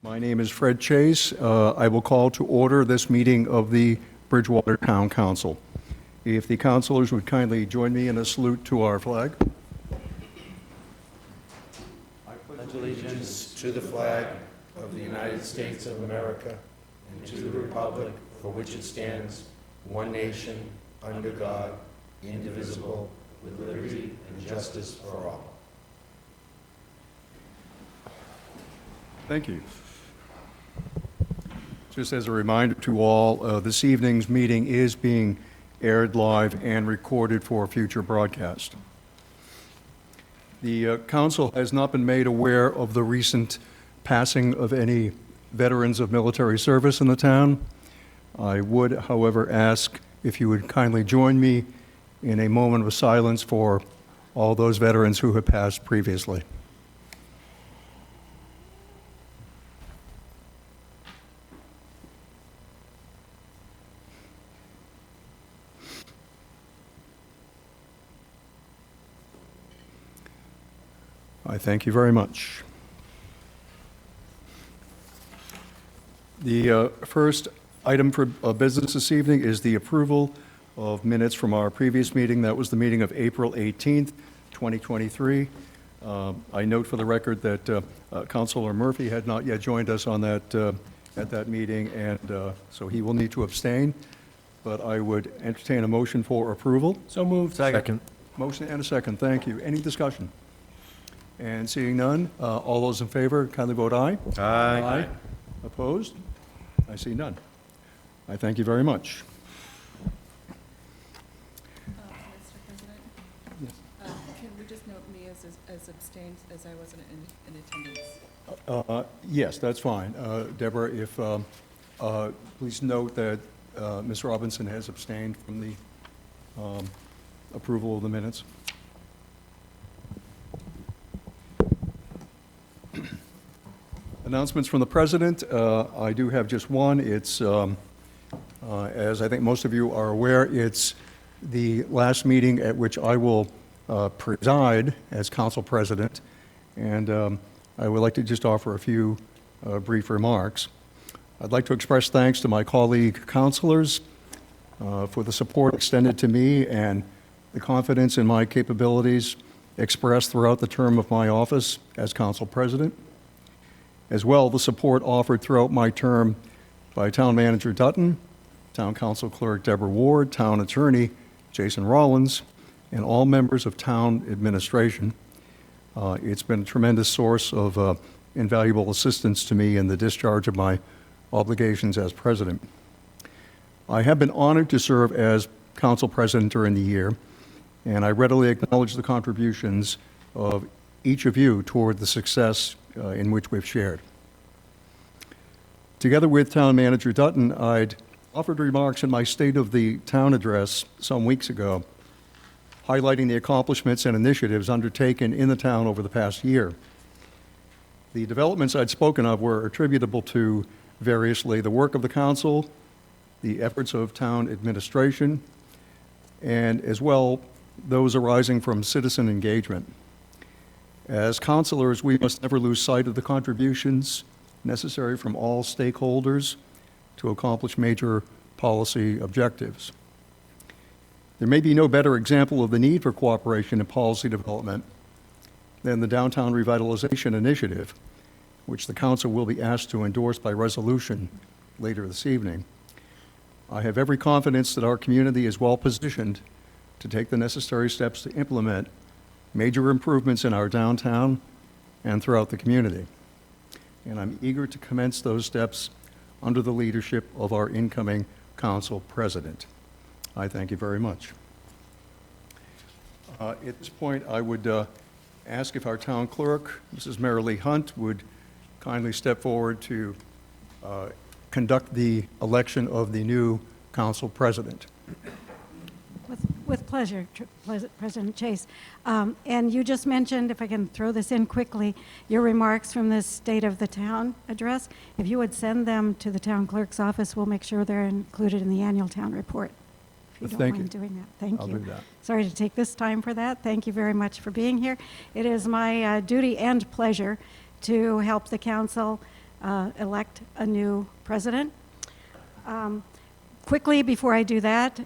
My name is Fred Chase. I will call to order this meeting of the Bridgewater Town Council. If the councilors would kindly join me in a salute to our flag. I pledge allegiance to the flag of the United States of America and to the republic for which it stands, one nation, under God, indivisible, with liberty and justice for all. Thank you. Just as a reminder to all, this evening's meeting is being aired live and recorded for future broadcast. The council has not been made aware of the recent passing of any veterans of military service in the town. I would, however, ask if you would kindly join me in a moment of silence for all those veterans who have passed previously. I thank you very much. The first item for business this evening is the approval of minutes from our previous meeting. That was the meeting of April 18th, 2023. I note for the record that Councilor Murphy had not yet joined us on that at that meeting, and so he will need to abstain. But I would entertain a motion for approval. So moved. Second. Motion and a second. Thank you. Any discussion? And seeing none, all those in favor, kindly vote aye. Aye. Opposed? I see none. I thank you very much. Mr. President? Yes. Can we just note me as abstained, as I wasn't in attendance? Yes, that's fine. Deborah, if, please note that Ms. Robinson has abstained from the approval of the minutes. Announcements from the President. I do have just one. It's, as I think most of you are aware, it's the last meeting at which I will preside as Council President, and I would like to just offer a few brief remarks. I'd like to express thanks to my colleague councilors for the support extended to me and the confidence in my capabilities expressed throughout the term of my office as Council President. As well, the support offered throughout my term by Town Manager Dutton, Town Council Clerk Deborah Ward, Town Attorney Jason Rollins, and all members of Town Administration. It's been a tremendous source of invaluable assistance to me in the discharge of my obligations as President. I have been honored to serve as Council President during the year, and I readily acknowledge the contributions of each of you toward the success in which we've shared. Together with Town Manager Dutton, I'd offered remarks in my State of the Town address some weeks ago, highlighting the accomplishments and initiatives undertaken in the town over the past year. The developments I'd spoken of were attributable to variously the work of the council, the efforts of town administration, and as well those arising from citizen engagement. As councilors, we must never lose sight of the contributions necessary from all stakeholders to accomplish major policy objectives. There may be no better example of the need for cooperation in policy development than the Downtown Revitalization Initiative, which the council will be asked to endorse by resolution later this evening. I have every confidence that our community is well positioned to take the necessary steps to implement major improvements in our downtown and throughout the community. And I'm eager to commence those steps under the leadership of our incoming council president. I thank you very much. At this point, I would ask if our town clerk, Mrs. Marilee Hunt, would kindly step forward to conduct the election of the new council president. With pleasure, President Chase. And you just mentioned, if I can throw this in quickly, your remarks from the State of the Town address. If you would send them to the town clerk's office, we'll make sure they're included in the annual town report. If you don't mind doing that. Thank you. I'll do that. Sorry to take this time for that. Thank you very much for being here. It is my duty and pleasure to help the council elect a new president. Quickly, before I do that,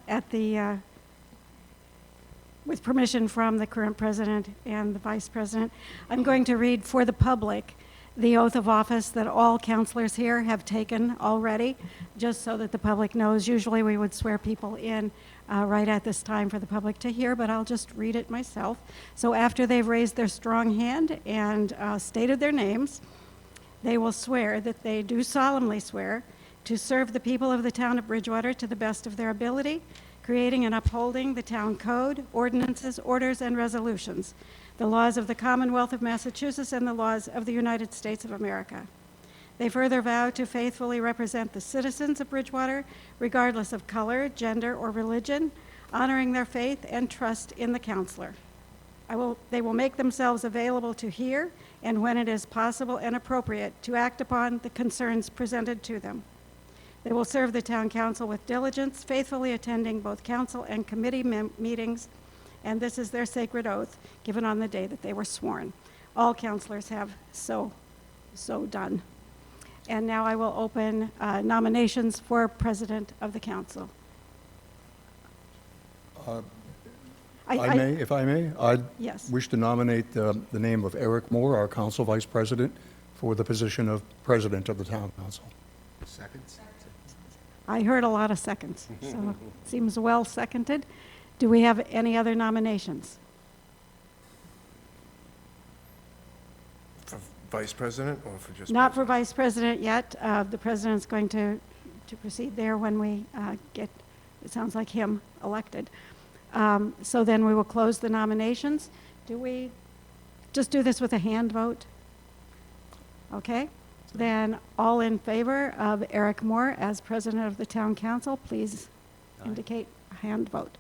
with permission from the current president and the vice president, I'm going to read for the public the oath of office that all counselors here have taken already, just so that the public knows. Usually we would swear people in right at this time for the public to hear, but I'll just read it myself. So after they've raised their strong hand and stated their names, they will swear that they do solemnly swear to serve the people of the town of Bridgewater to the best of their ability, creating and upholding the town code, ordinances, orders, and resolutions, the laws of the Commonwealth of Massachusetts, and the laws of the United States of America. They further vow to faithfully represent the citizens of Bridgewater, regardless of color, gender, or religion, honoring their faith and trust in the counselor. They will make themselves available to hear, and when it is possible and appropriate, to act upon the concerns presented to them. They will serve the town council with diligence, faithfully attending both council and committee meetings, and this is their sacred oath given on the day that they were sworn. All counselors have so done. And now I will open nominations for president of the council. If I may, I Yes. wish to nominate the name of Eric Moore, our council vice president, for the position of president of the town council. Second? I heard a lot of seconds, so it seems well seconded. Do we have any other nominations? For vice president or for just? Not for vice president yet. The president's going to proceed there when we get, it sounds like him, elected. So then we will close the nominations. Do we just do this with a hand vote? Okay. Then all in favor of Eric Moore as president of the town council, please indicate a hand vote.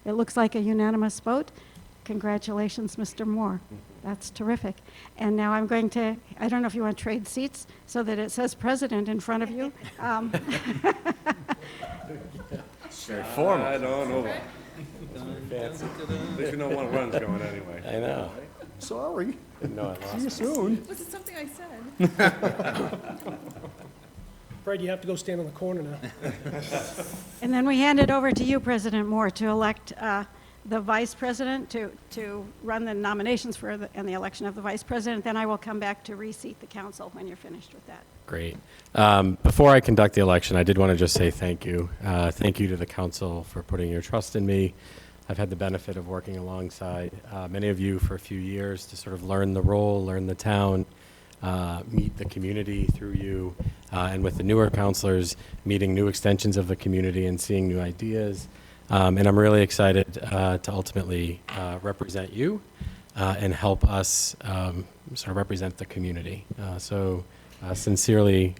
It looks like a unanimous vote. Congratulations, Mr. Moore. That's terrific. And now I'm going to, I don't know if you want to trade seats so that it says president in front of you. Very formal. I don't know. Fancy. At least you know one run's going anyway. I know. Sorry. Didn't know I See lost you it. soon. Was it something I said? Fred, you have to go stand on the corner now. And then we hand it over to you, President Moore, to elect the vice president, to run the nominations for and the election of the vice president. Then I will come back to reseat the council when you're finished with that. Great. Before I conduct the election, I did want to just say thank you. Thank you to the council for putting your trust in me. I've had the benefit of working alongside many of you for a few years to sort of learn the role, learn the town, meet the community through you, and with the newer counselors, meeting new extensions of the community and seeing new ideas. And I'm really excited to ultimately represent you and help us sort of represent the community. So sincerely,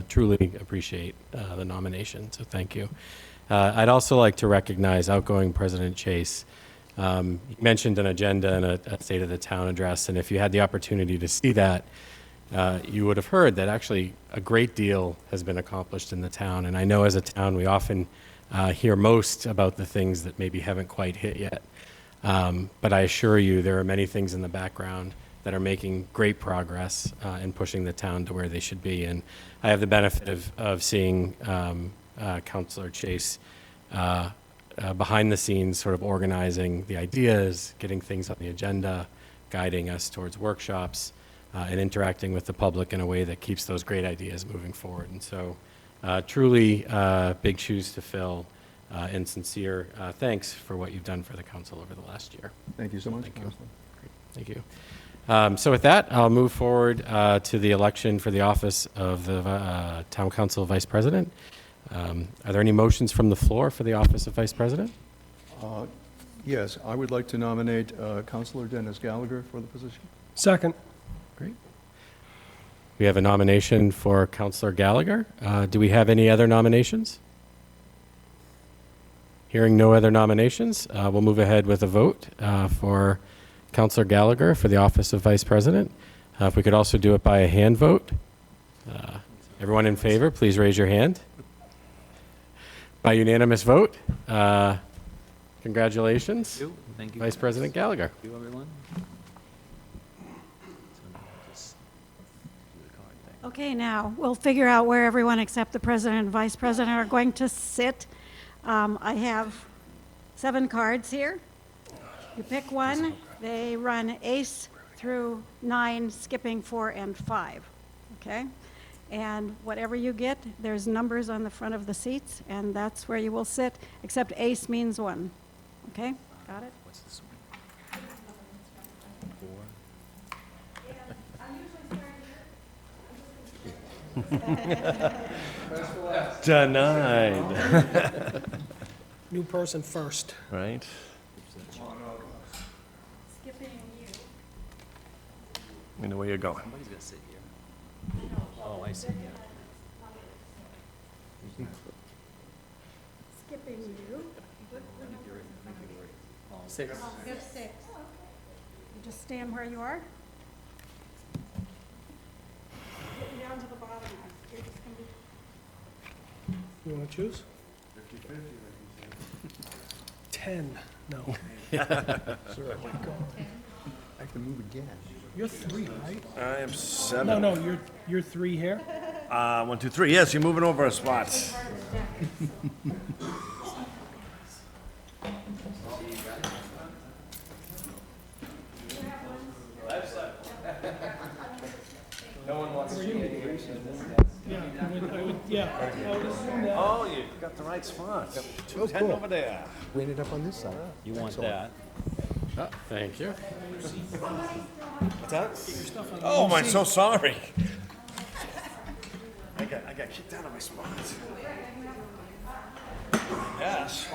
truly appreciate the nomination, so thank you. I'd also like to recognize outgoing President Chase. You mentioned an agenda and a State of the Town address, and if you had the opportunity to see that, you would have heard that actually a great deal has been accomplished in the town. And I know as a town we often hear most about the things that maybe haven't quite hit yet. But I assure you there are many things in the background that are making great progress in pushing the town to where they should be. And I have the benefit of seeing Councilor Chase behind the scenes sort of organizing the ideas, getting things on the agenda, guiding us towards workshops, and interacting with the public in a way that keeps those great ideas moving forward. And so truly big shoes to fill, and sincere thanks for what you've done for the council over the last year. Thank you so much, Thank you. Councilor. Thank you. So with that, I'll move forward to the election for the office of the Town Council Vice President. Are there any motions from the floor for the office of Vice President? Yes, I would like to nominate Councilor Dennis Gallagher for the position. Second. Great. We have a nomination for Councilor Gallagher. Do we have any other nominations? Hearing no other nominations, we'll move ahead with a vote for Councilor Gallagher for the office of Vice President. If we could also do it by a hand vote. Everyone in favor, please raise your hand. By unanimous vote, congratulations, Thank you. Vice President Gallagher. Thank you, everyone. So now just do the card thing. Okay, now, we'll figure out where everyone except the president and vice president are going to sit. I have 7 cards here. You pick one. They run ace through 9, skipping 4 and 5, okay? And whatever you get, there's numbers on the front of the seats, and that's where you will sit, except ace means 1, okay? Got it? Denied. New person first. Right? Skipping you. You know where you're going. Somebody's gonna sit here. Oh, I see, yeah. Skipping you. Six. You have 6. You just stand where you are. Getting down to the bottom now. You're just gonna be You want to choose? 10, no. I can move again. You're 3, right? I am 7. No, you're 3 here. 1, 2, 3. Yes, you're moving over a spot. Yeah, I would, yeah. I would assume that. Oh, you got the right spot. 210 over there. We ended up on this side. You want that? Oh, thank you. What's that? Oh, I'm so sorry. I got kicked out of my spot. Yes.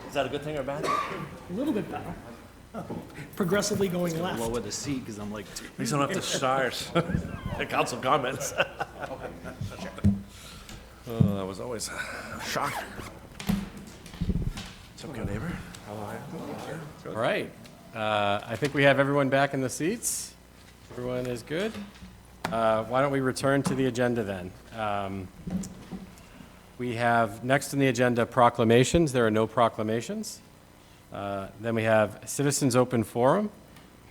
Is that a good thing or a bad thing? A little bit better. Progressively going left. Lower the seat, because I'm like, Please don't have to start the council comments. Oh, that was always a shock. What's up, good neighbor? How are you? All right. I think we have everyone back in the seats. Everyone is good. Why don't we return to the agenda then? We have next on the agenda proclamations. There are no proclamations. Then we have Citizens Open Forum.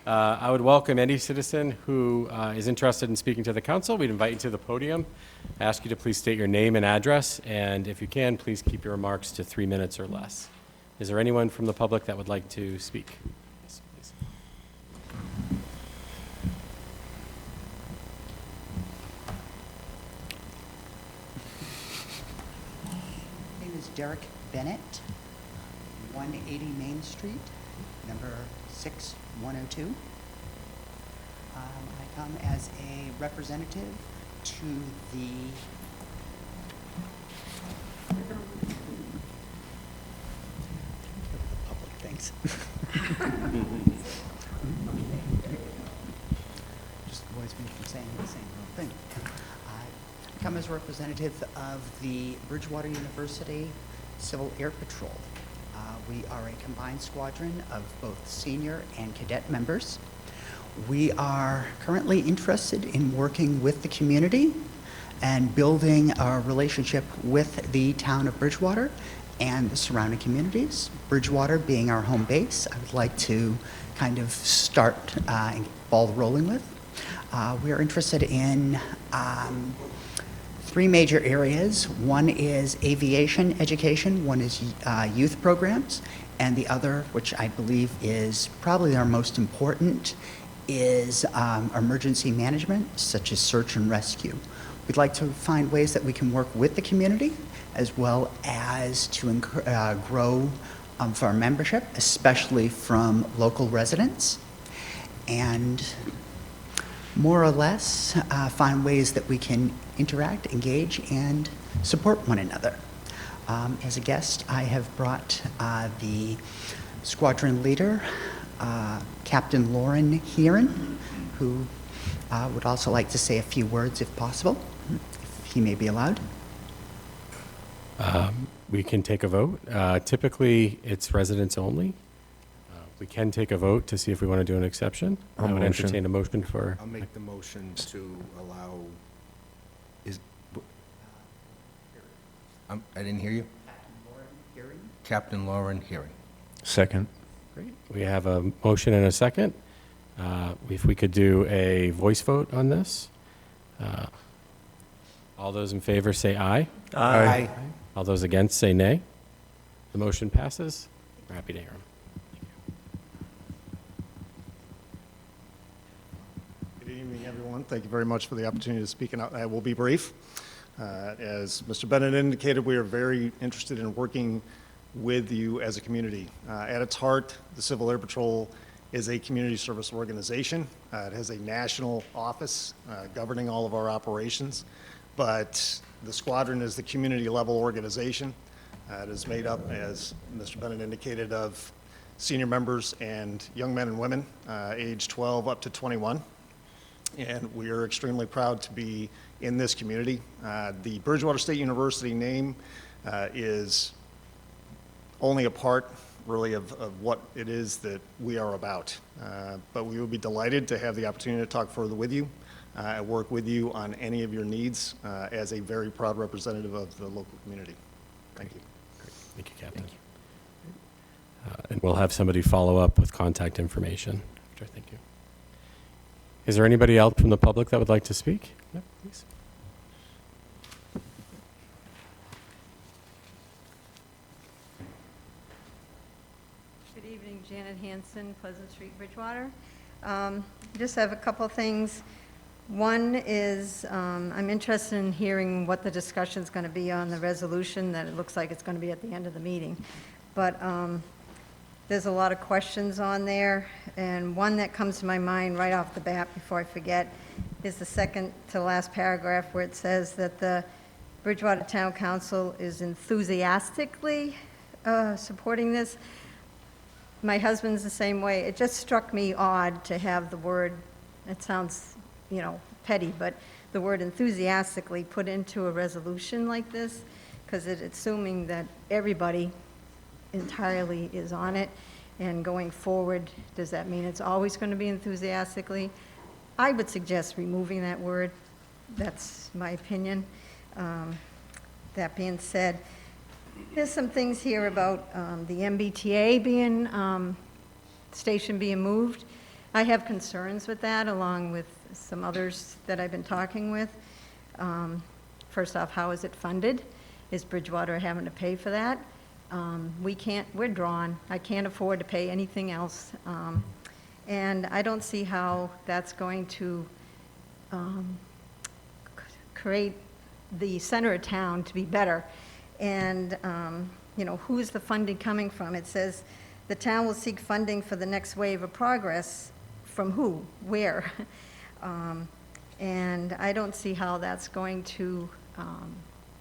I would welcome any citizen who is interested in speaking to the council. We'd invite you to the podium, ask you to please state your name and address, and if you can, please keep your remarks to 3 minutes or less. Is there anyone from the public that would like to speak? Yes, please. My name is Derek Bennett, 180 Main Street, number 6102. I come as a representative to the public, thanks. Just avoids me from saying the same thing. I come as a representative of the Bridgewater University Civil Air Patrol. We are a combined squadron of both senior and cadet members. We are currently interested in working with the community and building our relationship with the town of Bridgewater and the surrounding communities. Bridgewater being our home base, I would like to kind of start and get the ball rolling with. We are interested in 3 major areas. One is aviation education, one is youth programs, and the other, which I believe is probably our most important, is emergency management, such as search and rescue. We'd like to find ways that we can work with the community, as well as to grow for our membership, especially from local residents, and more or less find ways that we can interact, engage, and support one another. As a guest, I have brought the squadron leader, Captain Lauren Heron, who would also like to say a few words if possible, if he may be allowed. We can take a vote. Typically, it's residents only. We can take a vote to see if we want to do an exception. I would entertain a motion for. I'll make the motion to allow, I didn't hear you? Captain Lauren Hearing. Second. Great. We have a motion and a second. If we could do a voice vote on this. All those in favor say aye. Aye. All those against say nay. The motion passes. We're happy to hear them. Good evening, everyone. Thank you very much for the opportunity to speak, and I will be brief. As Mr. Bennett indicated, we are very interested in working with you as a community. At its heart, the Civil Air Patrol is a community service organization. It has a national office governing all of our operations, but the squadron is the community level organization. It is made up, as Mr. Bennett indicated, of senior members and young men and women, age 12 up to 21. And we are extremely proud to be in this community. The Bridgewater State University name is only a part, really, of what it is that we are about. But we will be delighted to have the opportunity to talk further with you, and work with you on any of your needs as a very proud representative of the local community. Thank you. Thank you, Captain. And we'll have somebody follow up with contact information. Thank you. Is there anybody else from the public that would like to speak? No, please. Good evening, Janet Hanson, Pleasant Street, Bridgewater. Just have a couple things. One is I'm interested in hearing what the discussion is going to be on the resolution that it looks like it's going to be at the end of the meeting. But there's a lot of questions on there, and one that comes to my mind right off the bat before I forget is the second to last paragraph where it says that the Bridgewater Town Council is enthusiastically supporting this. My husband's the same way. It just struck me odd to have the word, it sounds, petty, but the word enthusiastically put into a resolution like this, because it's assuming that everybody entirely is on it. And going forward, does that mean it's always going to be enthusiastically? I would suggest removing that word. That's my opinion. That being said, there's some things here about the MBTA station being moved. I have concerns with that, along with some others that I've been talking with. First off, how is it funded? Is Bridgewater having to pay for that? We're drawn. I can't afford to pay anything else. And I don't see how that's going to create the center of town to be better. And, who's the funding coming from? It says the town will seek funding for the next wave of progress. From who? Where? And I don't see how that's going to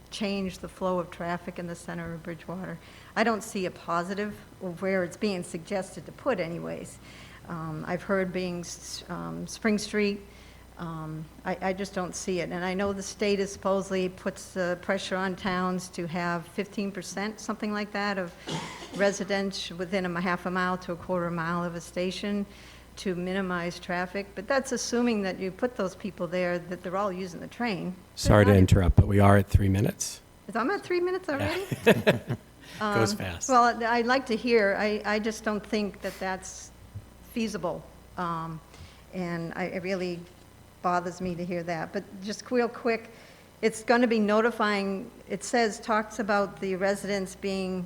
change the flow of traffic in the center of Bridgewater. I don't see a positive of where it's being suggested to put anyways. I've heard being Spring Street. I just don't see it. And I know the state is supposedly puts pressure on towns to have 15%, something like that, of residents within a half a mile to a quarter mile of a station to minimize traffic. But that's assuming that you put those people there, that they're all using the train. Sorry to interrupt, but we are at 3 minutes. I'm at 3 minutes already? Goes fast. Well, I'd like to hear. I just don't think that that's feasible. And it really bothers me to hear that. But just real quick, it's going to be notifying, it talks about the residents being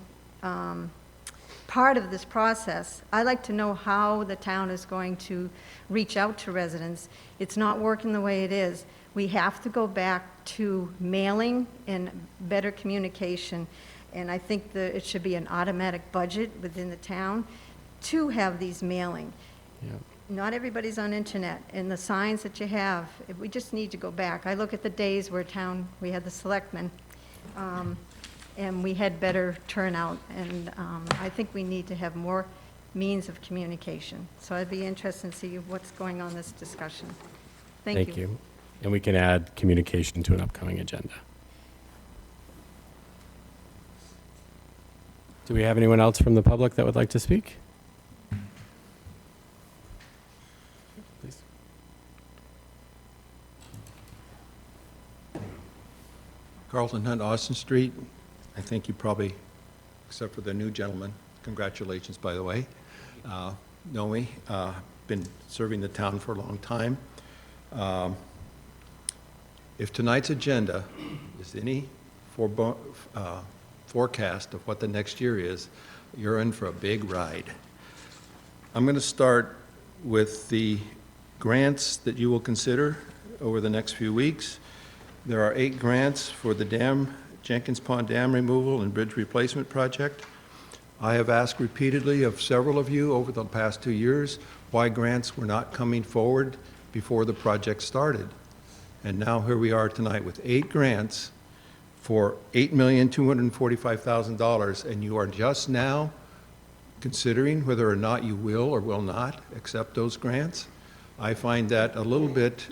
part of this process. I'd like to know how the town is going to reach out to residents. It's not working the way it is. We have to go back to mailing and better communication. And I think that it should be an automatic budget within the town to have these mailing. Yeah. Not everybody's on internet, and the signs that you have, we just need to go back. I look at the days where we had the selectmen, and we had better turnout, and I think we need to have more means of communication. So I'd be interested to see what's going on in this discussion. Thank you. And we can add communication to an upcoming agenda. Do we have anyone else from the public that would like to speak? Please. Carlton Hunt, Austin Street. I think you probably, except for the new gentleman, congratulations, by the way, know me. Been serving the town for a long time. If tonight's agenda is any forecast of what the next year is, you're in for a big ride. I'm going to start with the grants that you will consider over the next few weeks. There are 8 grants for the Jenkins Pond Dam removal and bridge replacement project. I have asked repeatedly of several of you over the past 2 years why grants were not coming forward before the project started. And now here we are tonight with 8 grants for $8,245,000, and you are just now considering whether or not you will or will not accept those grants. I find that a little bit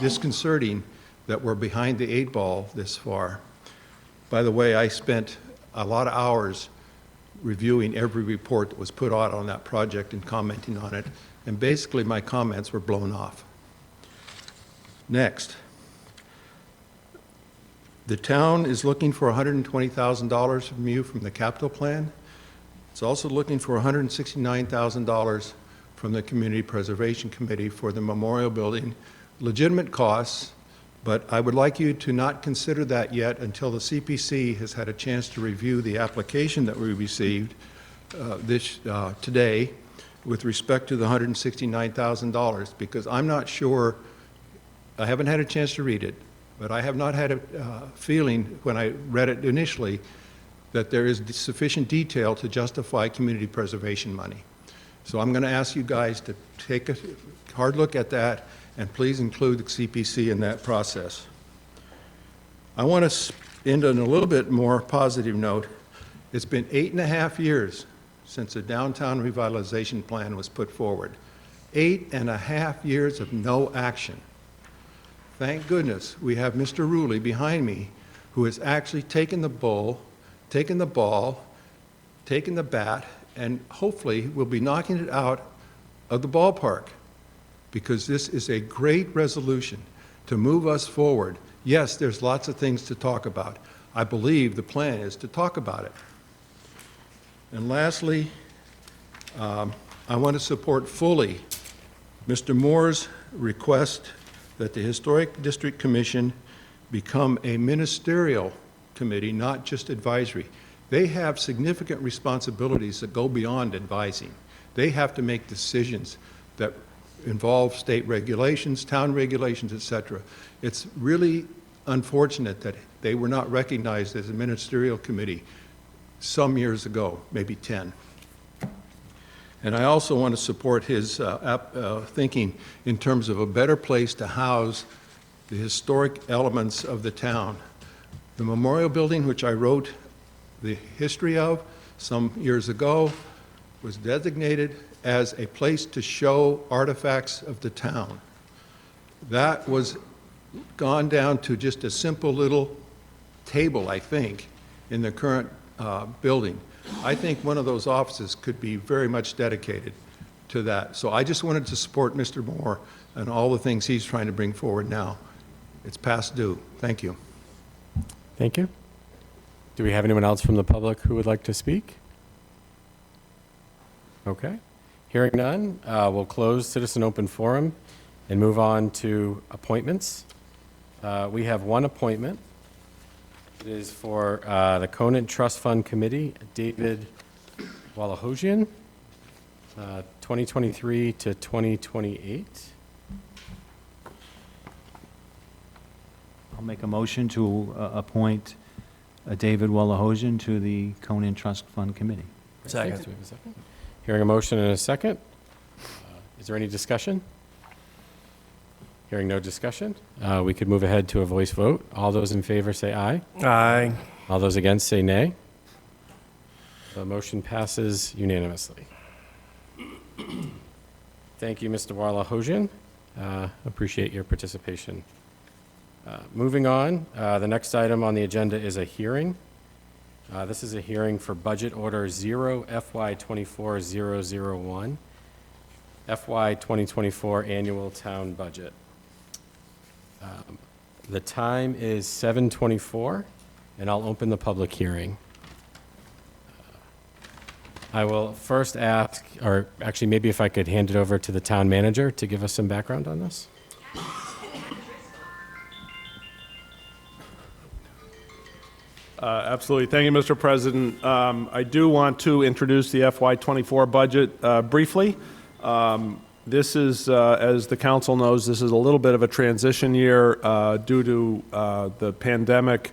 disconcerting that we're behind the 8 ball this far. By the way, I spent a lot of hours reviewing every report that was put out on that project and commenting on it, and basically my comments were blown off. Next, the town is looking for $120,000 from you from the capital plan. It's also looking for $169,000 from the Community Preservation Committee for the memorial building. Legitimate costs, but I would like you to not consider that yet until the CPC has had a chance to review the application that we received today with respect to the $169,000, because I'm not sure, I haven't had a chance to read it, but I have not had a feeling when I read it initially that there is sufficient detail to justify community preservation money. So I'm going to ask you guys to take a hard look at that, and please include the CPC in that process. I want to end on a little bit more positive note. It's been 8.5 years since the downtown revitalization plan was put forward. 8.5 years of no action. Thank goodness we have Mr. Rulli behind me, who has actually taken the ball, taken the bat, and hopefully will be knocking it out of the ballpark, because this is a great resolution to move us forward. Yes, there's lots of things to talk about. I believe the plan is to talk about it. And lastly, I want to support fully Mr. Moore's request that the Historic District Commission become a ministerial committee, not just advisory. They have significant responsibilities that go beyond advising. They have to make decisions that involve state regulations, town regulations, etc. It's really unfortunate that they were not recognized as a ministerial committee some years ago, maybe 10. And I also want to support his thinking in terms of a better place to house the historic elements of the town. The memorial building, which I wrote the history of some years ago, was designated as a place to show artifacts of the town. That was gone down to just a simple little table, I think, in the current building. I think one of those offices could be very much dedicated to that. So I just wanted to support Mr. Moore and all the things he's trying to bring forward now. It's past due. Thank you. Thank you. Do we have anyone else from the public who would like to speak? Okay. Hearing none, we'll close citizen open forum and move on to appointments. We have one appointment. It is for the Conant Trust Fund Committee, David Wallahojian, 2023 to 2028. I'll make a motion to appoint David Wallahojian to the Conant Trust Fund Committee. Second. Do we have a second? Hearing a motion and a second. Is there any discussion? Hearing no discussion, we could move ahead to a voice vote. All those in favor say aye. Aye. All those against say nay. The motion passes unanimously. Thank you, Mr. Wallahojian. Appreciate your participation. Moving on, the next item on the agenda is a hearing. This is a hearing for Budget Order 0 FY 24-001, FY 2024 Annual Town Budget. The time is 7:24, and I'll open the public hearing. I will first ask, or actually maybe if I could hand it over to the town manager to give us some background on this. Absolutely. Thank you, Mr. President. I do want to introduce the FY24 budget briefly. This is, as the council knows, this is a little bit of a transition year due to the pandemic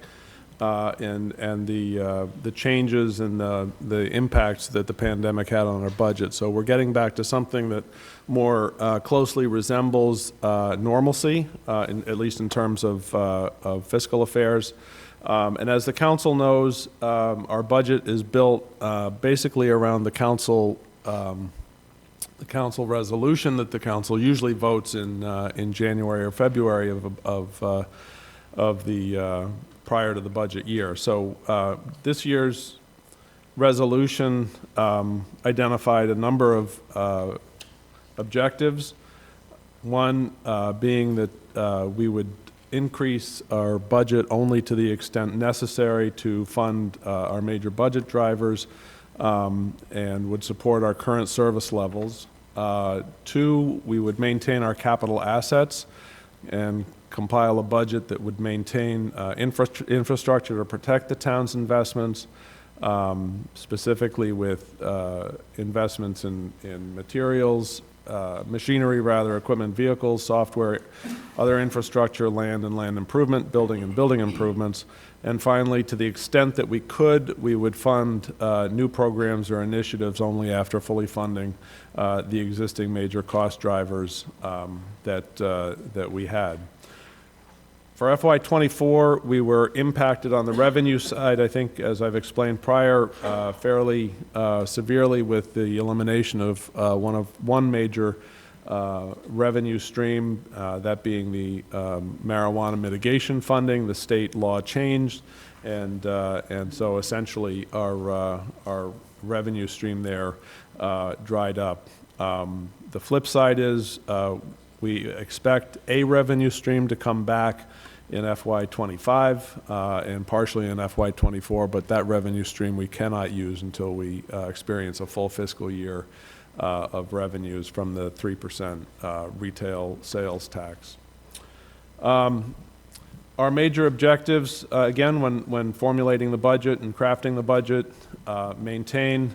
and the changes and the impacts that the pandemic had on our budget. So we're getting back to something that more closely resembles normalcy, at least in terms of fiscal affairs. And as the council knows, our budget is built basically around the council resolution that the council usually votes in January or February of the prior to the budget year. So this year's resolution identified a number of objectives. One being that we would increase our budget only to the extent necessary to fund our major budget drivers and would support our current service levels. Two, we would maintain our capital assets and compile a budget that would maintain infrastructure to protect the town's investments, specifically with investments in materials, machinery rather, equipment, vehicles, software, other infrastructure, land and land improvement, building and building improvements. And finally, to the extent that we could, we would fund new programs or initiatives only after fully funding the existing major cost drivers that we had. For FY24, we were impacted on the revenue side, I think, as I've explained prior, fairly severely with the elimination of one major revenue stream, that being the marijuana mitigation funding. The state law changed, and so essentially our revenue stream there dried up. The flip side is we expect a revenue stream to come back in FY25 and partially in FY24, but that revenue stream we cannot use until we experience a full fiscal year of revenues from the 3% retail sales tax. Our major objectives, again, when formulating the budget and crafting the budget, maintain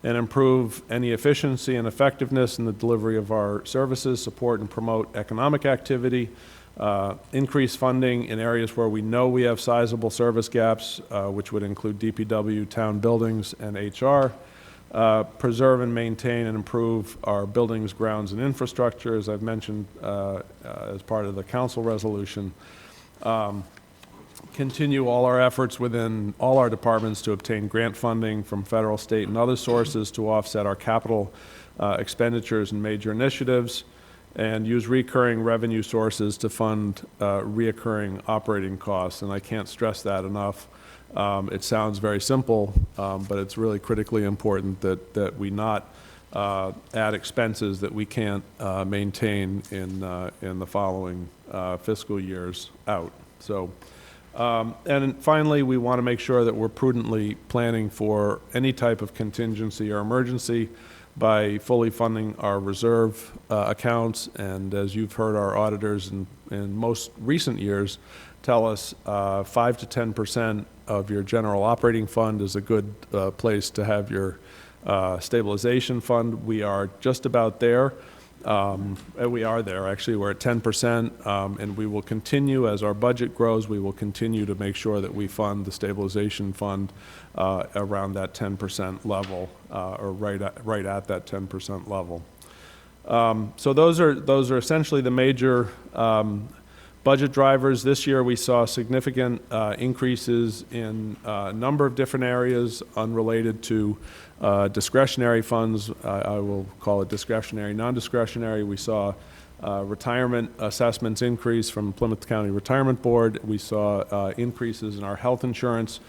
and improve any efficiency and effectiveness in the delivery of our services, support and promote economic activity, increase funding in areas where we know we have sizable service gaps, which would include DPW, town buildings, and HR. Preserve and maintain and improve our buildings, grounds, and infrastructure, as I've mentioned as part of the council resolution. Continue all our efforts within all our departments to obtain grant funding from federal, state, and other sources to offset our capital expenditures and major initiatives, and use recurring revenue sources to fund reoccurring operating costs. And I can't stress that enough. It sounds very simple, but it's really critically important that we not add expenses that we can't maintain in the following fiscal years out. So. And finally, we want to make sure that we're prudently planning for any type of contingency or emergency by fully funding our reserve accounts. And as you've heard our auditors in most recent years tell us, 5 to 10% of your general operating fund is a good place to have your stabilization fund. We are just about there. We are there, actually. We're at 10%, and we will continue, as our budget grows, we will continue to make sure that we fund the stabilization fund around that 10% level, or right at that 10% level. So those are essentially the major budget drivers. This year we saw significant increases in a number of different areas unrelated to discretionary funds. I will call it discretionary, non-discretionary. We saw retirement assessments increase from Plymouth County Retirement Board. We saw increases in our health insurance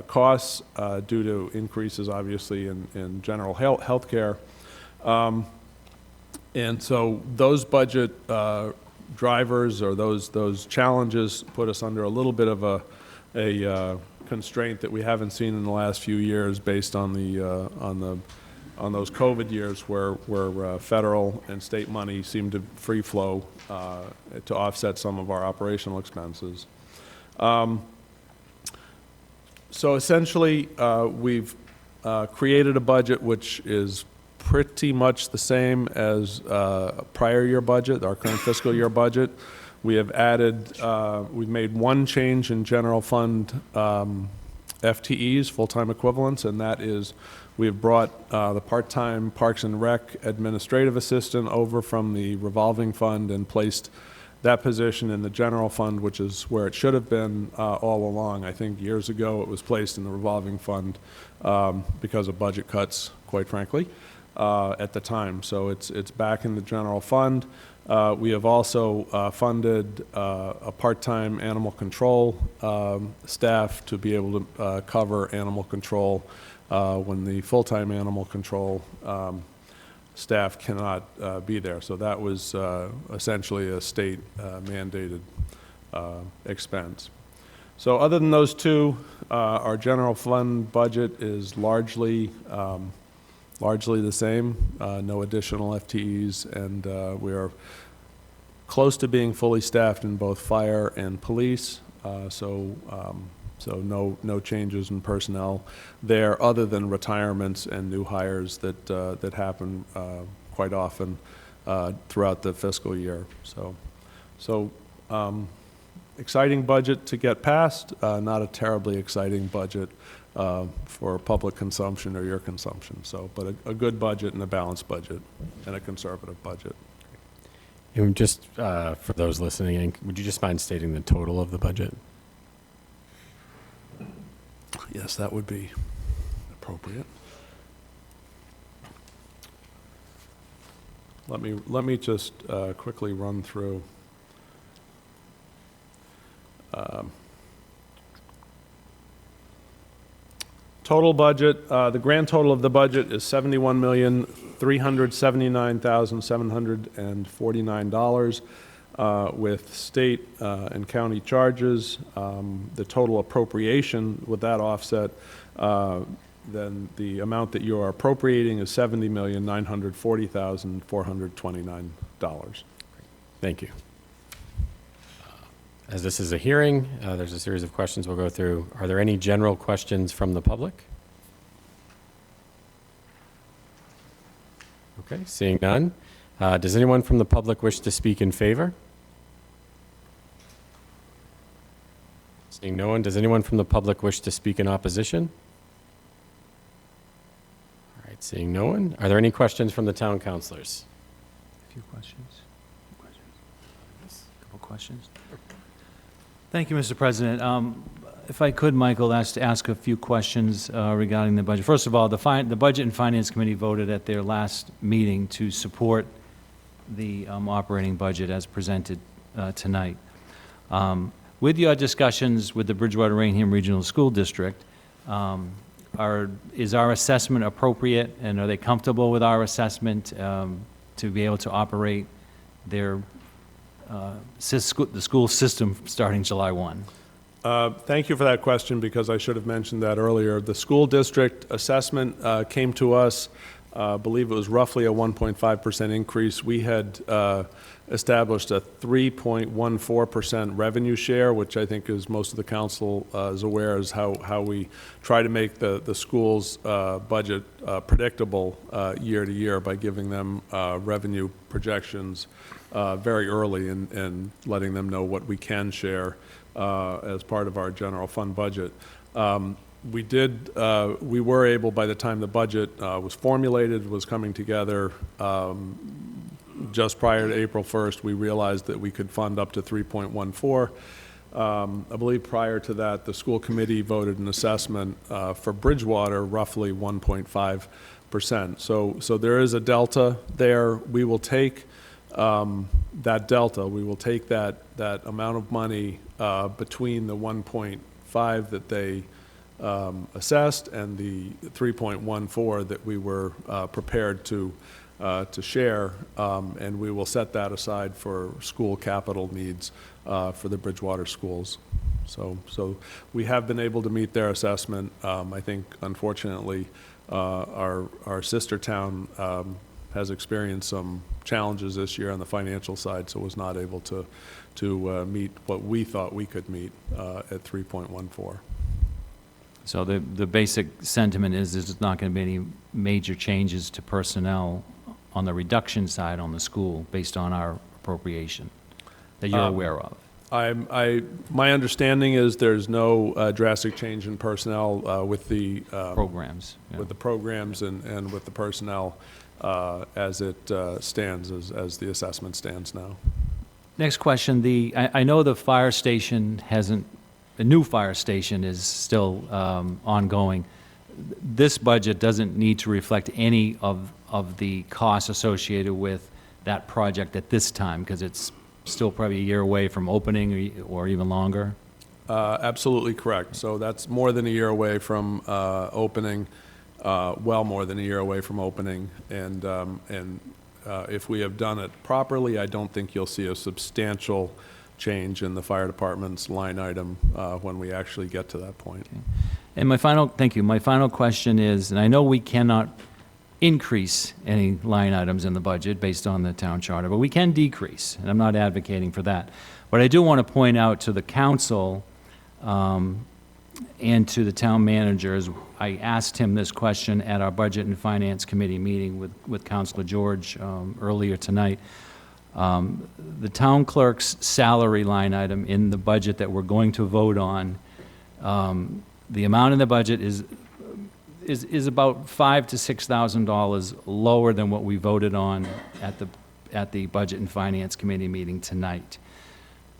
costs due to increases, obviously, in general health care. And so those budget drivers or those challenges put us under a little bit of a constraint that we haven't seen in the last few years, based on those COVID years where federal and state money seemed to free flow to offset some of our operational expenses. So essentially, we've created a budget which is pretty much the same as prior year budget, our current fiscal year budget. We have added, we've made one change in general fund FTEs, full-time equivalents, and that is we have brought the part-time Parks and Rec administrative assistant over from the revolving fund and placed that position in the general fund, which is where it should have been all along. I think years ago it was placed in the revolving fund because of budget cuts, quite frankly, at the time. So it's back in the general fund. We have also funded a part-time animal control staff to be able to cover animal control when the full-time animal control staff cannot be there. So that was essentially a state mandated expense. So other than those two, our general fund budget is largely the same, no additional FTEs, and we are close to being fully staffed in both fire and police, so no changes in personnel there other than retirements and new hires that happen quite often throughout the fiscal year. So exciting budget to get passed, not a terribly exciting budget for public consumption or your consumption. So, but a good budget and a balanced budget and a conservative budget. And just for those listening, would you just mind stating the total of the budget? Yes, that would be appropriate. Let me just quickly run through. Total budget, the grand total of the budget is $71,379,749 with state and county charges. The total appropriation with that offset, then the amount that you are appropriating is $70,940,429. Thank you. As this is a hearing, there's a series of questions we'll go through. Are there any general questions from the public? Okay, seeing none. Does anyone from the public wish to speak in favor? Seeing no one, does anyone from the public wish to speak in opposition? All right, seeing no one. Are there any questions from the town councilors? A few questions. A couple questions. Thank you, Mr. President. If I could, Michael, ask a few questions regarding the budget. First of all, the Budget and Finance Committee voted at their last meeting to support the operating budget as presented tonight. With your discussions with the Bridgewater-Rainham Regional School District, is our assessment appropriate, and are they comfortable with our assessment to be able to operate their the school system starting July 1? Thank you for that question, because I should have mentioned that earlier. The school district assessment came to us, I believe it was roughly a 1.5% increase. We had established a 3.14% revenue share, which I think is most of the council is aware is how we try to make the school's budget predictable year to year by giving them revenue projections very early and letting them know what we can share as part of our general fund budget. We were able, by the time the budget was formulated, was coming together, just prior to April 1st, we realized that we could fund up to 3.14. I believe prior to that, the school committee voted an assessment for Bridgewater, roughly 1.5%. So there is a delta there. We will take that delta. We will take that amount of money between the 1.5 that they assessed and the 3.14 that we were prepared to share, and we will set that aside for school capital needs for the Bridgewater schools. So we have been able to meet their assessment. I think, unfortunately, our sister town has experienced some challenges this year on the financial side, so was not able to meet what we thought we could meet at 3.14. So the basic sentiment is there's not going to be any major changes to personnel on the reduction side on the school based on our appropriation that you're aware of. My understanding is there's no drastic change in personnel with the Programs. Yeah. with the programs and with the personnel as it stands, as the assessment stands now. Next question, I know the fire station the new fire station is still ongoing. This budget doesn't need to reflect any of the costs associated with that project at this time, because it's still probably a year away from opening or even longer? Absolutely correct. So that's more than a year away from opening, well more than a year away from opening. And if we have done it properly, I don't think you'll see a substantial change in the fire department's line item when we actually get to that point. Okay. And thank you. My final question is, and I know we cannot increase any line items in the budget based on the town charter, but we can decrease, and I'm not advocating for that. But I do want to point out to the council and to the town managers, I asked him this question at our Budget and Finance Committee meeting with Councilor George earlier tonight. The town clerk's salary line item in the budget that we're going to vote on, the amount in the budget is about $5,000 to $6,000 lower than what we voted on at the Budget and Finance Committee meeting tonight.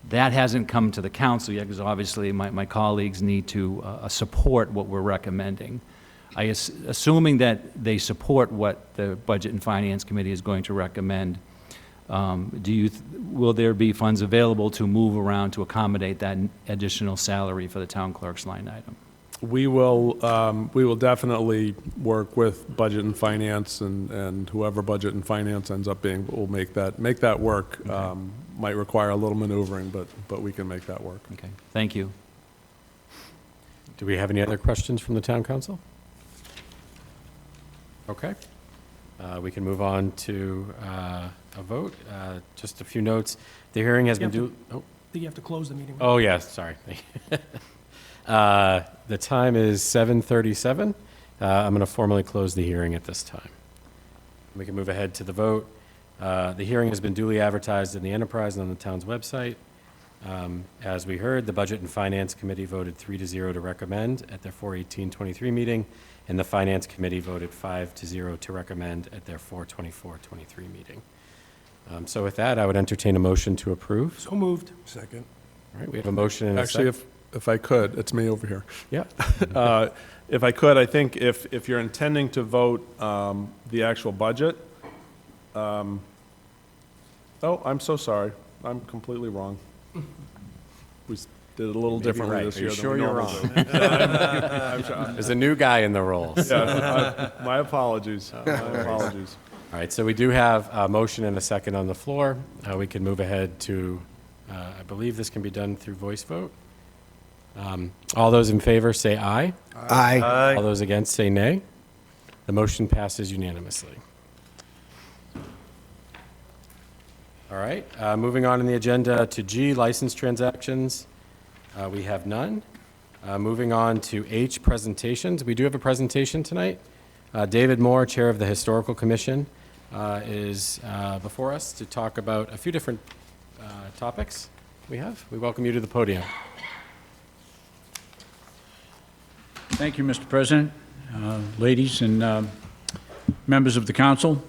That hasn't come to the council yet, because obviously my colleagues need to support what we're recommending. Assuming that they support what the Budget and Finance Committee is going to recommend, will there be funds available to move around to accommodate that additional salary for the town clerk's line item? We will definitely work with Budget and Finance, and whoever Budget and Finance ends up being will make that work. Okay. Might require a little maneuvering, but we can make that work. Okay, thank you. Do we have any other questions from the town council? Okay. We can move on to a vote. Just a few notes. The hearing has been due. Oh. I think you have to close the meeting. Oh, yes, sorry. The time is 7:37. I'm going to formally close the hearing at this time. We can move ahead to the vote. The hearing has been duly advertised in the Enterprise and on the town's website. As we heard, the Budget and Finance Committee voted 3-0 to recommend at their 4/18/23 meeting, and the Finance Committee voted 5-0 to recommend at their 4/24/23 meeting. So with that, I would entertain a motion to approve. So moved. Second. All right, we have a motion and a Actually, second. if I could, it's me over here. Yeah. If I could, I think if you're intending to vote the actual budget, oh, I'm so sorry. I'm completely wrong. We did it a little differently this year. Are you sure you're wrong? I'm sure. There's a new guy in the role. Yeah, my apologies. My apologies. All right, so we do have a motion and a second on the floor. We can move ahead to, I believe this can be done through voice vote. All those in favor say aye. Aye. All those against say nay. The motion passes unanimously. All right, moving on in the agenda to G, license transactions. We have none. Moving on to H, presentations. We do have a presentation tonight. David Moore, Chair of the Historical Commission, is before us to talk about a few different topics we have. We welcome you to the podium. Thank you, Mr. President, ladies and members of the council.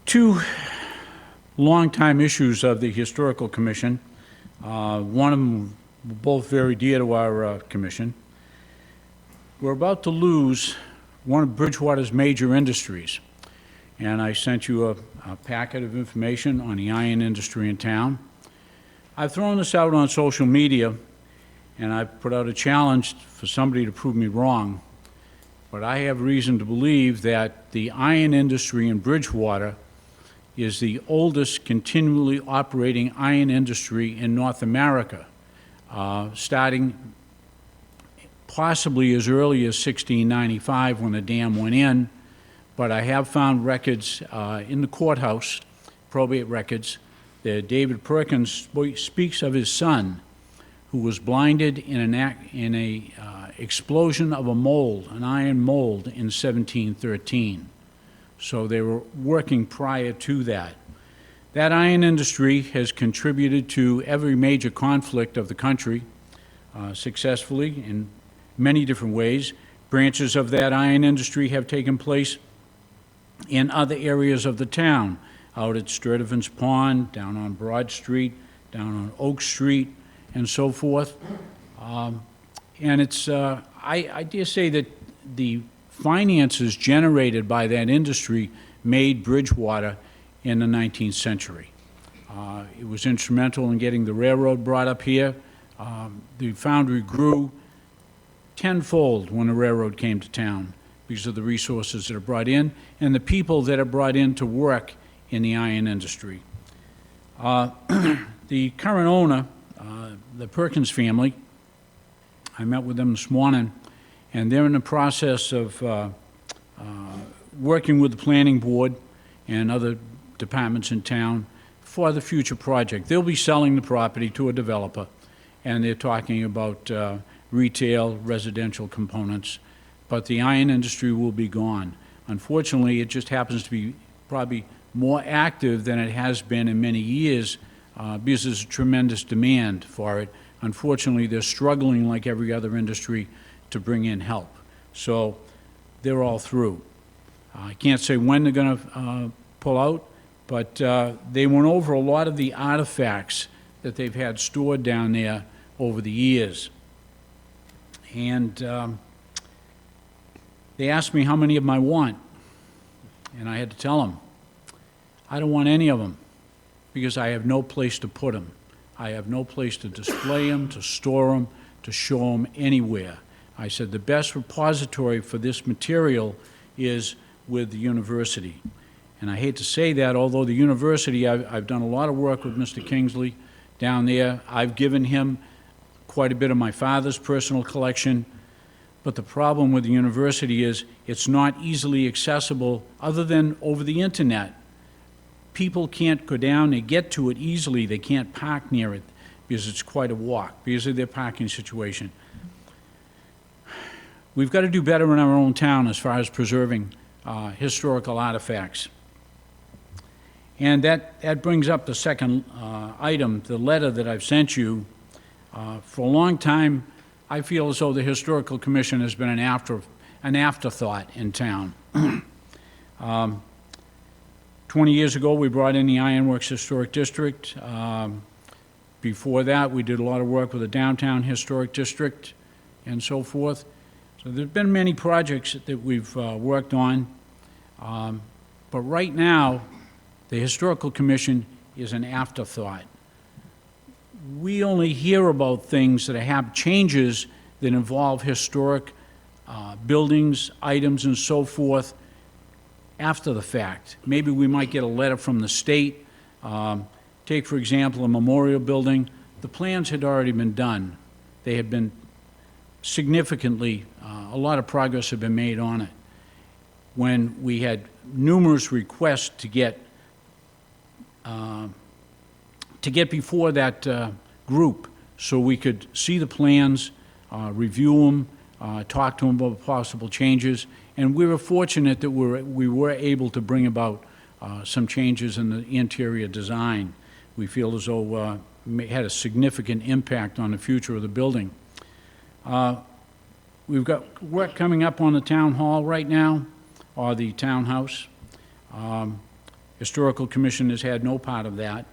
Two longtime issues of the Historical Commission. One of them both very dear to our commission. We're about to lose one of Bridgewater's major industries, and I sent you a packet of information on the iron industry in town. I've thrown this out on social media, and I've put out a challenge for somebody to prove me wrong, but I have reason to believe that the iron industry in Bridgewater is the oldest continually operating iron industry in North America, starting possibly as early as 1695 when the dam went in, but I have found records in the courthouse, probate records, that David Perkins speaks of his son, who was blinded in an explosion of a mold, an iron mold, in 1713. So they were working prior to that. That iron industry has contributed to every major conflict of the country successfully in many different ways. Branches of that iron industry have taken place in other areas of the town, out at Sturdivant's Pond, down on Broad Street, down on Oak Street, and so forth. And it's, I dare say that the finances generated by that industry made Bridgewater in the 19th century. It was instrumental in getting the railroad brought up here. The foundry grew tenfold when the railroad came to town because of the resources that are brought in and the people that are brought in to work in the iron industry. The current owner, the Perkins family, I met with them this morning, and they're in the process of working with the planning board and other departments in town for the future project. They'll be selling the property to a developer, and they're talking about retail, residential components, but the iron industry will be gone. Unfortunately, it just happens to be probably more active than it has been in many years because there's a tremendous demand for it. Unfortunately, they're struggling like every other industry to bring in help. So they're all through. I can't say when they're going to pull out, but they went over a lot of the artifacts that they've had stored down there over the years. And they asked me how many of them I want. And I had to tell them, I don't want any of them because I have no place to put them. I have no place to display them, to store them, to show them anywhere. I said the best repository for this material is with the university. And I hate to say that, although the university, I've done a lot of work with Mr. Kingsley down there. I've given him quite a bit of my father's personal collection. But the problem with the university is it's not easily accessible other than over the internet. People can't go down and get to it easily. They can't park near it because it's quite a walk because of their parking situation. We've got to do better in our own town as far as preserving historical artifacts. And that brings up the second item, the letter that I've sent you. For a long time, I feel as though the Historical Commission has been an afterthought in town. 20 years ago, we brought in the Ironworks Historic District. Before that, we did a lot of work with the Downtown Historic District and so forth. So there's been many projects that we've worked on. But right now, the Historical Commission is an afterthought. We only hear about things that have changes that involve historic buildings, items, and so forth after the fact. Maybe we might get a letter from the state. Take, for example, a memorial building. The plans had already been done. They had been significantly, a lot of progress had been made on it. When we had numerous requests to get before that group so we could see the plans, review them, talk to them about possible changes, and we were fortunate that we were able to bring about some changes in the interior design. We feel as though it had a significant impact on the future of the building. We've got work coming up on the town hall right now, or the townhouse. Historical Commission has had no part of that.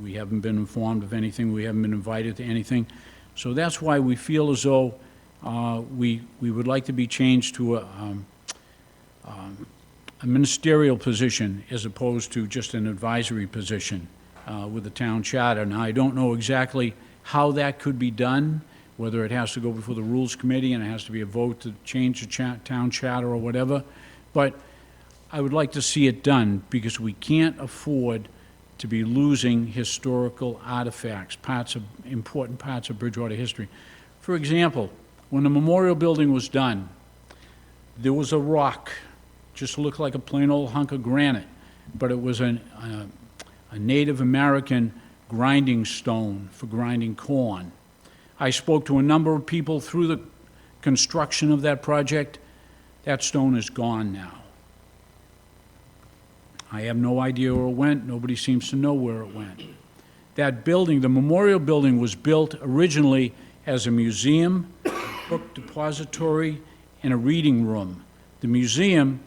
We haven't been informed of anything. We haven't been invited to anything. So that's why we feel as though we would like to be changed to a ministerial position as opposed to just an advisory position with the town charter. Now, I don't know exactly how that could be done, whether it has to go before the Rules Committee and it has to be a vote to change the town charter or whatever, but I would like to see it done because we can't afford to be losing historical artifacts, important parts of Bridgewater history. For example, when the memorial building was done, there was a rock, just looked like a plain old hunk of granite, but it was a Native American grinding stone for grinding corn. I spoke to a number of people through the construction of that project, that stone is gone now. I have no idea where it went. Nobody seems to know where it went. That building, the memorial building, was built originally as a museum, book depository, and a reading room. The museum,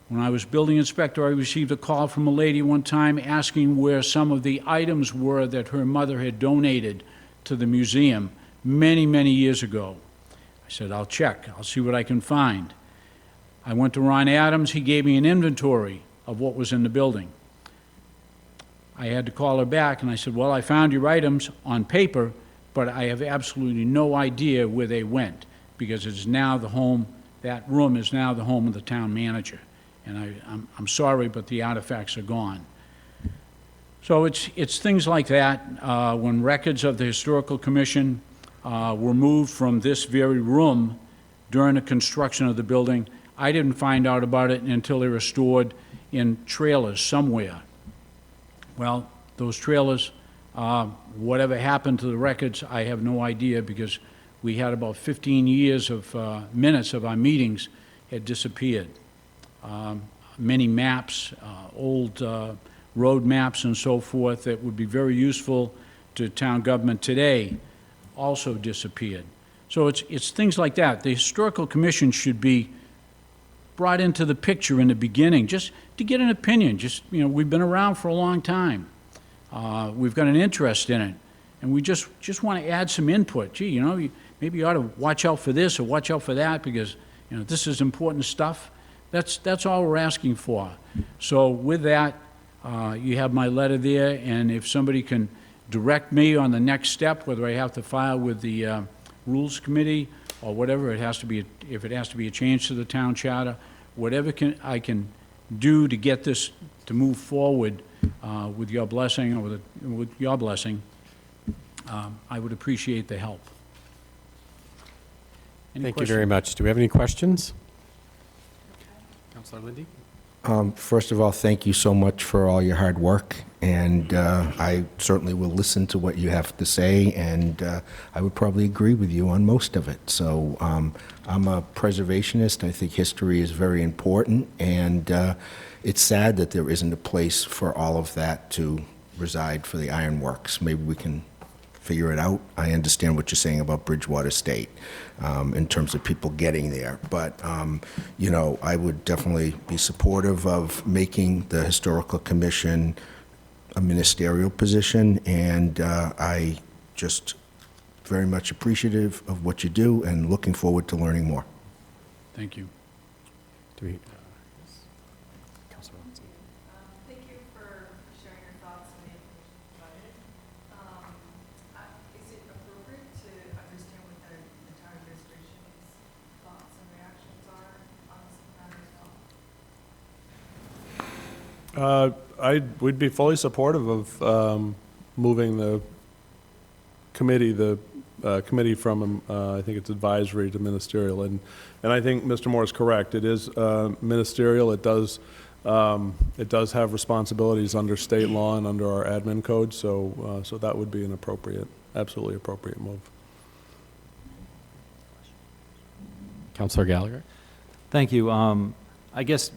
when I was building inspector, I received a call from a lady one time asking where some of the items were that her mother had donated to the museum many, many years ago. I said, I'll check. I'll see what I can find. I went to Ron Adams. He gave me an inventory of what was in the building. I had to call her back, and I said, well, I found your items on paper, but I have absolutely no idea where they went, because it's now the home, that room is now the home of the town manager. And I'm sorry, but the artifacts are gone. So it's things like that. When records of the Historical Commission were moved from this very room during the construction of the building, I didn't find out about it until they were stored in trailers somewhere. Well, those trailers, whatever happened to the records, I have no idea, because we had about 15 years of minutes of our meetings had disappeared. Many maps, old road maps and so forth that would be very useful to town government today also disappeared. So it's things like that. The Historical Commission should be brought into the picture in the beginning, just to get an opinion. Just, we've been around for a long time. We've got an interest in it, and we just want to add some input. Gee, maybe you ought to watch out for this or watch out for that, because, this is important stuff. That's all we're asking for. So with that, you have my letter there, and if somebody can direct me on the next step, whether I have to file with the Rules Committee or whatever, if it has to be a change to the town charter, whatever I can do to get this to move forward with your blessing, or with your blessing, I would appreciate the help. Thank you very much. Do we have any questions? Councilor Lindy? First of all, thank you so much for all your hard work, and I certainly will listen to what you have to say, and I would probably agree with you on most of it. So I'm a preservationist. I think history is very important, and it's sad that there isn't a place for all of that to reside for the ironworks. Maybe we can figure it out. I understand what you're saying about Bridgewater State in terms of people getting there. But, I would definitely be supportive of making the Historical Commission a ministerial position, and I just very much appreciative of what you do and looking forward to learning more. Thank you. Do we? Thank you for sharing your thoughts on the information provided. Is it appropriate to understand what the entire administration's thoughts and reactions are on this matter as well? We'd be fully supportive of moving the committee from, I think it's advisory to ministerial. And I think Mr. Moore is correct. It is ministerial. It does have responsibilities under state law and under our admin code, so that would be an absolutely appropriate move. Councilor Gallagher? Thank you. I guess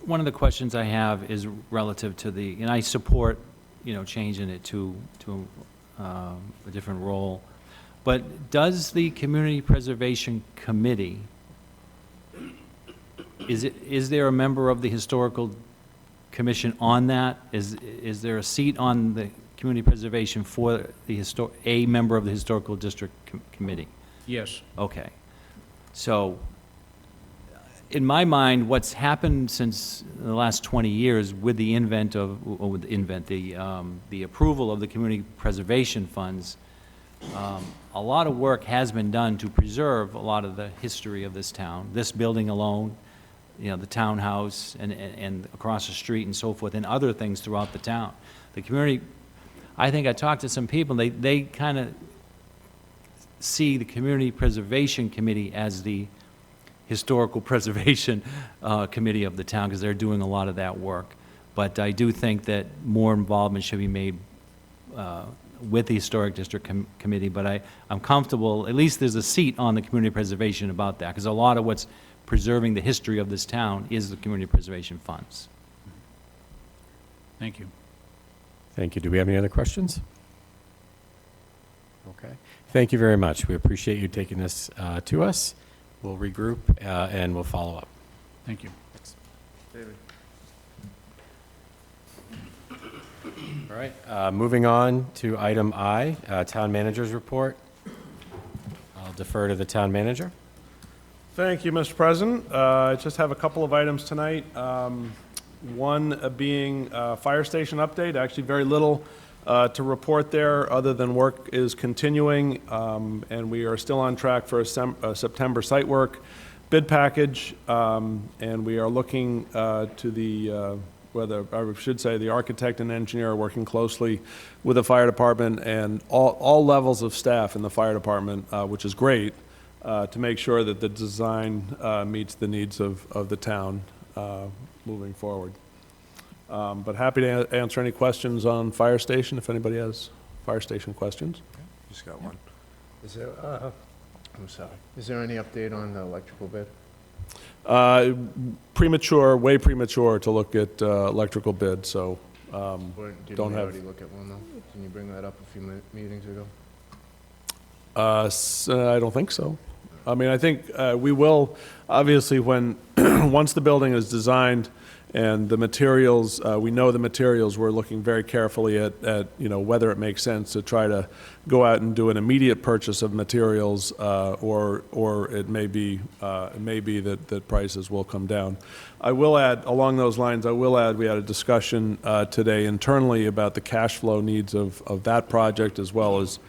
one of the questions I have is relative to and I support, changing it to a different role. But does the Community Preservation Committee, is there a member of the Historical Commission on that? Is there a seat on the Community Preservation for a member of the Historical District Committee? Yes. Okay. So, in my mind, what's happened since the last 20 years with the the approval of the community preservation funds, a lot of work has been done to preserve a lot of the history of this town. This building alone, the townhouse and across the street and so forth, and other things throughout the town. The community, I think I talked to some people, they kind of see the Community Preservation Committee as the Historical Preservation Committee of the town, because they're doing a lot of that work. But I do think that more involvement should be made with the Historic District Committee, but I'm comfortable, at least there's a seat on the community preservation about that, because a lot of what's preserving the history of this town is the community preservation funds. Thank you. Thank you. Do we have any other questions? Okay. Thank you very much. We appreciate you taking this to us. We'll regroup and we'll follow up. Thank you. David. All right. Moving on to item I, Town Manager's Report. I'll defer to the Town Manager. Thank you, Mr. President. I just have a couple of items tonight. One being fire station update. Actually, very little to report there, other than work is continuing, and we are still on track for a September site work bid package, and we are looking to the, whether I should say, the architect and engineer are working closely with the fire department and all levels of staff in the fire department, which is great, to make sure that the design meets the needs of the town moving forward. But happy to answer any questions on fire station, if anybody has fire station questions. Just got one. Is there, I'm sorry. Is there any update on the electrical bid? Premature, way premature to look at electrical bid, so Didn't don't we have. already look at one, though? Didn't you bring that up a few meetings ago? I don't think so. I mean, I think we will, obviously, when, once the building is designed and the materials, we know the materials, we're looking very carefully at, you know, whether it makes sense to try to go out and do an immediate purchase of materials, or it may be that prices will come down. I will add, along those lines, we had a discussion today internally about the cash flow needs of that project as well as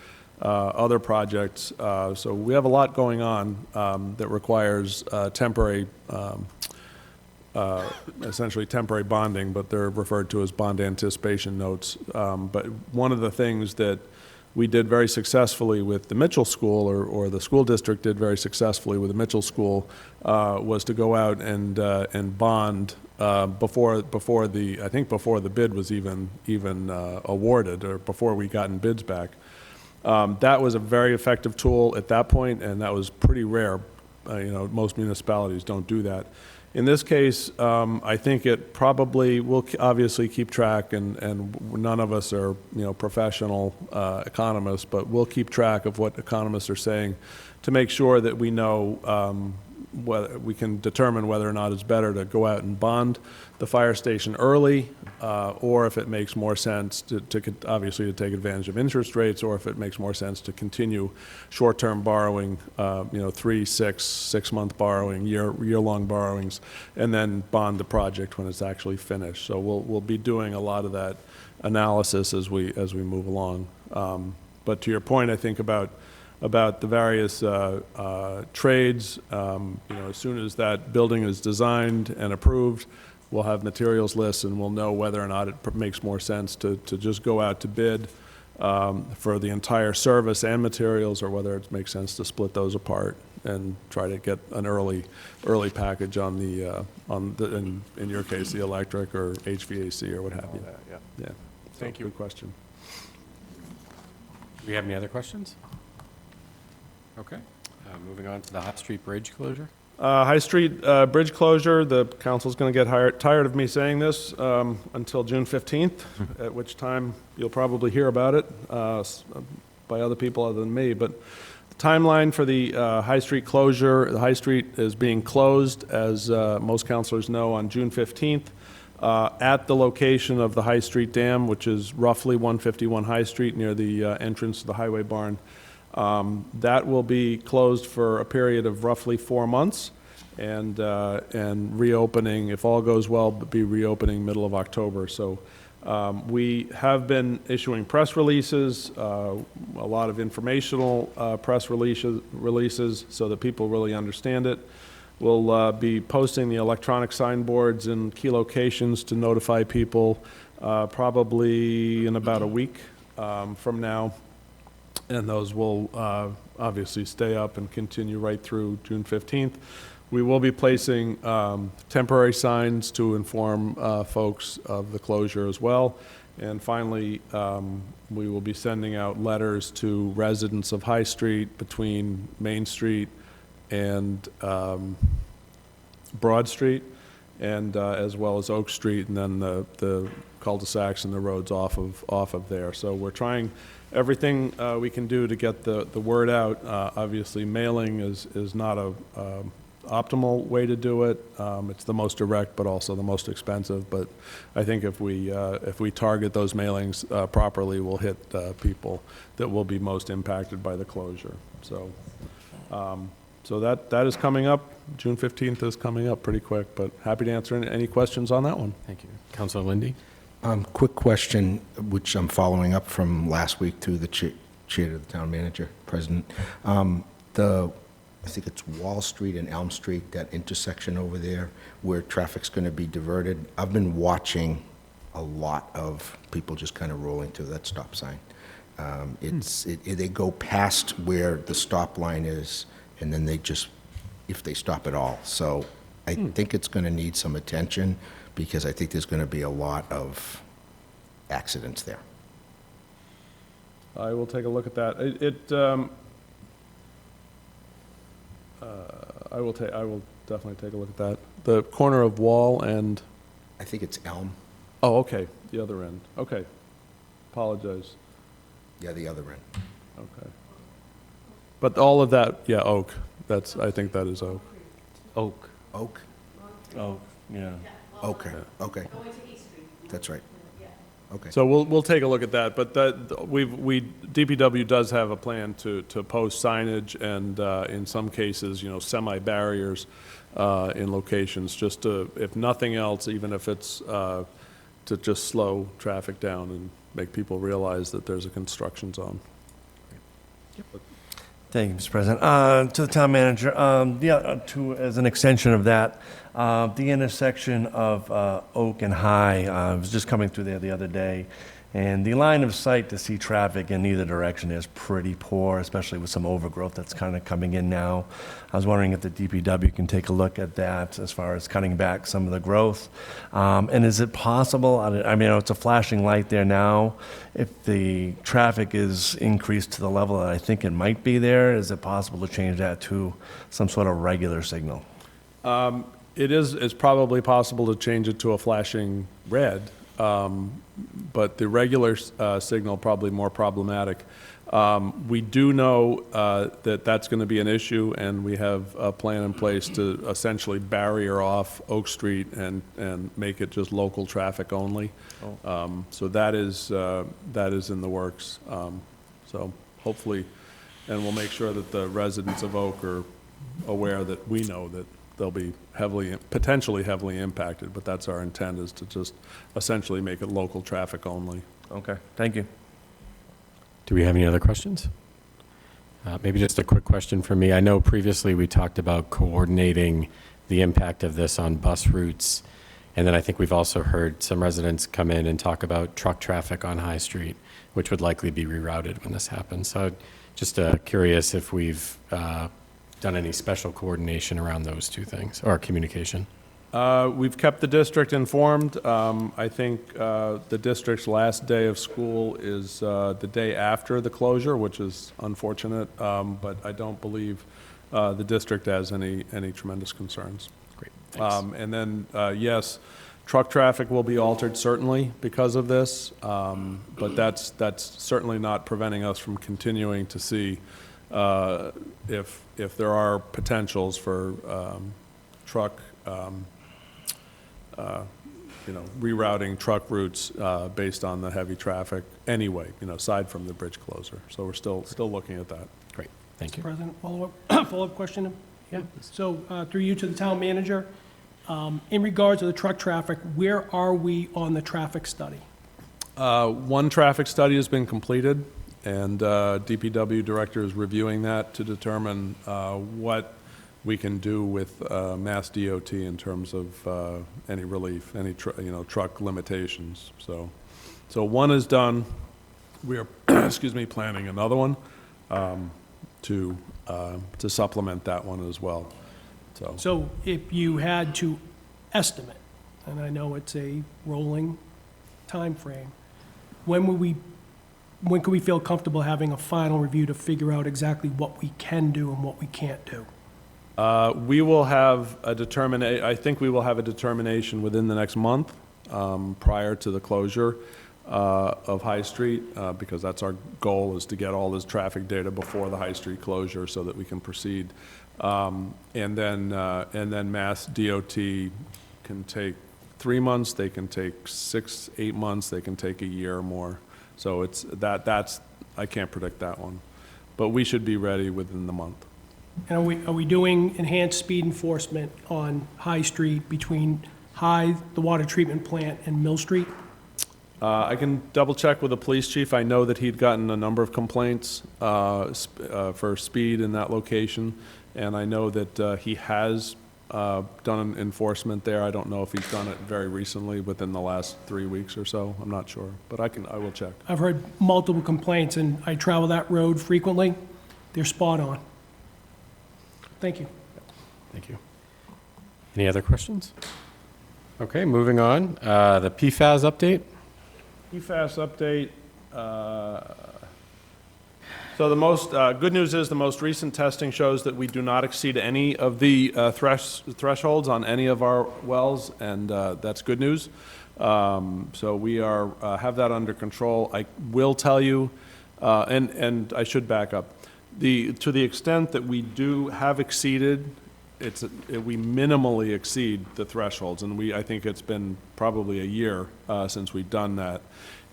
other projects. So we have a lot going on that requires temporary, essentially temporary bonding, but they're referred to as bond anticipation notes. But one of the things that we did very successfully with the Mitchell School, or the school district did very successfully with the Mitchell School, was to go out and bond before the bid was even awarded, or before we gotten bids back. That was a very effective tool at that point, and that was pretty rare. You know, most municipalities don't do that. In this case, I think it probably will obviously keep track, and none of us are, you know, professional economists, but we'll keep track of what economists are saying to make sure that we know whether we can determine whether or not it's better to go out and bond the fire station early, or if it makes more sense to obviously to take advantage of interest rates, or if it makes more sense to continue short-term borrowing, you know, 6-month borrowing, year-long borrowings, and then bond the project when it's actually finished. So we'll be doing a lot of that analysis as we move along. But to your point, I think about the various trades, you know, as soon as that building is designed and approved, we'll have materials lists, and we'll know whether or not it makes more sense to just go out to bid for the entire service and materials, or whether it makes sense to split those apart and try to get an early package on the in your case, the electric or HVAC or what have you. Yeah. Thank you. Good question. Do we have any other questions? Okay. Moving on to the High Street Bridge closure. High Street Bridge closure, the council's going to get tired of me saying this until June 15th, at which time you'll probably hear about it by other people other than me. But the timeline for the High Street closure, the High Street is being closed, as most councilors know, on June 15th at the location of the High Street Dam, which is roughly 151 High Street near the entrance to the highway barn. That will be closed for a period of roughly 4 months, and reopening, if all goes well, be reopening middle of October. So we have been issuing press releases, a lot of informational press releases so that people really understand it. We'll be posting the electronic signboards in key locations to notify people probably in about a week from now. And those will obviously stay up and continue right through June 15th. We will be placing temporary signs to inform folks of the closure as well. And finally, we will be sending out letters to residents of High Street between Main Street and Broad Street, and as well as Oak Street, and then the cul-de-sacs and the roads off of there. So we're trying everything we can do to get the word out. Obviously, mailing is not a optimal way to do it. It's the most direct, but also the most expensive. But I think if we target those mailings properly, we'll hit people that will be most impacted by the closure. So, so that is coming up. June 15th is coming up pretty quick, but happy to answer any questions on that one. Thank you. Councilor Lindy? Quick question, which I'm following up from last week to the chair to the town manager, president. I think it's Wall Street and Elm Street, that intersection over there where traffic's going to be diverted. I've been watching a lot of people just kind of rolling to that stop sign. They go past where the stop line is, and then they just, if they stop at all. So I think it's going to need some attention, because I think there's going to be a lot of accidents there. I will take a look at that. I will definitely take a look at that. The corner of Wall and... I think it's Elm. Oh, okay, the other end. Okay. Apologize. Yeah, the other end. Okay. But all of that, yeah, Oak. I think that is Oak. Oak. Oak? Oak, yeah. Okay, okay. That's right. Okay. So we'll take a look at that, but DPW does have a plan to post signage and, in some cases, semi-barriers in locations, just to, if nothing else, even if it's to just slow traffic down and make people realize that there's a construction zone. Thank you, Mr. President. To the town manager, as an extension of that, the intersection of Oak and High, I was just coming through there the other day, and the line of sight to see traffic in either direction is pretty poor, especially with some overgrowth that's kind of coming in now. I was wondering if the DPW can take a look at that as far as cutting back some of the growth. And is it possible, I mean, it's a flashing light there now, if the traffic is increased to the level that I think it might be there, is it possible to change that to some sort of regular signal? It's probably possible to change it to a flashing red, but the regular signal probably more problematic. We do know that that's going to be an issue, and we have a plan in place to essentially barrier off Oak Street and make it just local traffic only. So that is in the works. So hopefully, and we'll make sure that the residents of Oak are aware that we know that they'll be potentially heavily impacted, but that's our intent, is to just essentially make it local traffic only. Okay, thank you. Do we have any other questions? Maybe just a quick question for me. I know previously we talked about coordinating the impact of this on bus routes, and then I think we've also heard some residents come in and talk about truck traffic on High Street, which would likely be rerouted when this happens. So just curious if we've done any special coordination around those two things, or communication? We've kept the district informed. I think the district's last day of school is the day after the closure, which is unfortunate, but I don't believe the district has any tremendous concerns. Great, thanks. And then, yes, truck traffic will be altered certainly because of this, but that's certainly not preventing us from continuing to see if there are potentials for truck, rerouting truck routes based on the heavy traffic anyway, aside from the bridge closure. So we're still looking at that. Great, thank you. President, follow-up question? Yeah. So through you to the town manager, in regards to the truck traffic, where are we on the traffic study? One traffic study has been completed, and DPW director is reviewing that to determine what we can do with Mass DOT in terms of any relief, any truck limitations. So one is done. We are, planning another one to supplement that one as well. So if you had to estimate, and I know it's a rolling time frame, when can we feel comfortable having a final review to figure out exactly what we can do and what we can't do? We will have I think we will have a determination within the next month, prior to the closure of High Street, because that's our goal, is to get all this traffic data before the High Street closure so that we can proceed. And then Mass DOT can take 3 months, they can take 6, 8 months, they can take a year or more. So that's, I can't predict that one. But we should be ready within the month. And are we doing enhanced speed enforcement on High Street between the water treatment plant, and Mill Street? I can double check with the police chief. I know that he'd gotten a number of complaints for speed in that location, and I know that he has done enforcement there. I don't know if he's done it very recently, within the last 3 weeks or so. I'm not sure, but I will check. I've heard multiple complaints, and I travel that road frequently. They're spot on. Thank you. Thank you. Any other questions? Okay, moving on. The PFAS update. PFAS update. So the most good news is the most recent testing shows that we do not exceed any of the thresholds on any of our wells, and that's good news. So we have that under control. I will tell you, and I should back up, to the extent that we have exceeded, we minimally exceed the thresholds, and I think it's been probably a year since we've done that,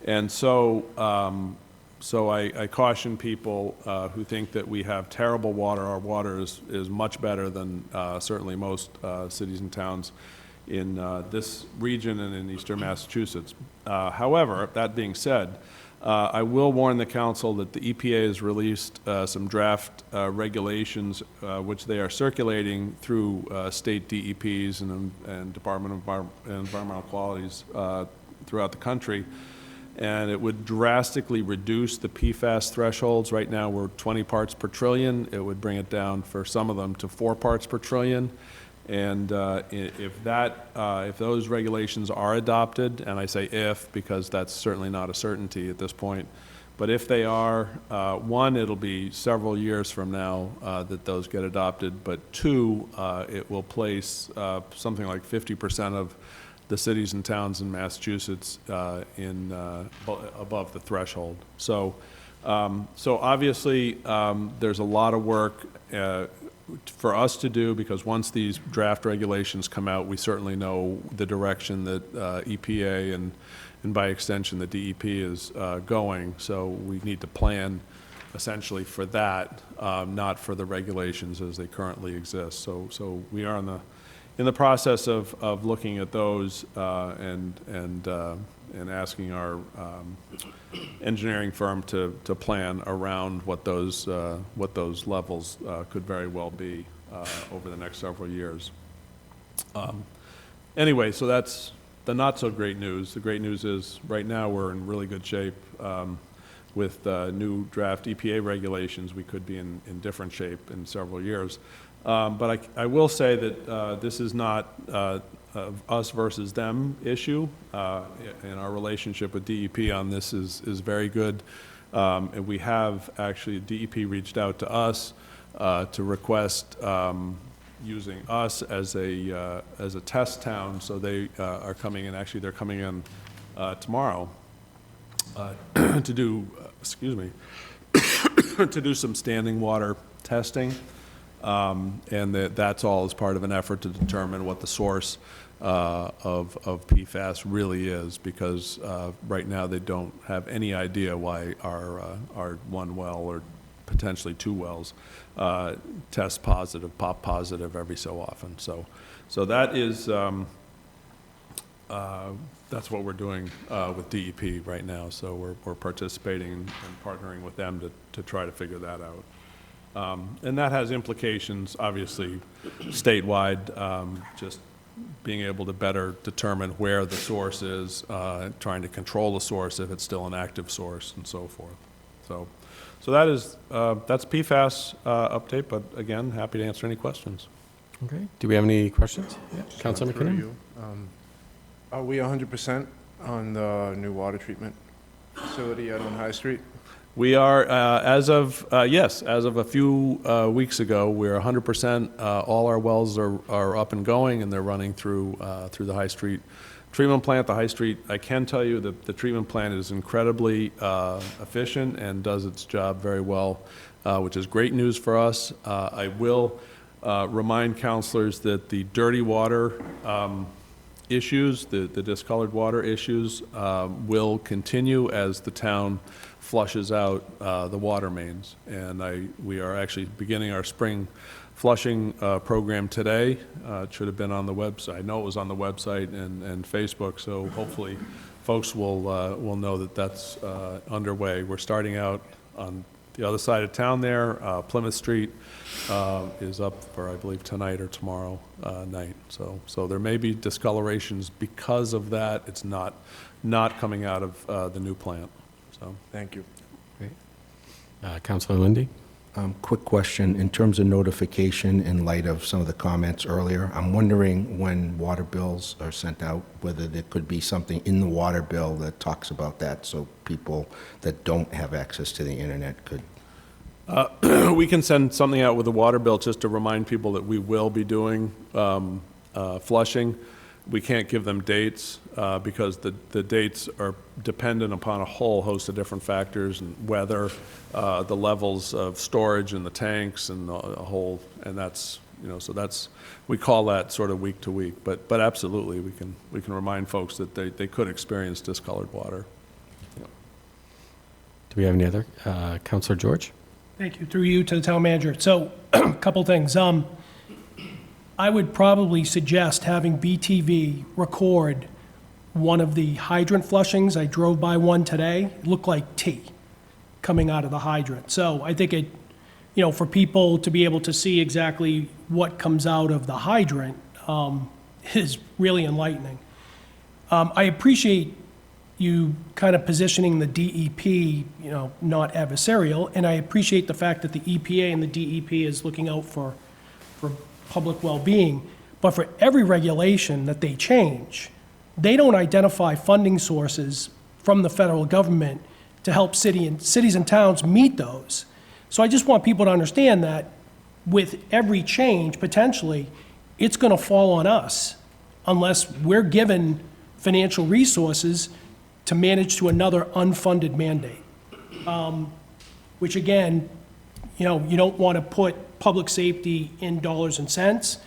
and so I caution people who think that we have terrible water. Our water is much better than certainly most cities and towns in this region and in eastern Massachusetts. However, that being said, I will warn the council that the EPA has released some draft regulations, which they are circulating through state DEPs and Department of Environmental Qualities throughout the country. And it would drastically reduce the PFAS thresholds. Right now, we're 20 parts per trillion. It would bring it down for some of them to 4 parts per trillion. And if those regulations are adopted, and I say if because that's certainly not a certainty at this point, but if they are, one, it'll be several years from now that those get adopted, but two, it will place something like 50% of the cities and towns in Massachusetts above the threshold. So obviously, there's a lot of work for us to do, because once these draft regulations come out, we certainly know the direction that EPA and by extension the DEP is going. So we need to plan essentially for that, not for the regulations as they currently exist. So we are in the process of looking at those and asking our engineering firm to plan around what those levels could very well be over the next several years. Anyway, so that's the not so great news. The great news is right now we're in really good shape. With new draft EPA regulations, we could be in different shape in several years. But I will say that this is not us versus them issue, and our relationship with DEP on this is very good. And we have actually, DEP reached out to us to request using us as a test town. So they are coming in. Actually, they're coming in tomorrow to do, to do some standing water testing. And that's all as part of an effort to determine what the source of PFAS really is, because right now they don't have any idea why our one well or potentially 2 wells test positive, pop positive every so often. So that is that's what we're doing with DEP right now. So we're participating and partnering with them to try to figure that out. And that has implications, obviously, statewide, just being able to better determine where the source is, trying to control the source if it's still an active source, and so forth. So that is, that's PFAS update, but again, happy to answer any questions. Okay. Do we have any questions? Yeah. Councilor McKinnon? Are we 100% on the new water treatment facility out on High Street? We are, as of a few weeks ago, we're 100%, all our wells are up and going, and they're running through the High Street treatment plant. The High Street, I can tell you that the treatment plant is incredibly efficient and does its job very well, which is great news for us. I will remind councilors that the dirty water issues, the discolored water issues, will continue as the town flushes out the water mains. And we are actually beginning our spring flushing program today. It should have been on the website. I know it was on the website and Facebook, so hopefully folks will know that that's underway. We're starting out on the other side of town there. Plymouth Street is up for, I believe, tonight or tomorrow night. So there may be discolorations because of that. It's not coming out of the new plant. So Thank you. Councilor Lindy? Quick question, in terms of notification, in light of some of the comments earlier, I'm wondering when water bills are sent out, whether there could be something in the water bill that talks about that, so people that don't have access to the internet could. We can send something out with the water bill just to remind people that we will be doing flushing. We can't give them dates because the dates are dependent upon a whole host of different factors, and weather, the levels of storage in the tanks, and and that's, so that's, we call that sort of week to week. But absolutely, we can remind folks that they could experience discolored water. Do we have any other? Councilor George? Thank you. Through you to the town manager. So, a couple things. I would probably suggest having BTV record one of the hydrant flushings. I drove by one today. It looked like tea coming out of the hydrant. So I think for people to be able to see exactly what comes out of the hydrant is really enlightening. I appreciate you kind of positioning the DEP, not adversarial, and I appreciate the fact that the EPA and the DEP is looking out for public well-being, but for every regulation that they change, they don't identify funding sources from the federal government to help cities and towns meet those. So I just want people to understand that with every change, potentially, it's going to fall on us unless we're given financial resources to manage to another unfunded mandate. Which again, you don't want to put public safety in dollars and cents,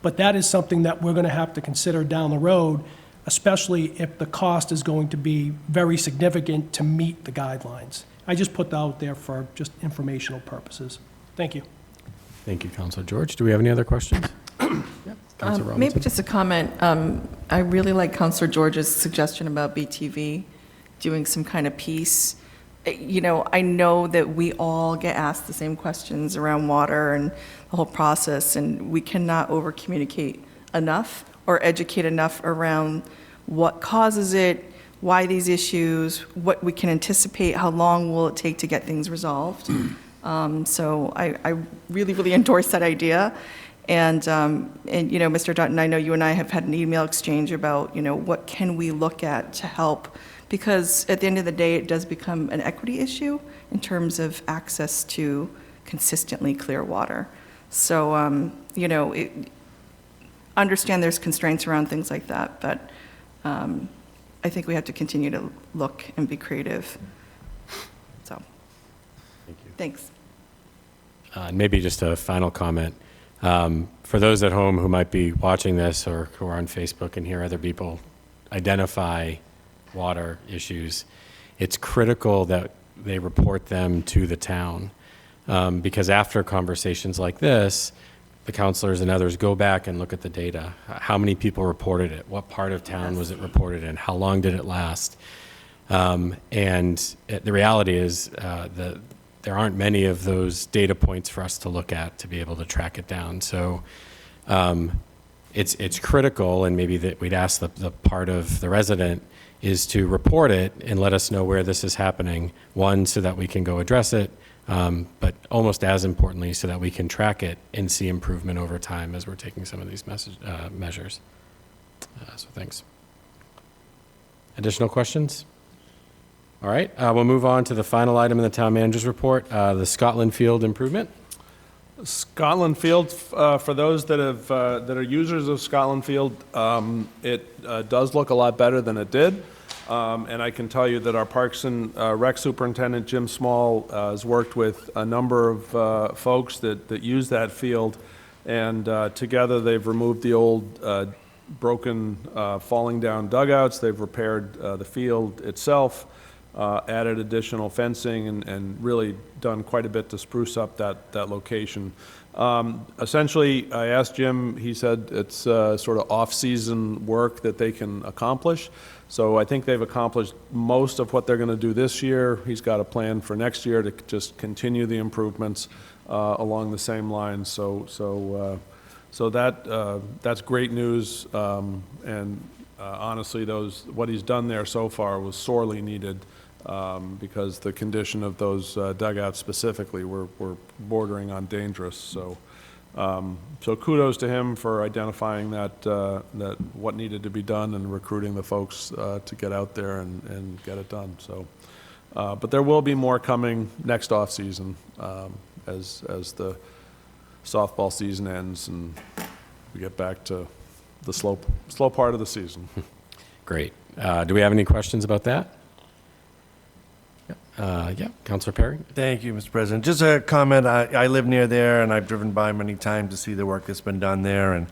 but that is something that we're going to have to consider down the road, especially if the cost is going to be very significant to meet the guidelines. I just put that out there for just informational purposes. Thank you. Thank you, Councilor George. Do we have any other questions? Councilor Robinson? Maybe just a comment. I really like Councilor George's suggestion about BTV doing some kind of piece. I know that we all get asked the same questions around water and the whole process, and we cannot over-communicate enough or educate enough around what causes it, why these issues, what we can anticipate, how long will it take to get things resolved. So I really, really endorse that idea. And Mr. Dutton, I know you and I have had an email exchange about, what can we look at to help? Because at the end of the day, it does become an equity issue in terms of access to consistently clear water. So, understand there's constraints around things like that, but I think we have to continue to look and be creative. So, thank you. Thanks. Maybe just a final comment. For those at home who might be watching this or who are on Facebook and hear other people identify water issues, it's critical that they report them to the town. Because after conversations like this, the councilors and others go back and look at the data. How many people reported it? What part of town was it reported in? How long did it last? And the reality is that there aren't many of those data points for us to look at to be able to track it down. So it's critical, and maybe that we'd ask the part of the resident is to report it and let us know where this is happening. One, so that we can go address it, but almost as importantly, so that we can track it and see improvement over time as we're taking some of these measures. So thanks. Additional questions? All right, we'll move on to the final item in the town manager's report, the Scotland Field improvement. Scotland Field, for those that are users of Scotland Field, it does look a lot better than it did. And I can tell you that our Parks and Rec Superintendent, Jim Small, has worked with a number of folks that use that field, and together they've removed the old broken, falling down dugouts. They've repaired the field itself, added additional fencing, and really done quite a bit to spruce up that location. Essentially, I asked Jim, he said it's sort of off-season work that they can accomplish. So I think they've accomplished most of what they're going to do this year. He's got a plan for next year to just continue the improvements along the same lines. So that's great news. And honestly, what he's done there so far was sorely needed. Because the condition of those dugouts specifically were bordering on dangerous. So kudos to him for identifying that what needed to be done and recruiting the folks to get out there and get it done. So, but there will be more coming next off season as the softball season ends and we get back to the slow part of the season. Great. Do we have any questions about that? Yeah, Councilor Perry. Thank you, Mr. President. Just a comment. I live near there, and I've driven by many times to see the work that's been done there, and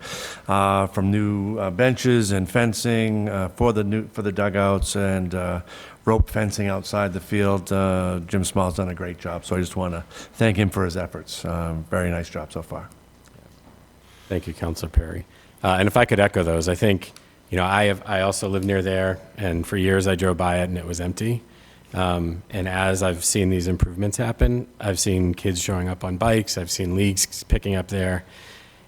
from new benches and fencing for the dugouts and rope fencing outside the field. Jim Small's done a great job, so I just want to thank him for his efforts. Very nice job so far. Thank you, Councilor Perry. And if I could echo those, I think, I also live near there, and for years I drove by it and it was empty. And as I've seen these improvements happen, I've seen kids showing up on bikes, I've seen leagues picking up there,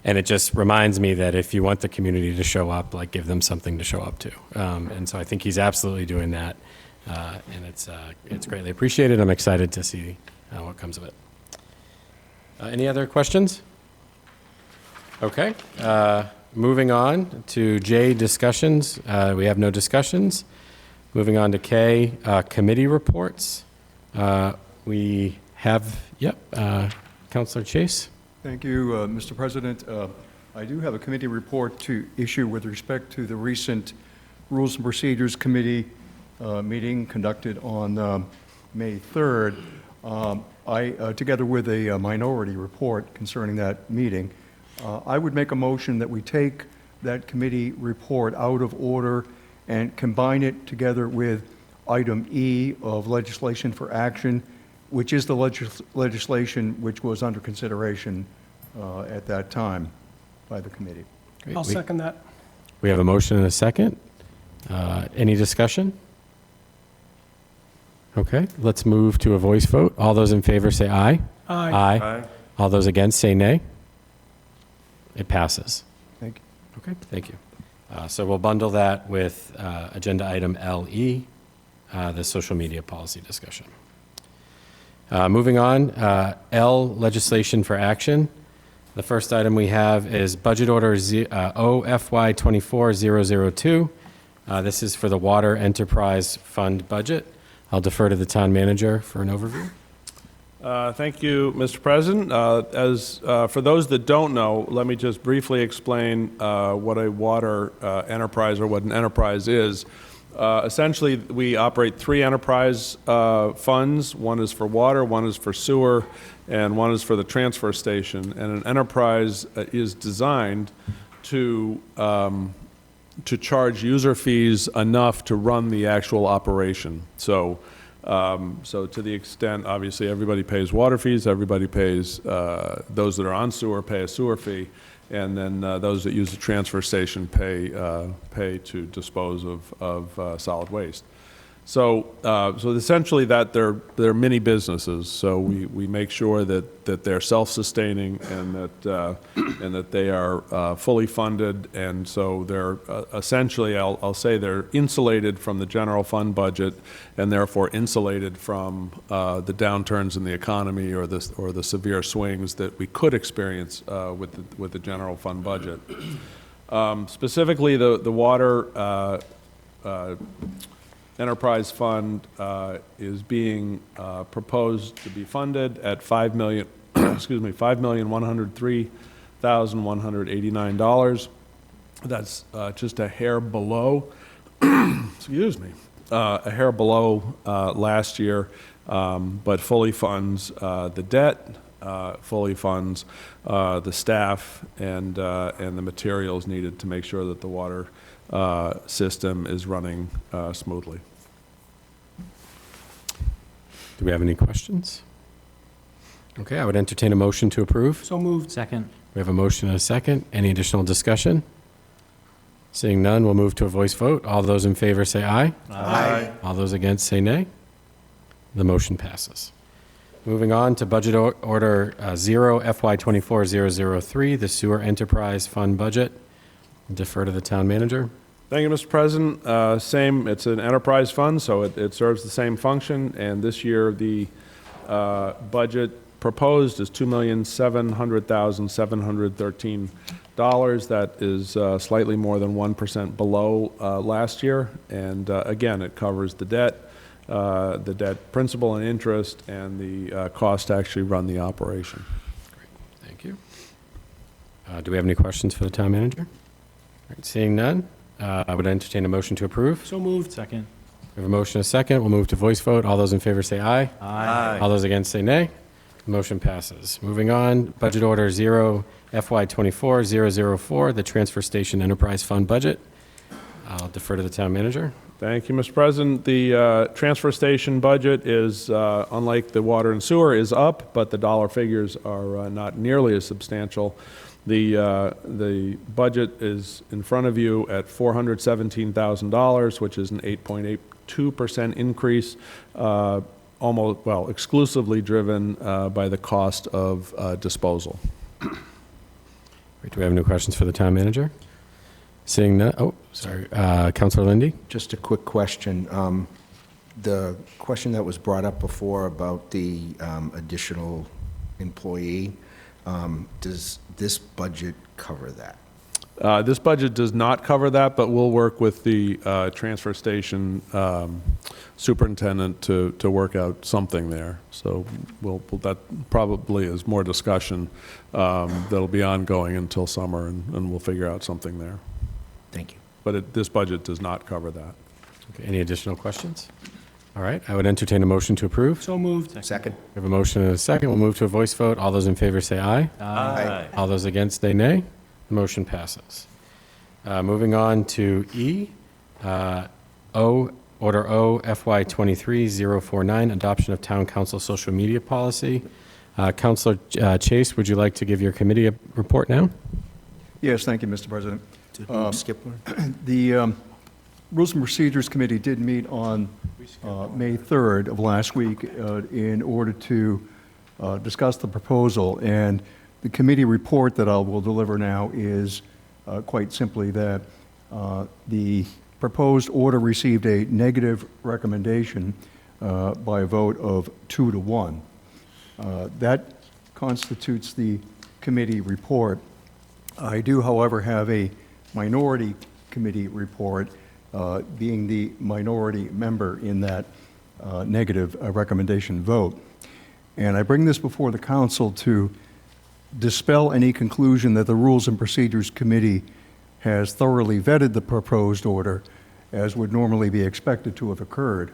and it just reminds me that if you want the community to show up, give them something to show up to. And so I think he's absolutely doing that, and it's greatly appreciated. I'm excited to see what comes of it. Any other questions? Okay. Moving on to J, discussions. We have no discussions. Moving on to K, committee reports. We have, Councilor Chase. Thank you, Mr. President. I do have a committee report to issue with respect to the recent Rules and Procedures Committee meeting conducted on May 3rd. Together with a minority report concerning that meeting, I would make a motion that we take that committee report out of order and combine it together with item E of legislation for action, which is the legislation which was under consideration at that time by the committee. Great. I'll second that. We have a motion and a second. Any discussion? Okay, let's move to a voice vote. All those in favor say aye. Aye. Aye. All those against say nay. It passes. Thank you. Okay, thank you. So we'll bundle that with agenda item LE, the social media policy discussion. Moving on, L, legislation for action. The first item we have is Budget Order OFY 24002. This is for the Water Enterprise Fund budget. I'll defer to the town manager for an overview. Thank you, Mr. President. For those that don't know, let me just briefly explain what a water enterprise or what an enterprise is. Essentially, we operate three enterprise funds. One is for water, one is for sewer, and one is for the transfer station. And an enterprise is designed to charge user fees enough to run the actual operation. So to the extent, obviously, everybody pays water fees, everybody pays, those that are on sewer pay a sewer fee, and then those that use the transfer station pay to dispose of solid waste. So essentially that they're mini businesses. So we make sure that they're self-sustaining and that they are fully funded. And so they're essentially, I'll say they're insulated from the general fund budget and therefore insulated from the downturns in the economy or the severe swings that we could experience with the general fund budget. Specifically, the water enterprise fund is being proposed to be funded at $5 million, $5,103,189. That's just a hair below, excuse me, a hair below last year, but fully funds the debt, fully funds the staff and the materials needed to make sure that the water system is running smoothly. Do we have any questions? Okay, I would entertain a motion to approve. So moved. Second. We have a motion and a second. Any additional discussion? Seeing none, we'll move to a voice vote. All those in favor say aye. Aye. All those against say nay. The motion passes. Moving on to Budget Order 0 FY24-003, the Sewer Enterprise Fund Budget. Defer to the Town Manager. Thank you, Mr. President. It's an enterprise fund, so it serves the same function, and this year the budget proposed is $2,700,713. That is slightly more than 1% below last year, and again, it covers the debt principal and interest, and the cost to actually run the operation. Thank you. Do we have any questions for the Town Manager? All right, seeing none, I would entertain a motion to approve. So moved. Second. We have a motion and a second. We'll move to voice vote. All those in favor say aye. Aye. All those against say nay. The motion passes. Moving on, Budget Order 0 FY24-004, the Transfer Station Enterprise Fund Budget. I'll defer to the Town Manager. Thank you, Mr. President. The transfer station budget is, unlike the water and sewer, is up, but the dollar figures are not nearly as substantial. The budget is in front of you at $417,000, which is an 8.82% increase, exclusively driven by the cost of disposal. Do we have any questions for the Town Manager? Seeing none, Councilor Lindy? Just a quick question. The question that was brought up before about the additional employee, does this budget cover that? This budget does not cover that, but we'll work with the transfer station superintendent to work out something there. So that probably is more discussion that'll be ongoing until summer, and we'll figure out something there. Thank you. But this budget does not cover that. Okay, any additional questions? All right, I would entertain a motion to approve. So moved. Second. We have a motion and a second. We'll move to a voice vote. All those in favor say aye. Aye. All those against say nay. The motion passes. Moving on to E, Order O, FY23-049, Adoption of Town Council Social Media Policy. Councilor Chase, would you like to give your committee a report now? Yes, thank you, Mr. President. Did we skip one? The Rules and Procedures Committee did meet on May 3rd of last week in order to discuss the proposal, and the committee report that I will deliver now is quite simply that the proposed order received a negative recommendation by a vote of 2 to 1. That constitutes the committee report. I do, however, have a minority committee report, being the minority member in that negative recommendation vote. And I bring this before the council to dispel any conclusion that the Rules and Procedures Committee has thoroughly vetted the proposed order, as would normally be expected to have occurred.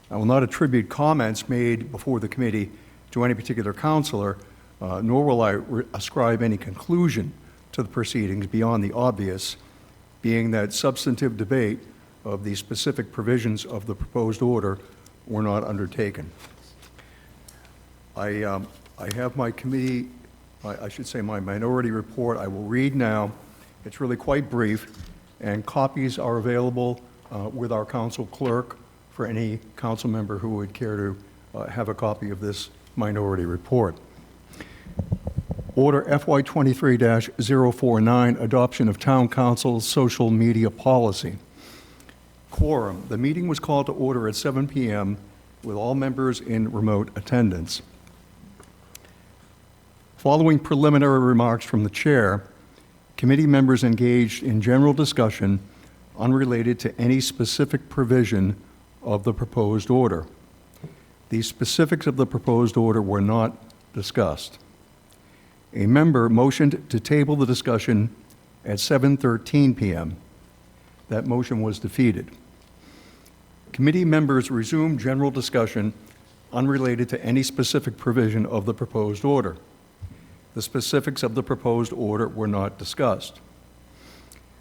I will not attribute comments made before the committee to any particular councilor, nor will I ascribe any conclusion to the proceedings beyond the obvious, being that substantive debate of the specific provisions of the proposed order were not undertaken. I have my committee, I should say my minority report, I will read now. It's really quite brief, and copies are available with our council clerk for any council member who would care to have a copy of this minority report. Order FY23-049, Adoption of Town Council Social Media Policy. Quorum. The meeting was called to order at 7 p.m. with all members in remote attendance. Following preliminary remarks from the chair, committee members engaged in general discussion unrelated to any specific provision of the proposed order. The specifics of the proposed order were not discussed. A member motioned to table the discussion at 7:13 p.m. That motion was defeated. Committee members resumed general discussion unrelated to any specific provision of the proposed order. The specifics of the proposed order were not discussed.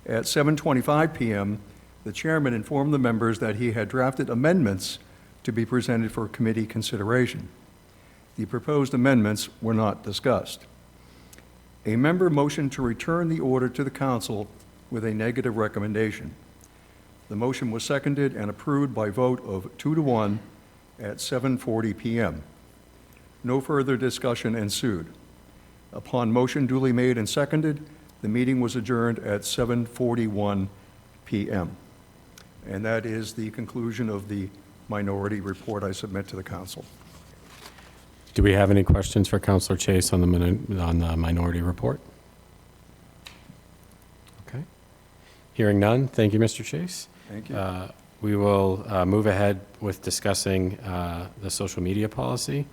At 7:25 p.m., the chairman informed the members that he had drafted amendments to be presented for committee consideration. The proposed amendments were not discussed. A member motioned to return the order to the council with a negative recommendation. The motion was seconded and approved by vote of 2-1 at 7:40 p.m. No further discussion ensued. Upon motion duly made and seconded, the meeting was adjourned at 7:41 p.m. And that is the conclusion of the minority report I submit to the council. Do we have any questions for Councilor Chase on the minority report? Okay. Hearing none, thank you, Mr. Chase. Thank you. We will move ahead with discussing the social media policy.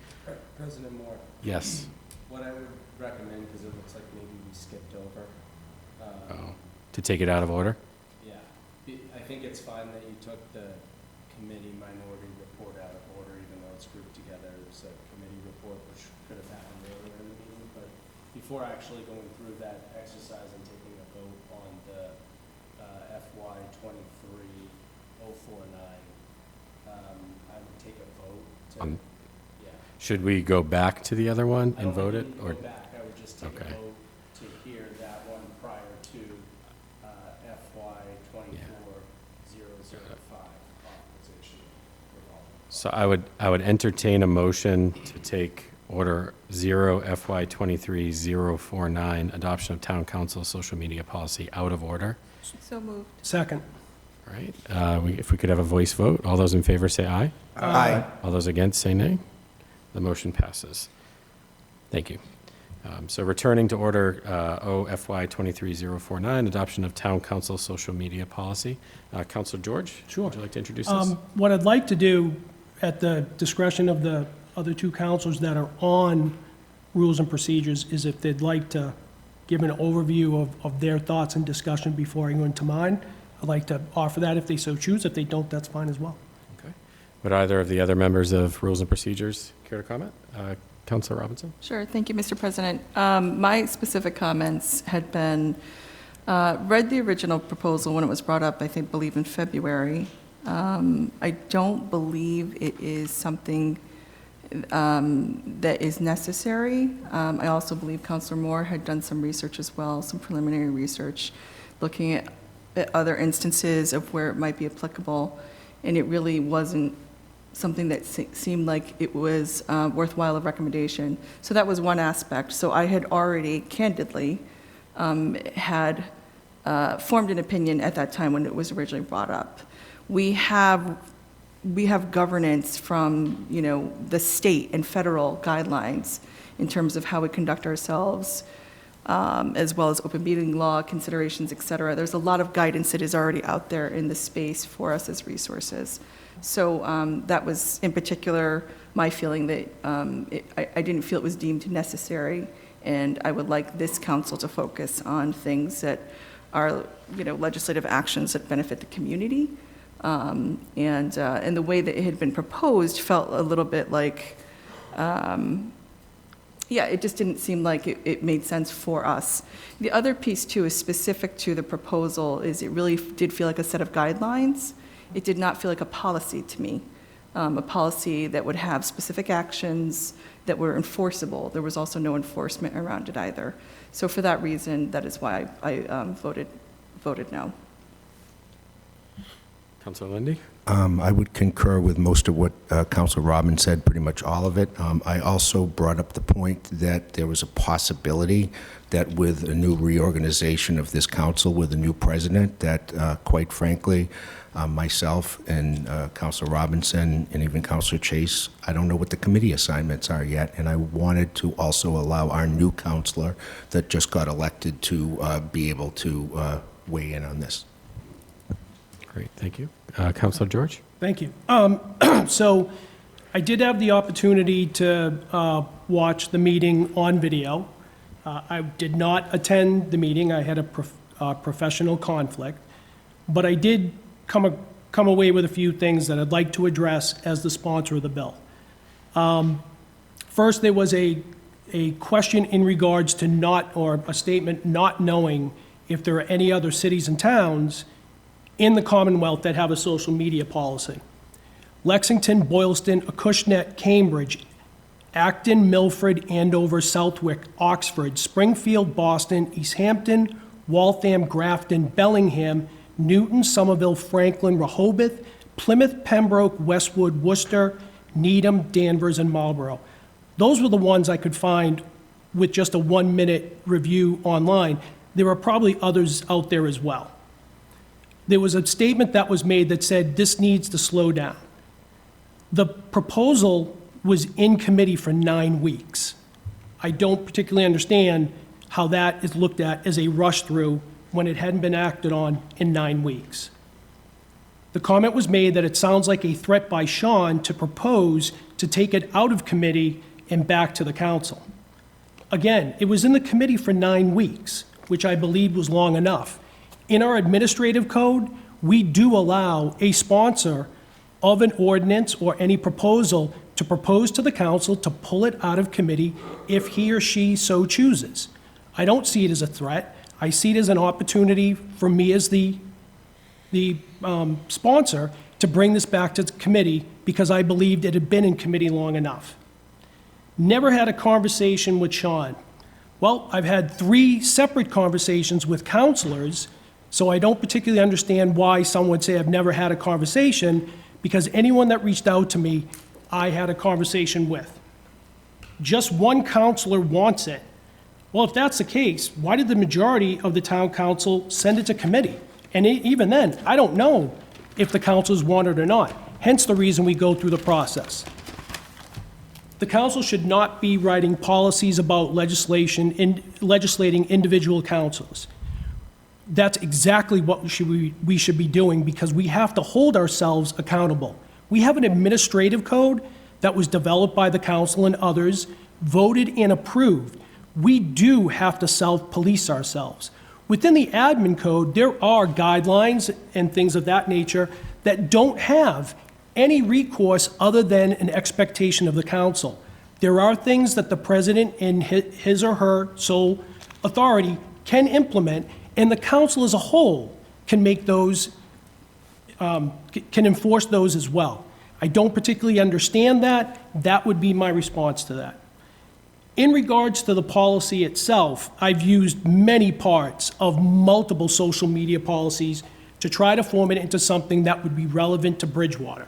President Moore, Yes. what I would recommend, because it looks like maybe we skipped over. To take it out of order? Yeah, I think it's fine that you took the committee minority report out of order, even though it's grouped together. It's a committee report, which could have happened earlier in the meeting. But before actually going through that exercise and taking a vote on the FY 23-049, I would take a vote to, Should we go back to the other one and vote it? Or go back, I would just take Okay. a vote to hear that one prior to FY 24-005 authorization. So I would entertain a motion to take Order 0 FY 23-049, adoption of Town Council social media policy, out of order. So moved. Second. All right. If we could have a voice vote. All those in favor say aye. Aye. All those against say nay. The motion passes. Thank you. So returning to Order OFY 23-049, adoption of Town Council social media policy. Councilor George? Sure. Would you like to introduce this? What I'd like to do, at the discretion of the other two councilors that are on rules and procedures, is if they'd like to give an overview of their thoughts and discussion before I go into mine, I'd like to offer that if they so choose. If they don't, that's fine as well. Okay. Would either of the other members of Rules and Procedures care to comment? Councilor Robinson? Sure, thank you, Mr. President. My specific comments had been, read the original proposal when it was brought up, I believe in February. I don't believe it is something that is necessary. I also believe Councilor Moore had done some research as well, some preliminary research, looking at other instances of where it might be applicable, and it really wasn't something that seemed like it was worthwhile of recommendation. So that was one aspect. So I had already candidly had formed an opinion at that time when it was originally brought up. We have governance from, the state and federal guidelines in terms of how we conduct ourselves, as well as open meeting law considerations, et cetera. There's a lot of guidance that is already out there in the space for us as resources. So that was, in particular, my feeling that I didn't feel it was deemed necessary, and I would like this council to focus on things that are, legislative actions that benefit the community. And the way that it had been proposed felt a little bit like, it just didn't seem like it made sense for us. The other piece, too, is specific to the proposal, is it really did feel like a set of guidelines. It did not feel like a policy to me, a policy that would have specific actions that were enforceable. There was also no enforcement around it either. So for that reason, that is why I voted no. Councilor Lindy? I would concur with most of what Councilor Robbins said, pretty much all of it. I also brought up the point that there was a possibility that with a new reorganization of this council, with a new president, that quite frankly, myself and Councilor Robinson and even Councilor Chase, I don't know what the committee assignments are yet, and I wanted to also allow our new councilor that just got elected to be able to weigh in on this. Great, thank you. Counselor George? Thank you. So I did have the opportunity to watch the meeting on video. I did not attend the meeting. I had a professional conflict. But I did come away with a few things that I'd like to address as the sponsor of the bill. First, there was a question in regards to or a statement not knowing if there are any other cities and towns in the Commonwealth that have a social media policy. Lexington, Boylston, Acushnet, Cambridge, Acton, Milford, Andover, Southwick, Oxford, Springfield, Boston, East Hampton, Waltham, Grafton, Bellingham, Newton, Somerville, Franklin, Rehoboth, Plymouth, Pembroke, Westwood, Worcester, Needham, Danvers, and Marlborough. Those were the ones I could find with just a 1-minute review online. There are probably others out there as well. There was a statement that was made that said this needs to slow down. The proposal was in committee for 9 weeks. I don't particularly understand how that is looked at as a rush through when it hadn't been acted on in 9 weeks. The comment was made that it sounds like a threat by Sean to propose to take it out of committee and back to the council. Again, it was in the committee for 9 weeks, which I believe was long enough. In our administrative code, we do allow a sponsor of an ordinance or any proposal to propose to the council to pull it out of committee if he or she so chooses. I don't see it as a threat. I see it as an opportunity for me as the sponsor to bring this back to the committee because I believed it had been in committee long enough. Never had a conversation with Sean. Well, I've had 3 separate conversations with counselors, so I don't particularly understand why someone would say I've never had a conversation, because anyone that reached out to me, I had a conversation with. Just one counselor wants it. Well, if that's the case, why did the majority of the town council send it to committee? And even then, I don't know if the councils want it or not, hence the reason we go through the process. The council should not be writing policies about legislating individual councils. That's exactly what we should be doing because we have to hold ourselves accountable. We have an administrative code that was developed by the council and others, voted and approved. We do have to self-police ourselves. Within the admin code, there are guidelines and things of that nature that don't have any recourse other than an expectation of the council. There are things that the president in his or her sole authority can implement, and the council as a whole can make those, can enforce those as well. I don't particularly understand that. That would be my response to that. In regards to the policy itself, I've used many parts of multiple social media policies to try to form it into something that would be relevant to Bridgewater.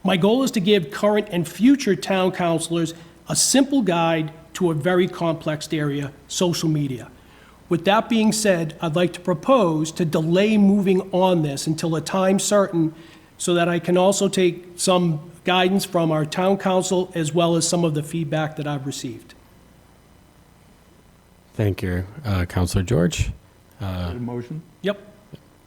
My goal is to give current and future town councilors a simple guide to a very complex area, social media. With that being said, I'd like to propose to delay moving on this until a time certain so that I can also take some guidance from our town council as well as some of the feedback that I've received. Thank you, Counselor George. A motion? Yep.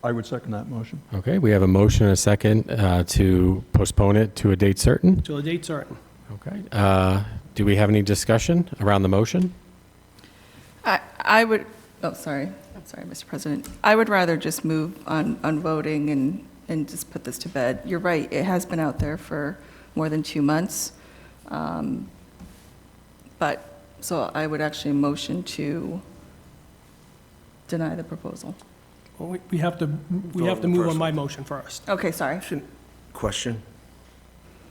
I would second that motion. Okay, we have a motion and a second to postpone it to a date certain. Till a date certain. Okay. Do we have any discussion around the motion? I would, oh, sorry. I'm sorry, Mr. President. I would rather just move on voting and just put this to bed. You're right, it has been out there for more than 2 months. But, so I would actually motion to deny the proposal. Well, we have to move on my motion first. Okay, sorry. Question.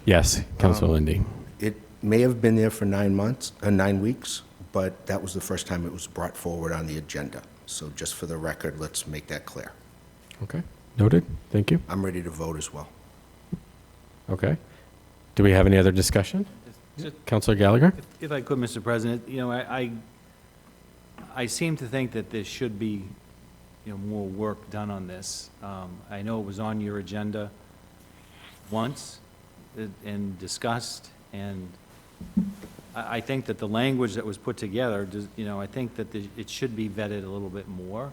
Yes, Counselor Lindy. It may have been there for 9 months, 9 weeks, but that was the first time it was brought forward on the agenda. So just for the record, let's make that clear. Okay, noted. Thank you. I'm ready to vote as well. Okay. Do we have any other discussion? Counselor Gallagher? If I could, Mr. President, you know, I seem to think that there should be, you know, more work done on this. I know it was on your agenda once and discussed, and I think that the language that was put together, you know, I think that it should be vetted a little bit more.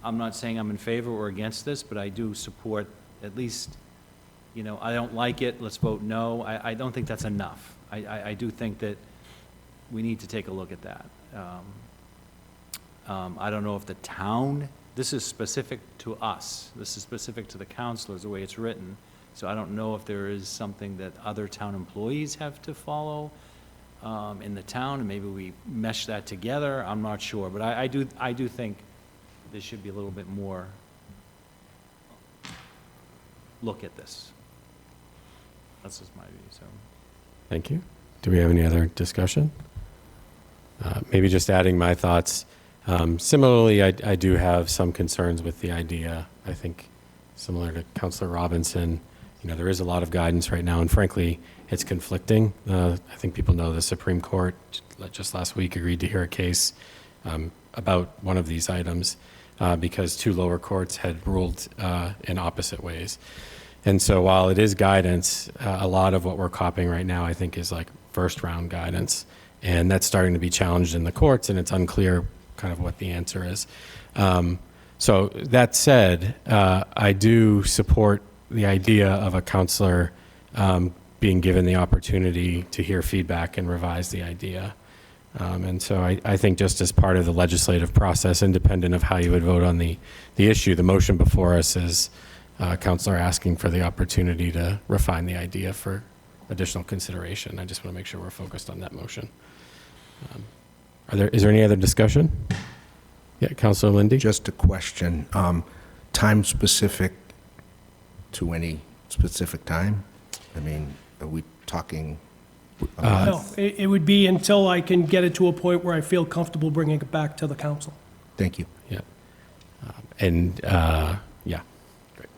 I'm not saying I'm in favor or against this, but I do support at least, I don't like it, let's vote no. I don't think that's enough. I do think that we need to take a look at that. I don't know if the town, this is specific to us, this is specific to the councilors, the way it's written, so I don't know if there is something that other town employees have to follow in the town, and maybe we mesh that together, I'm not sure, but I do think there should be a little bit more look at this. That's just my view, so. Thank you. Do we have any other discussion? Maybe just adding my thoughts. Similarly, I do have some concerns with the idea. I think similar to Councilor Robinson, there is a lot of guidance right now, and frankly, it's conflicting. I think people know the Supreme Court just last week agreed to hear a case about one of these items because two lower courts had ruled in opposite ways. And so while it is guidance, a lot of what we're copying right now, I think, is like first round guidance. And that's starting to be challenged in the courts, and it's unclear kind of what the answer is. So that said, I do support the idea of a counselor being given the opportunity to hear feedback and revise the idea. And so I think just as part of the legislative process, independent of how you would vote on the issue, the motion before us is counselor asking for the opportunity to refine the idea for additional consideration. I just want to make sure we're focused on that motion. Is there any other discussion? Yeah, Councilor Lindy? Just a question. Time specific to any specific time? I mean, are we talking? No, it would be until I can get it to a point where I feel comfortable bringing it back to the council. Thank you. Yeah. Yeah. Great.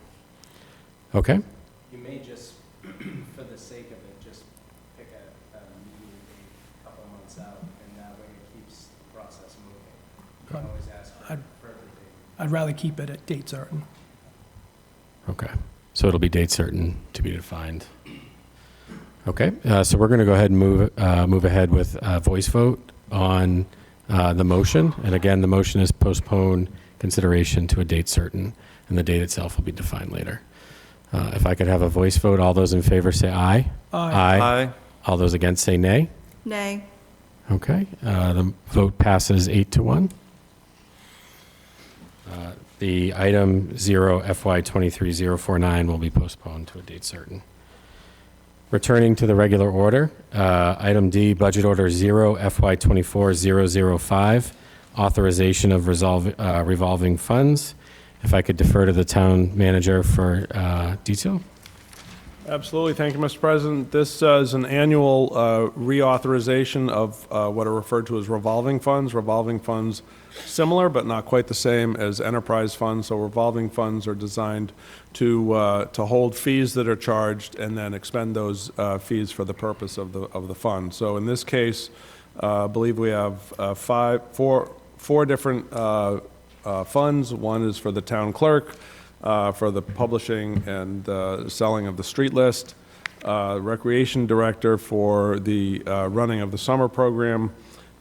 Okay. You may just, for the sake of it, just pick a meeting date a couple of months out, and that way it keeps the process moving. You can always ask for a further date. I'd rather keep it at date certain. Okay. So it'll be date certain to be defined. Okay. So we're going to go ahead and move ahead with a voice vote on the motion. And again, the motion is postpone consideration to a date certain, and the date itself will be defined later. If I could have a voice vote, all those in favor say aye. Aye. Aye. All those against say nay. Nay. Okay. The vote passes 8-1. The item 0 FY23049 will be postponed to a date certain. Returning to the regular order, item D, budget order 0 FY24005, authorization of revolving funds. If I could defer to the town manager for detail. Absolutely. Thank you, Mr. President. This is an annual reauthorization of what are referred to as revolving funds. Revolving funds, similar but not quite the same as enterprise funds. So revolving funds are designed to hold fees that are charged and then expend those fees for the purpose of the fund. So in this case, I believe we have four different funds. One is for the town clerk, for the publishing and selling of the street list, recreation director for the running of the summer program,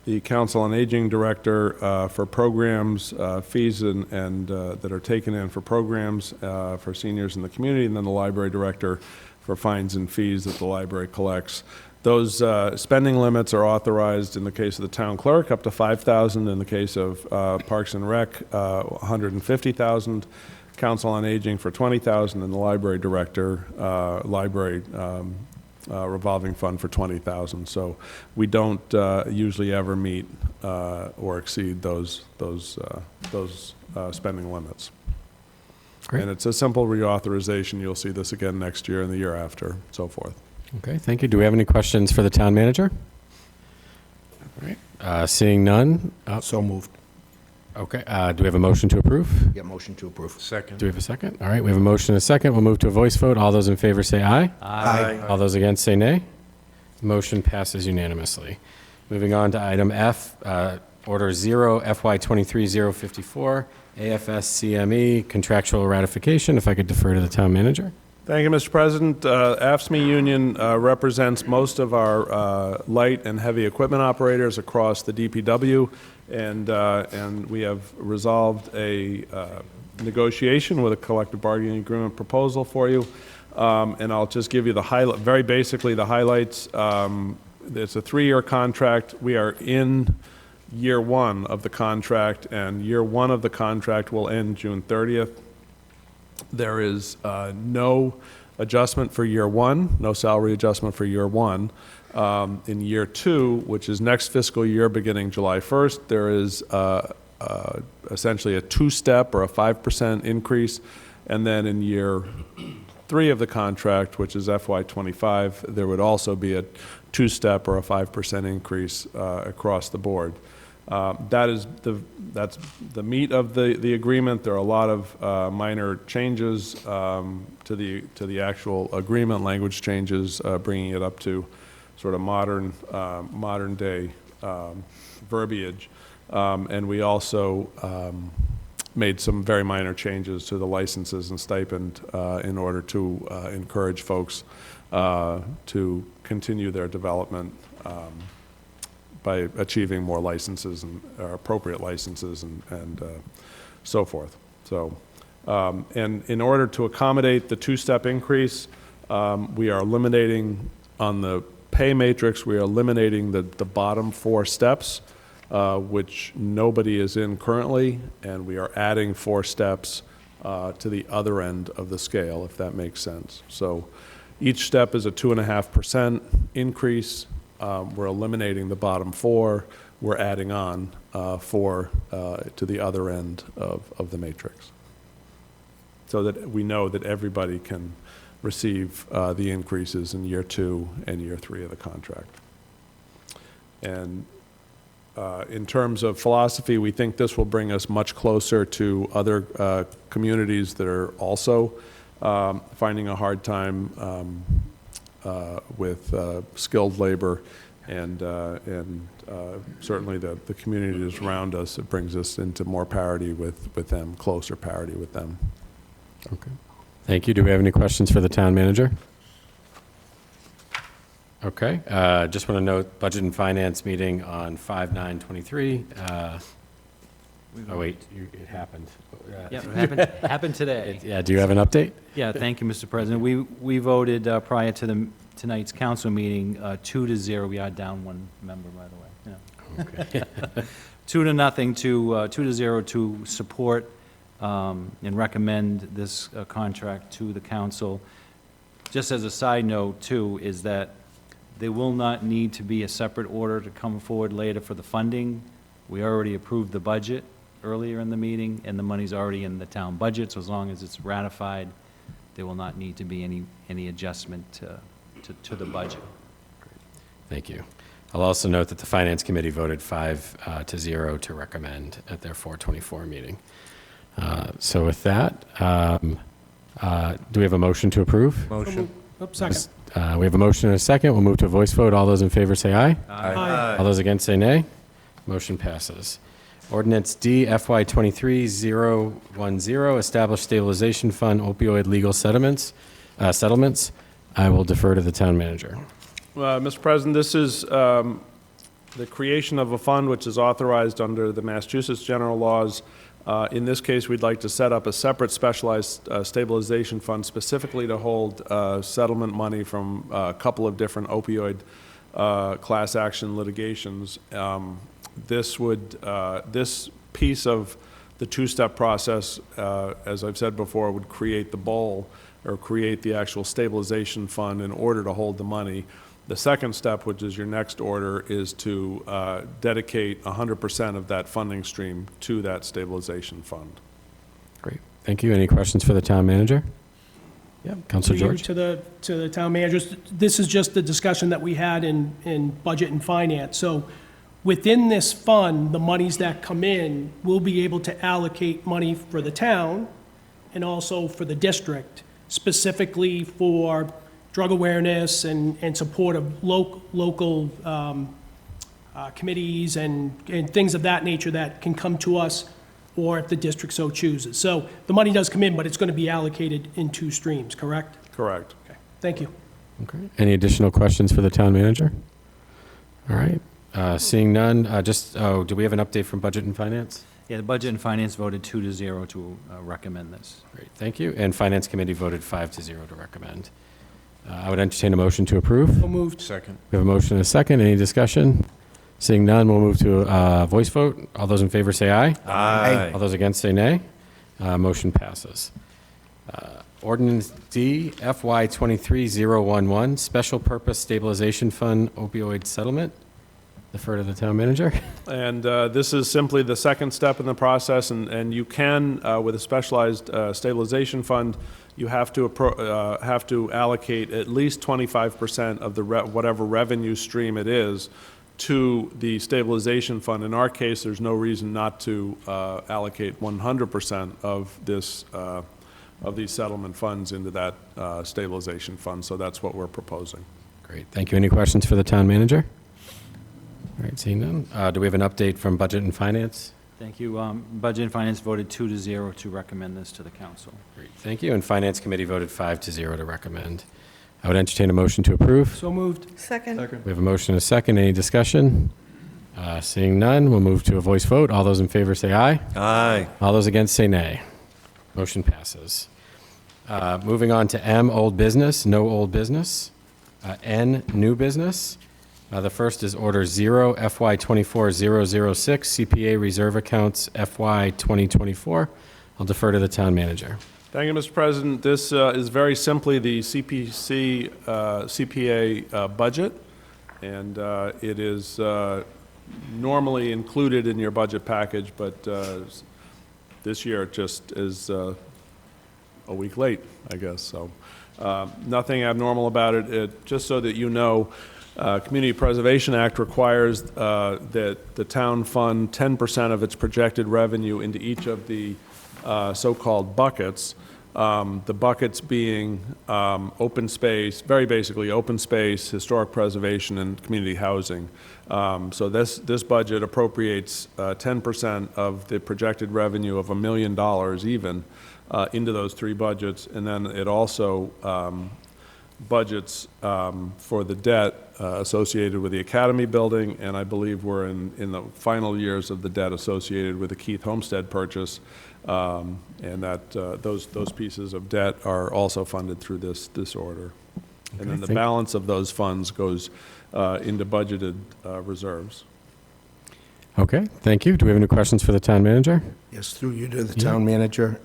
the council on aging director for programs, fees and that are taken in for programs for seniors in the community, and then the library director for fines and fees that the library collects. Those spending limits are authorized in the case of the town clerk up to $5,000. In the case of Parks and Rec, $150,000. Council on Aging for $20,000, and the library director, library revolving fund for $20,000. So we don't usually ever meet or exceed those spending limits. Great. And it's a simple reauthorization. You'll see this again next year and the year after, so forth. Okay, thank you. Do we have any questions for the town manager? All right. Seeing none. So moved. Okay. Do we have a motion to approve? Yeah, motion to approve. Second. Do we have a second? All right, we have a motion and a second. We'll move to a voice vote. All those in favor say aye. Aye. All those against say nay. Motion passes unanimously. Moving on to item F, Order 0 FY23054, AFS CME, contractual ratification. If I could defer to the town manager. Thank you, Mr. President. AFSCME Union represents most of our light and heavy equipment operators across the DPW, and we have resolved a negotiation with a collective bargaining agreement proposal for you. And I'll just give you very basically the highlights. It's a 3-year contract. We are in year 1 of the contract, and year 1 of the contract will end June 30th. There is no adjustment for year 1, no salary adjustment for year 1. In year 2, which is next fiscal year beginning July 1st, there is essentially a 2-step or a 5% increase. And then in year 3 of the contract, which is FY25, there would also be a 2-step or a 5% increase across the board. That's the meat of the agreement. There are a lot of minor changes to the actual agreement, language changes, bringing it up to sort of modern day verbiage. And we also made some very minor changes to the licenses and stipend in order to encourage folks to continue their development by achieving more licenses and appropriate licenses and so forth. So, and in order to accommodate the 2-step increase, we are eliminating on the pay matrix, we are eliminating the bottom 4 steps, which nobody is in currently, and we are adding 4 steps to the other end of the scale, if that makes sense. So each step is a 2.5% increase. We're eliminating the bottom 4. We're adding on 4 to the other end of the matrix, so that we know that everybody can receive the increases in year 2 and year 3 of the contract. And in terms of philosophy, we think this will bring us much closer to other communities that are also finding a hard time with skilled labor, and certainly the communities around us. It brings us into more parity with them, closer parity with them. Okay. Thank you. Do we have any questions for the town manager? Okay. Just want to note, Budget and Finance meeting on 5/9/23. Oh, wait, it happened. Yeah, it happened today. Yeah, do you have an update? Yeah, thank you, Mr. President. We voted prior to tonight's council meeting 2-0. We are down 1 member, by the way. Yeah. Okay. 2-0 to support and recommend this contract to the council. Just as a side note, too, is that there will not need to be a separate order to come forward later for the funding. We already approved the budget earlier in the meeting, and the money's already in the town budget, so as long as it's ratified, there will not need to be any adjustment to the budget. Thank you. I'll also note that the Finance Committee voted 5-0 to recommend at their 4/24 meeting. So with that, do we have a motion to approve? Motion. Second. We have a motion and a second. We'll move to a voice vote. All those in favor say aye. Aye. All those against say nay. Motion passes. Ordinance D, FY 23-010, establish stabilization fund opioid legal settlements. I will defer to the town manager. Mr. President, this is the creation of a fund which is authorized under the Massachusetts general laws. In this case, we'd like to set up a separate specialized stabilization fund specifically to hold settlement money from a couple of different opioid class action litigations. This piece of the 2-step process, as I've said before, would create the bowl or create the actual stabilization fund in order to hold the money. The second step, which is your next order, is to dedicate 100% of that funding stream to that stabilization fund. Great. Thank you. Any questions for the town manager? Yeah, Councilor George. To the town managers, this is just the discussion that we had in Budget and Finance. So within this fund, the monies that come in, we'll be able to allocate money for the town and also for the district, specifically for drug awareness and support of local committees and things of that nature that can come to us, or if the district so chooses. So the money does come in, but it's going to be allocated in 2 streams, correct? Correct. Thank you. Okay. Any additional questions for the town manager? All right. Seeing none, do we have an update from Budget and Finance? Yeah, the Budget and Finance voted 2-0 to recommend this. Great, thank you. And Finance Committee voted 5-0 to recommend. I would entertain a motion to approve. So moved. Second. We have a motion and a second. Any discussion? Seeing none, we'll move to a voice vote. All those in favor say aye. Aye. All those against say nay. Motion passes. Ordinance D, FY 23-011, Special Purpose Stabilization Fund Opioid Settlement. Defer to the town manager. And this is simply the second step in the process, and you can, with a specialized stabilization fund, you have to allocate at least 25% of the whatever revenue stream it is to the stabilization fund. In our case, there's no reason not to allocate 100% of this of these settlement funds into that stabilization fund. So that's what we're proposing. Great, thank you. Any questions for the town manager? All right, seeing none. Do we have an update from Budget and Finance? Thank you. Budget and Finance voted 2-0 to recommend this to the council. Great, thank you. And Finance Committee voted 5-0 to recommend. I would entertain a motion to approve. So moved. Second. We have a motion and a second. Any discussion? Seeing none, we'll move to a voice vote. All those in favor say aye. Aye. All those against say nay. Motion passes. Moving on to M, old business, no old business. N, new business. The first is Order 0, FY 24006, CPA Reserve Accounts, FY 2024. I'll defer to the town manager. Thank you, Mr. President. This is very simply the CPA budget, and it is normally included in your budget package, but this year it just is a week late, I guess. So nothing abnormal about it. Just so that you know, Community Preservation Act requires that the town fund 10% of its projected revenue into each of the so-called buckets. The buckets being open space, very basically open space, historic preservation, and community housing. So this budget appropriates 10% of the projected revenue of $1 million even into those three budgets, and then it also budgets for the debt associated with the Academy building, and I believe we're in the final years of the debt associated with the Keith Homestead purchase, and that those pieces of debt are also funded through this order. Okay, and then the balance of those funds goes into budgeted reserves. Okay, thank you. Do we have any questions for the town manager? Yes, through you to the town manager,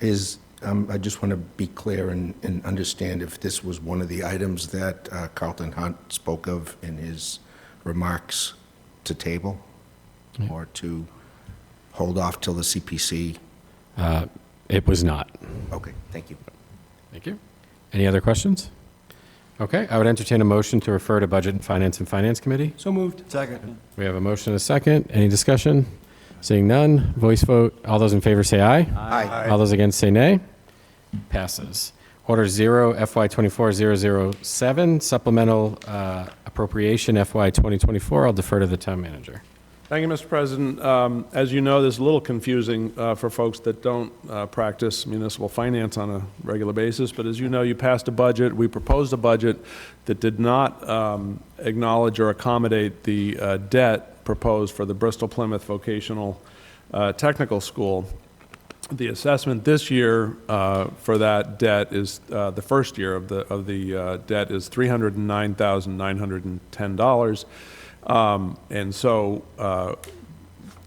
I just want to be clear and understand if this was one of the items that Carlton Hunt spoke of in his remarks to table, or to hold off till the CPC. It was not. Okay, thank you. Thank you. Any other questions? Okay, I would entertain a motion to refer to Budget and Finance Committee. So moved. Second. We have a motion and a second. Any discussion? Seeing none, voice vote. All those in favor say aye. Aye. All those against say nay. Passes. Order 0, FY 24007, Supplemental Appropriation FY 2024. I'll defer to the town manager. Thank you, Mr. President. As you know, this is a little confusing for folks that don't practice municipal finance on a regular basis, but as you know, you passed a budget. We proposed a budget that did not acknowledge or accommodate the debt proposed for the Bristol Plymouth Vocational Technical School. The assessment this year for that debt is, the first year of the debt is $309,910. And so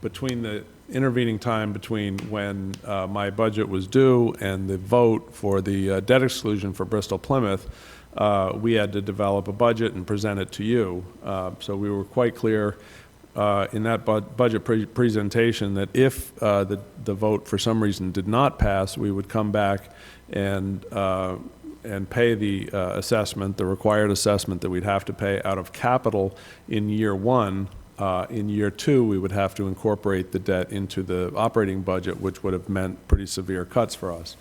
between the intervening time between when my budget was due and the vote for the debt exclusion for Bristol Plymouth, we had to develop a budget and present it to you. So we were quite clear in that budget presentation that if the vote for some reason did not pass, we would come back and pay the assessment, the required assessment that we'd have to pay out of capital in year one. In year two, we would have to incorporate the debt into the operating budget, which would have meant pretty severe cuts for us.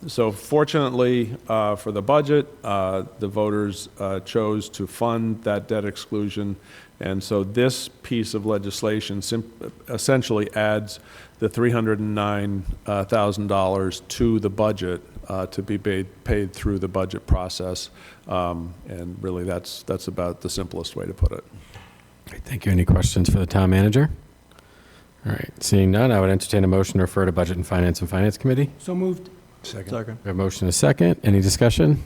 So fortunately for the budget, the voters chose to fund that debt exclusion, and so this piece of legislation essentially adds the $309,000 to the budget to be paid through the budget process. And really, that's about the simplest way to put it. Great, thank you. Any questions for the town manager? All right, seeing none, I would entertain a motion to refer to Budget and Finance Committee. So moved. Second. We have a motion and a second. Any discussion?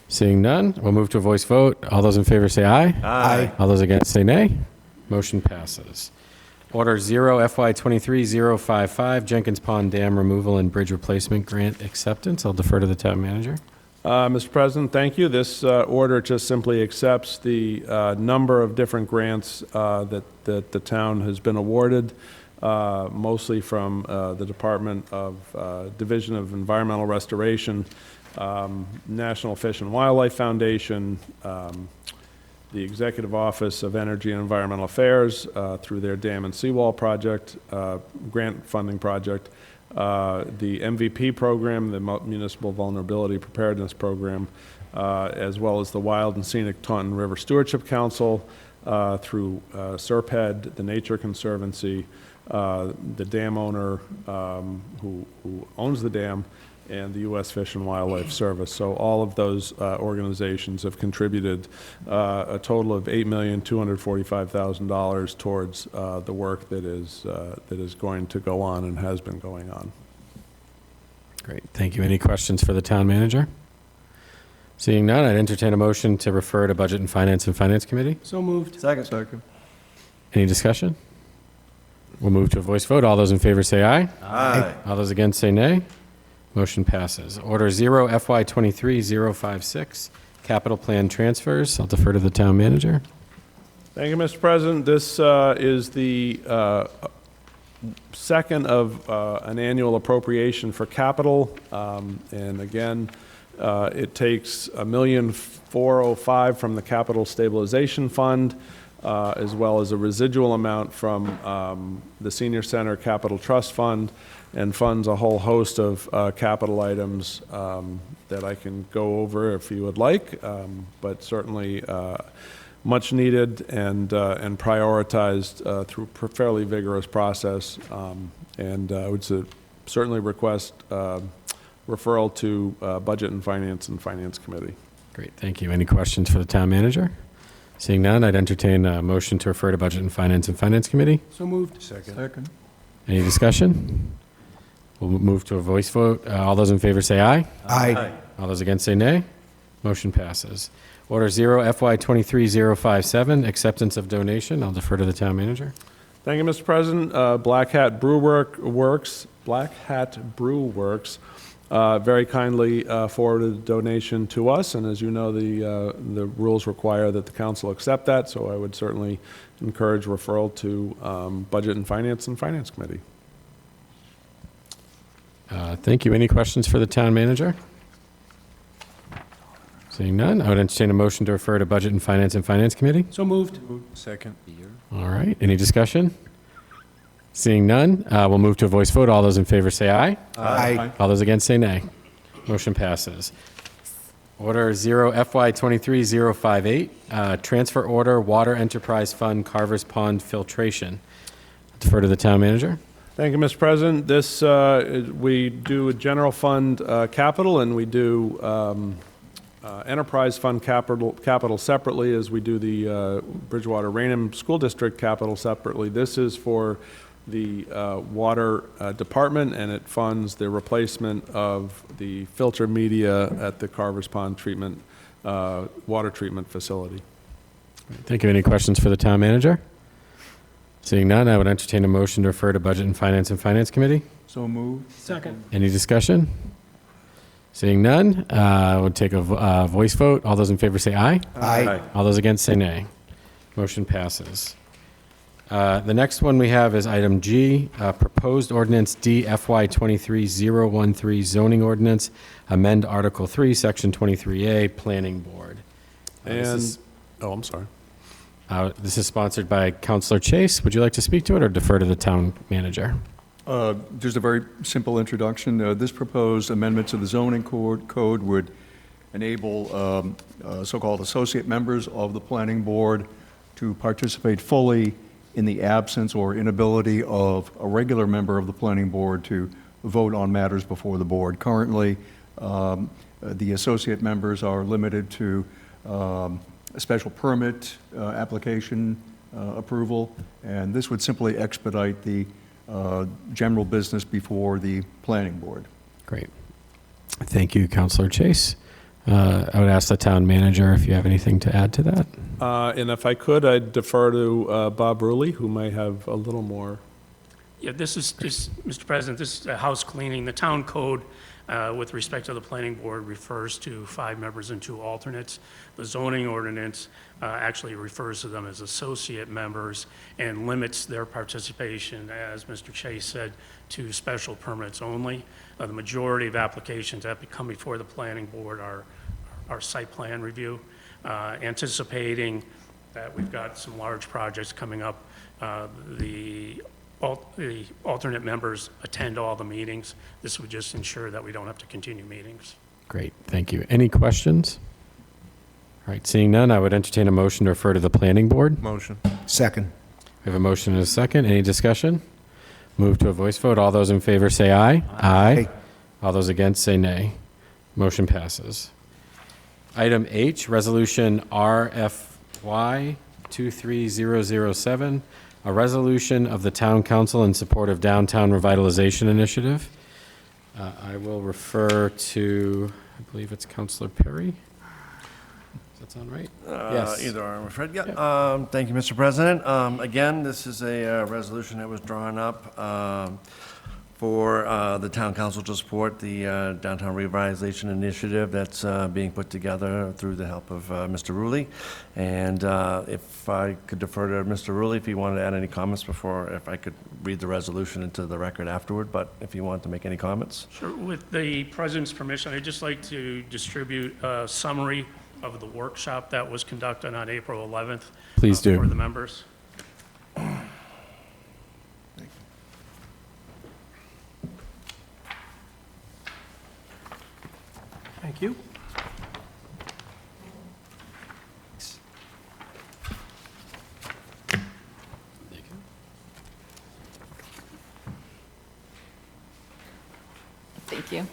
Seeing none, we'll move to a voice vote. All those in favor say aye. Aye. All those against say nay. Motion passes. Order 0 FY23-055, Jenkins Pond Dam Removal and Bridge Replacement Grant Acceptance. I'll defer to the town manager. Mr. President, thank you. This order just simply accepts the number of different grants that the town has been awarded, mostly from the Department of Division of Environmental Restoration, National Fish and Wildlife Foundation, the Executive Office of Energy and Environmental Affairs through their Dam and Seawall Project, grant funding project, the MVP program, the Municipal Vulnerability Preparedness Program, as well as the Wild and Scenic Taunton River Stewardship Council through SERPED, the Nature Conservancy, the dam owner who owns the dam, and the U.S. Fish and Wildlife Service. So all of those organizations have contributed a total of $8,245,000 towards the work that is going to go on and has been going on. Great, thank you. Any questions for the town manager? Seeing none, I'd entertain a motion to refer to Budget and Finance Committee. So moved. Second. Any discussion? We'll move to a voice vote. All those in favor say aye. Aye. All those against say nay. Motion passes. Order 0 FY23-056, Capital Plan Transfers. I'll defer to the town manager. Thank you, Mr. President. This is the second of an annual appropriation for capital. And again, it takes $1,405,000 from the Capital Stabilization Fund, as well as a residual amount from the Senior Center Capital Trust Fund, and funds a whole host of capital items that I can go over if you would like, but certainly much needed and prioritized through a fairly vigorous process. And I would certainly request referral to Budget and Finance Committee. Great, thank you. Any questions for the town manager? Seeing none, I'd entertain a motion to refer to Budget and Finance Committee. So moved. Second. Any discussion? We'll move to a voice vote. All those in favor say aye. Aye. All those against say nay. Motion passes. Order 0 FY23-057, Acceptance of Donation. I'll defer to the town manager. Thank you, Mr. President. Black Hat Brew Works very kindly forwarded a donation to us, and as you know, the rules require that the council accept that, so I would certainly encourage referral to Budget and Finance Committee. Thank you. Any questions for the town manager? Seeing none, I would entertain a motion to refer to Budget and Finance Committee. So moved. Second. All right, any discussion? Seeing none, we'll move to a voice vote. All those in favor say aye. Aye. All those against say nay. Motion passes. Order 0 FY23-058, Transfer Order Water Enterprise Fund Carvers Pond Filtration. Defer to the town manager. Thank you, Mr. President. This, we do a general fund capital, and we do enterprise fund capital separately, as we do the Bridgewater Rainham School District capital separately. This is for the water department, and it funds the replacement of the filter media at the Carvers Pond water treatment facility. Thank you. Any questions for the town manager? Seeing none, I would entertain a motion to refer to Budget and Finance Committee. So moved. Second. Any discussion? Seeing none, I would take a voice vote. All those in favor say aye. Aye. All those against say nay. Motion passes. The next one we have is item G, Proposed Ordinance D FY23-013 Zoning Ordinance, amend Article 3, Section 23A, Planning Board. I'm sorry. This is sponsored by Councilor Chase. Would you like to speak to it or defer to the town manager? Just a very simple introduction. This proposed amendment to the zoning code would enable so-called associate members of the planning board to participate fully in the absence or inability of a regular member of the planning board to vote on matters before the board. Currently, The associate members are limited to a special permit application approval, and this would simply expedite the general business before the planning board. Great. Thank you, Councilor Chase. I would ask the town manager if you have anything to add to that. And if I could, I'd defer to Bob Rulli, who may have a little more. Yeah, this is, Mr. President, this is house cleaning. The town code, with respect to the planning board, refers to 5 members and 2 alternates. The zoning ordinance actually refers to them as associate members and limits their participation, as Mr. Chase said, to special permits only. The majority of applications that come before the planning board are site plan review. Anticipating that we've got some large projects coming up, the alternate members attend all the meetings. This would just ensure that we don't have to continue meetings. Great, thank you. Any questions? All right, seeing none, I would entertain a motion to refer to the planning board. Motion. Second. We have a motion and a second. Any discussion? Move to a voice vote. All those in favor say aye. Aye. All those against say nay. Motion passes. Item H, Resolution RFY 23007, a resolution of the Town Council in support of Downtown Revitalization Initiative. I will refer to, I believe it's Councilor Perry. Does that sound right? Yes. Either are, I'm afraid. Yeah. Thank you, Mr. President. Again, this is a resolution that was drawn up for the town council to support the downtown revitalization initiative that's being put together through the help of Mr. Rulli. And if I could defer to Mr. Rulli if he wanted to add any comments before, if I could read the resolution into the record afterward, but if you want to make any comments. Sure. With the President's permission, I'd just like to distribute a summary of the workshop that was conducted on April 11th. Please do. For the members. Thank you. Thank you.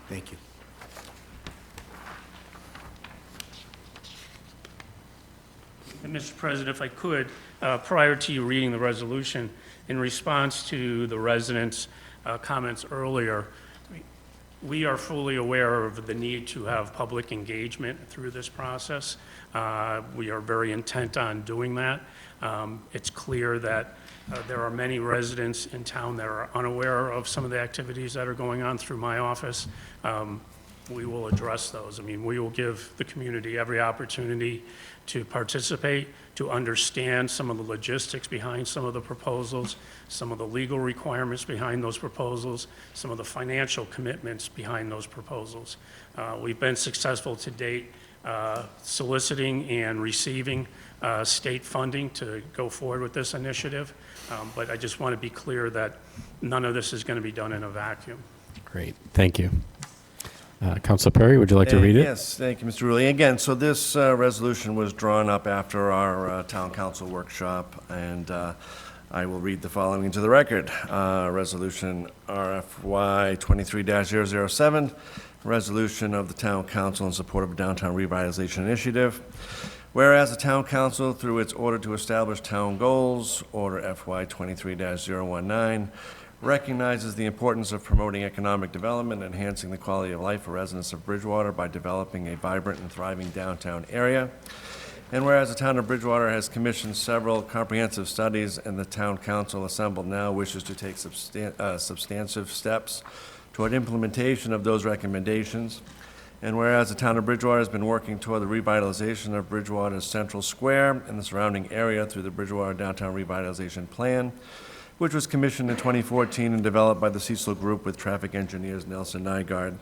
Thank you. And Mr. President, if I could, prior to you reading the resolution, in response to the residents' comments earlier, we are fully aware of the need to have public engagement through this process. We are very intent on doing that. It's clear that there are many residents in town that are unaware of some of the activities that are going on through my office. We will address those. I mean, we will give the community every opportunity to participate, to understand some of the logistics behind some of the proposals, some of the legal requirements behind those proposals, some of the financial commitments behind those proposals. We've been successful to date soliciting and receiving state funding to go forward with this initiative, but I just want to be clear that none of this is going to be done in a vacuum. Great, thank you. Councilor Perry, would you like to read it? Yes, thank you, Mr. Rulli. Again, so this resolution was drawn up after our town council workshop, and I will read the following into the record. Resolution RFY 23-007, resolution of the town council in support of a downtown revitalization initiative. Whereas the town council, through its order to establish town goals, Order FY 23-019, recognizes the importance of promoting economic development and enhancing the quality of life for residents of Bridgewater by developing a vibrant and thriving downtown area. And whereas the town of Bridgewater has commissioned several comprehensive studies and the town council assembled now wishes to take substantive steps toward implementation of those recommendations. And whereas the town of Bridgewater has been working toward the revitalization of Bridgewater's Central Square and the surrounding area through the Bridgewater Downtown Revitalization Plan, which was commissioned in 2014 and developed by the Cecil Group with traffic engineers Nelson Nygaard.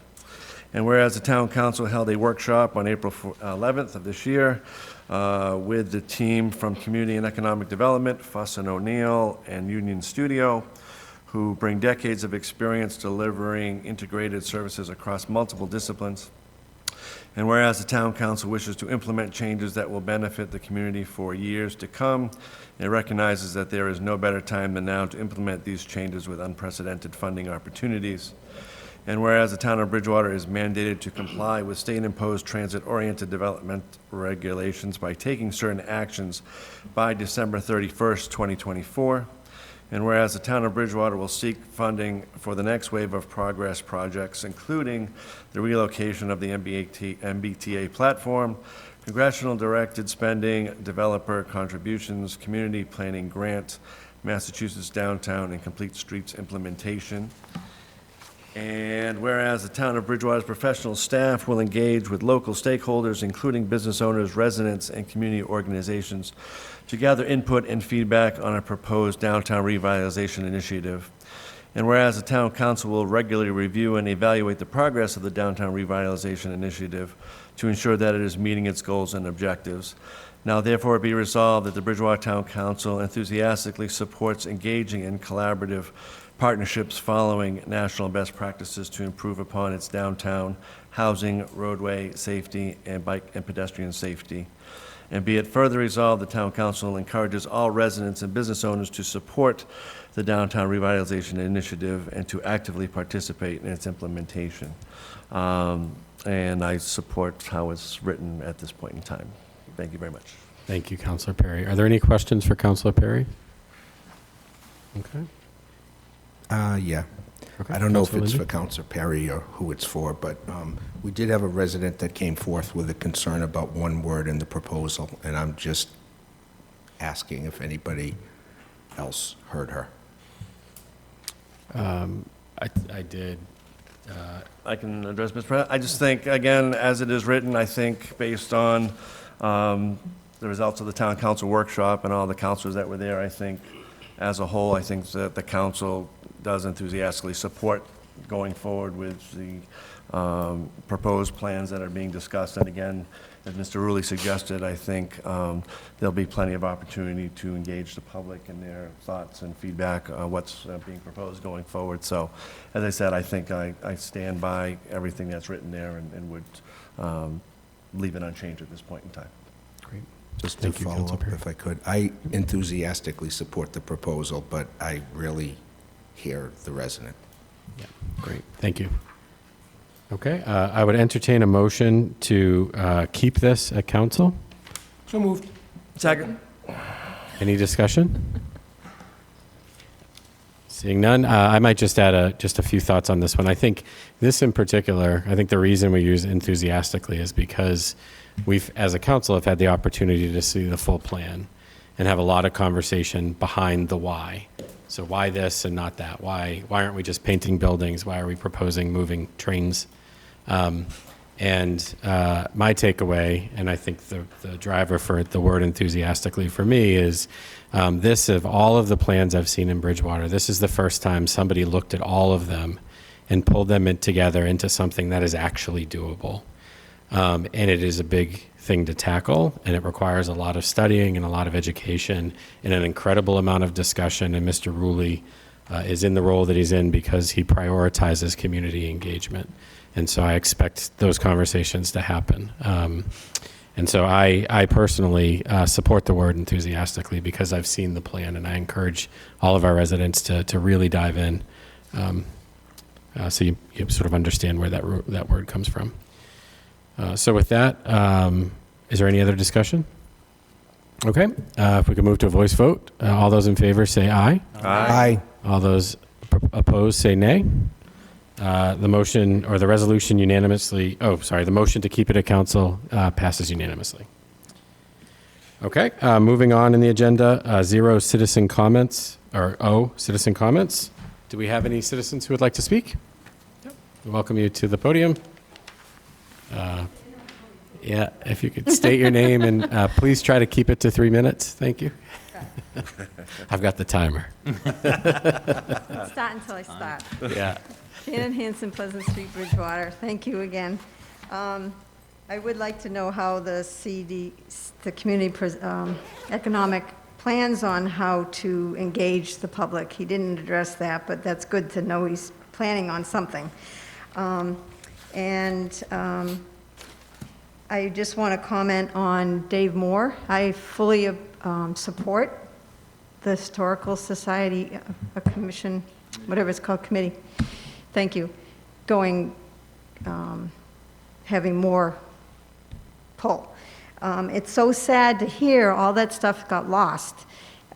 And whereas the town council held a workshop on April 11th of this year with the team from Community and Economic Development, Fuss and O'Neill, and Union Studio, who bring decades of experience delivering integrated services across multiple disciplines. And whereas the town council wishes to implement changes that will benefit the community for years to come, it recognizes that there is no better time than now to implement these changes with unprecedented funding opportunities. And whereas the town of Bridgewater is mandated to comply with state-imposed transit-oriented development regulations by taking certain actions by December 31st, 2024, and whereas the town of Bridgewater will seek funding for the next wave of progress projects, including the relocation of the MBTA platform, congressional directed spending, developer contributions, community planning grant, Massachusetts downtown and complete streets implementation. And whereas the town of Bridgewater's professional staff will engage with local stakeholders, including business owners, residents, and community organizations, to gather input and feedback on a proposed downtown revitalization initiative. And whereas the town council will regularly review and evaluate the progress of the downtown revitalization initiative to ensure that it is meeting its goals and objectives. Now therefore be resolved that the Bridgewater Town Council enthusiastically supports engaging in collaborative partnerships following national best practices to improve upon its downtown housing, roadway safety, and bike and pedestrian safety. And be it further resolved, the Town Council encourages all residents and business owners to support the Downtown Revitalization Initiative and to actively participate in its implementation. And I support how it's written at this point in time. Thank you very much. Thank you, Councilor Perry. Are there any questions for Councilor Perry? Okay. Yeah. Okay. I don't know if Councilor it's for Lindsay? Counselor Perry or who it's for, but we did have a resident that came forth with a concern about one word in the proposal, and I'm just asking if anybody else heard her. I did. I can address, Mr. President. I just think, again, as it is written, I think based on the results of the town council workshop and all the councilors that were there, I think as a whole, I think that the council does enthusiastically support going forward with the proposed plans that are being discussed. And again, as Mr. Rulli suggested, I think there'll be plenty of opportunity to engage the public in their thoughts and feedback on what's being proposed going forward. So, as I said, I think I stand by everything that's written there and would leave it unchanged at this point in time. Great. Just to Thank you, follow Councilor up, Perry. if I could, I enthusiastically support the proposal, but I really hear the resident. Yeah, great. Thank you. Okay, I would entertain a motion to keep this at council. So moved. Second. Any discussion? Seeing none, I might just add just a few thoughts on this one. I think this in particular, I think the reason we use enthusiastically is because we've, as a council, have had the opportunity to see the full plan and have a lot of conversation behind the why. So why this and not that? Why aren't we just painting buildings? Why are we proposing moving trains? My takeaway, and I think the driver for the word enthusiastically for me is this, of all of the plans I've seen in Bridgewater, this is the first time somebody looked at all of them and pulled them together into something that is actually doable. And it is a big thing to tackle, and it requires a lot of studying and a lot of education and an incredible amount of discussion. And Mr. Rulli is in the role that he's in because he prioritizes community engagement. And so I expect those conversations to happen. And so I personally support the word enthusiastically because I've seen the plan, and I encourage all of our residents to really dive in so you sort of understand where that word comes from. So with that, is there any other discussion? Okay, if we could move to a voice vote. All those in favor say aye. Aye. All those opposed say nay. The motion or the resolution unanimously, the motion to keep it at council passes unanimously. Okay, moving on in the agenda, zero citizen comments, or O, citizen comments. Do we have any citizens who would like to speak? Yep. Welcome you to the podium. Yeah, if you could state your name and please try to keep it to 3 minutes. Thank you. I've got the timer. Start until I start. Yeah. Shannon Hanson, Pleasant Street, Bridgewater. Thank you again. I would like to know how the community economic plans on how to engage the public. He didn't address that, but that's good to know he's planning on something. I just want to comment on Dave Moore. I fully support the Historical Society Commission, whatever it's called, committee. Thank you. Having more pull. It's so sad to hear all that stuff got lost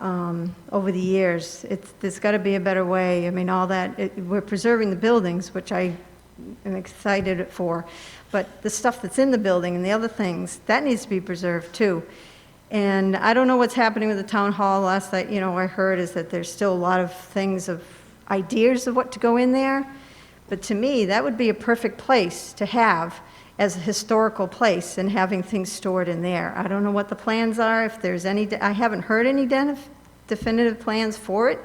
over the years. There's got to be a better way. I mean, all that, we're preserving the buildings, which I am excited for, but the stuff that's in the building and the other things, that needs to be preserved too. And I don't know what's happening with the town hall. Last night, I heard is that there's still a lot of things of ideas of what to go in there. But to me, that would be a perfect place to have as a historical place and having things stored in there. I don't know what the plans are, if there's any, I haven't heard any definitive plans for it,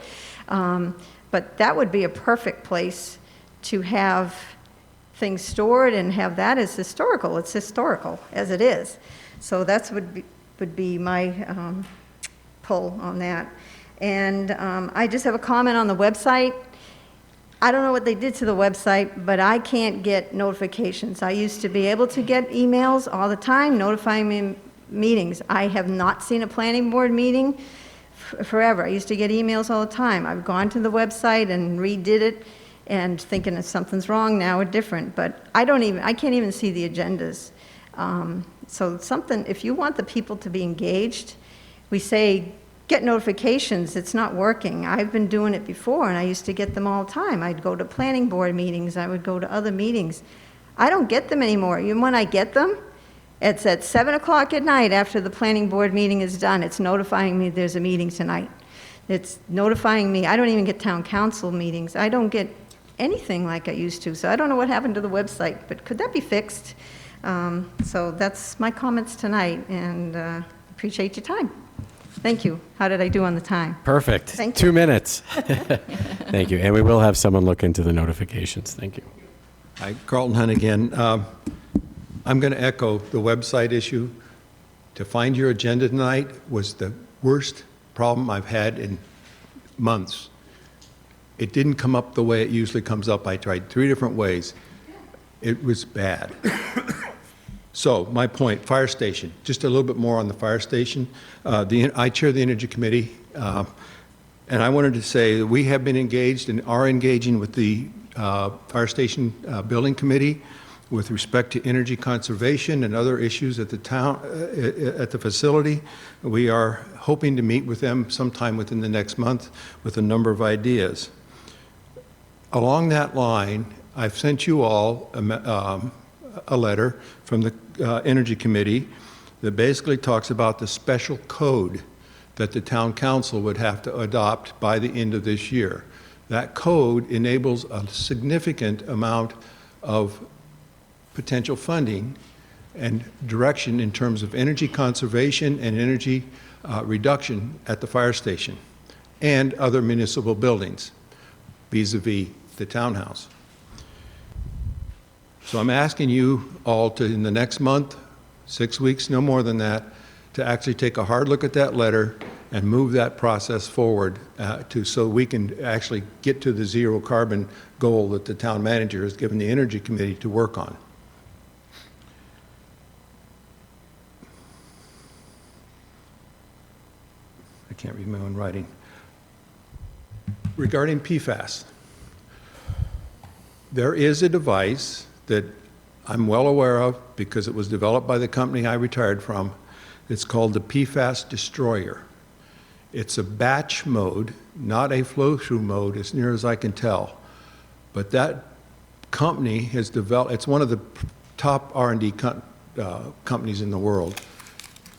but that would be a perfect place to have things stored and have that as historical. It's historical as it is. So that's would be my pull on that. And I just have a comment on the website. I don't know what they did to the website, but I can't get notifications. I used to be able to get emails all the time notifying me meetings. I have not seen a planning board meeting forever. I used to get emails all the time. I've gone to the website and redid it and thinking if something's wrong now or different, but I can't even see the agendas. So something, if you want the people to be engaged, we say, get notifications. It's not working. I've been doing it before, and I used to get them all the time. I'd go to planning board meetings. I would go to other meetings. I don't get them anymore. Even when I get them, it's at 7 o'clock at night after the planning board meeting is done. It's notifying me there's a meeting tonight. It's notifying me. I don't even get town council meetings. I don't get anything like I used to. So I don't know what happened to the website, but could that be fixed? So that's my comments tonight, and appreciate your time. Thank you. How did I do on the time? Perfect. Thank you. 2 minutes. Thank you. And we will have someone look into the notifications. Thank you. Hi, Carlton Hunt again. I'm going to echo the website issue. To find your agenda tonight was the worst problem I've had in months. It didn't come up the way it usually comes up. I tried 3 different ways. It was bad. So my point, fire station, just a little bit more on the fire station. I chair the Energy Committee, and I wanted to say that we have been engaged and are engaging with the Fire Station Building Committee with respect to energy conservation and other issues at the town, at the facility. We are hoping to meet with them sometime within the next month with a number of ideas. Along that line, I've sent you all a letter from the Energy Committee that basically talks about the special code that the town council would have to adopt by the end of this year. That code enables a significant amount of potential funding and direction in terms of energy conservation and energy reduction at the fire station and other municipal buildings vis-a-vis the townhouse. So I'm asking you all to, in the next month, 6 weeks, no more than that, to actually take a hard look at that letter and move that process forward so we can actually get to the zero carbon goal that the town manager has given the Energy Committee to work on. I can't read my own writing. Regarding PFAS, there is a device that I'm well aware of because it was developed by the company I retired from. It's called the PFAS Destroyer. It's a batch mode, not a flow-through mode, as near as I can tell. But that company has developed, it's one of the top R&D companies in the world,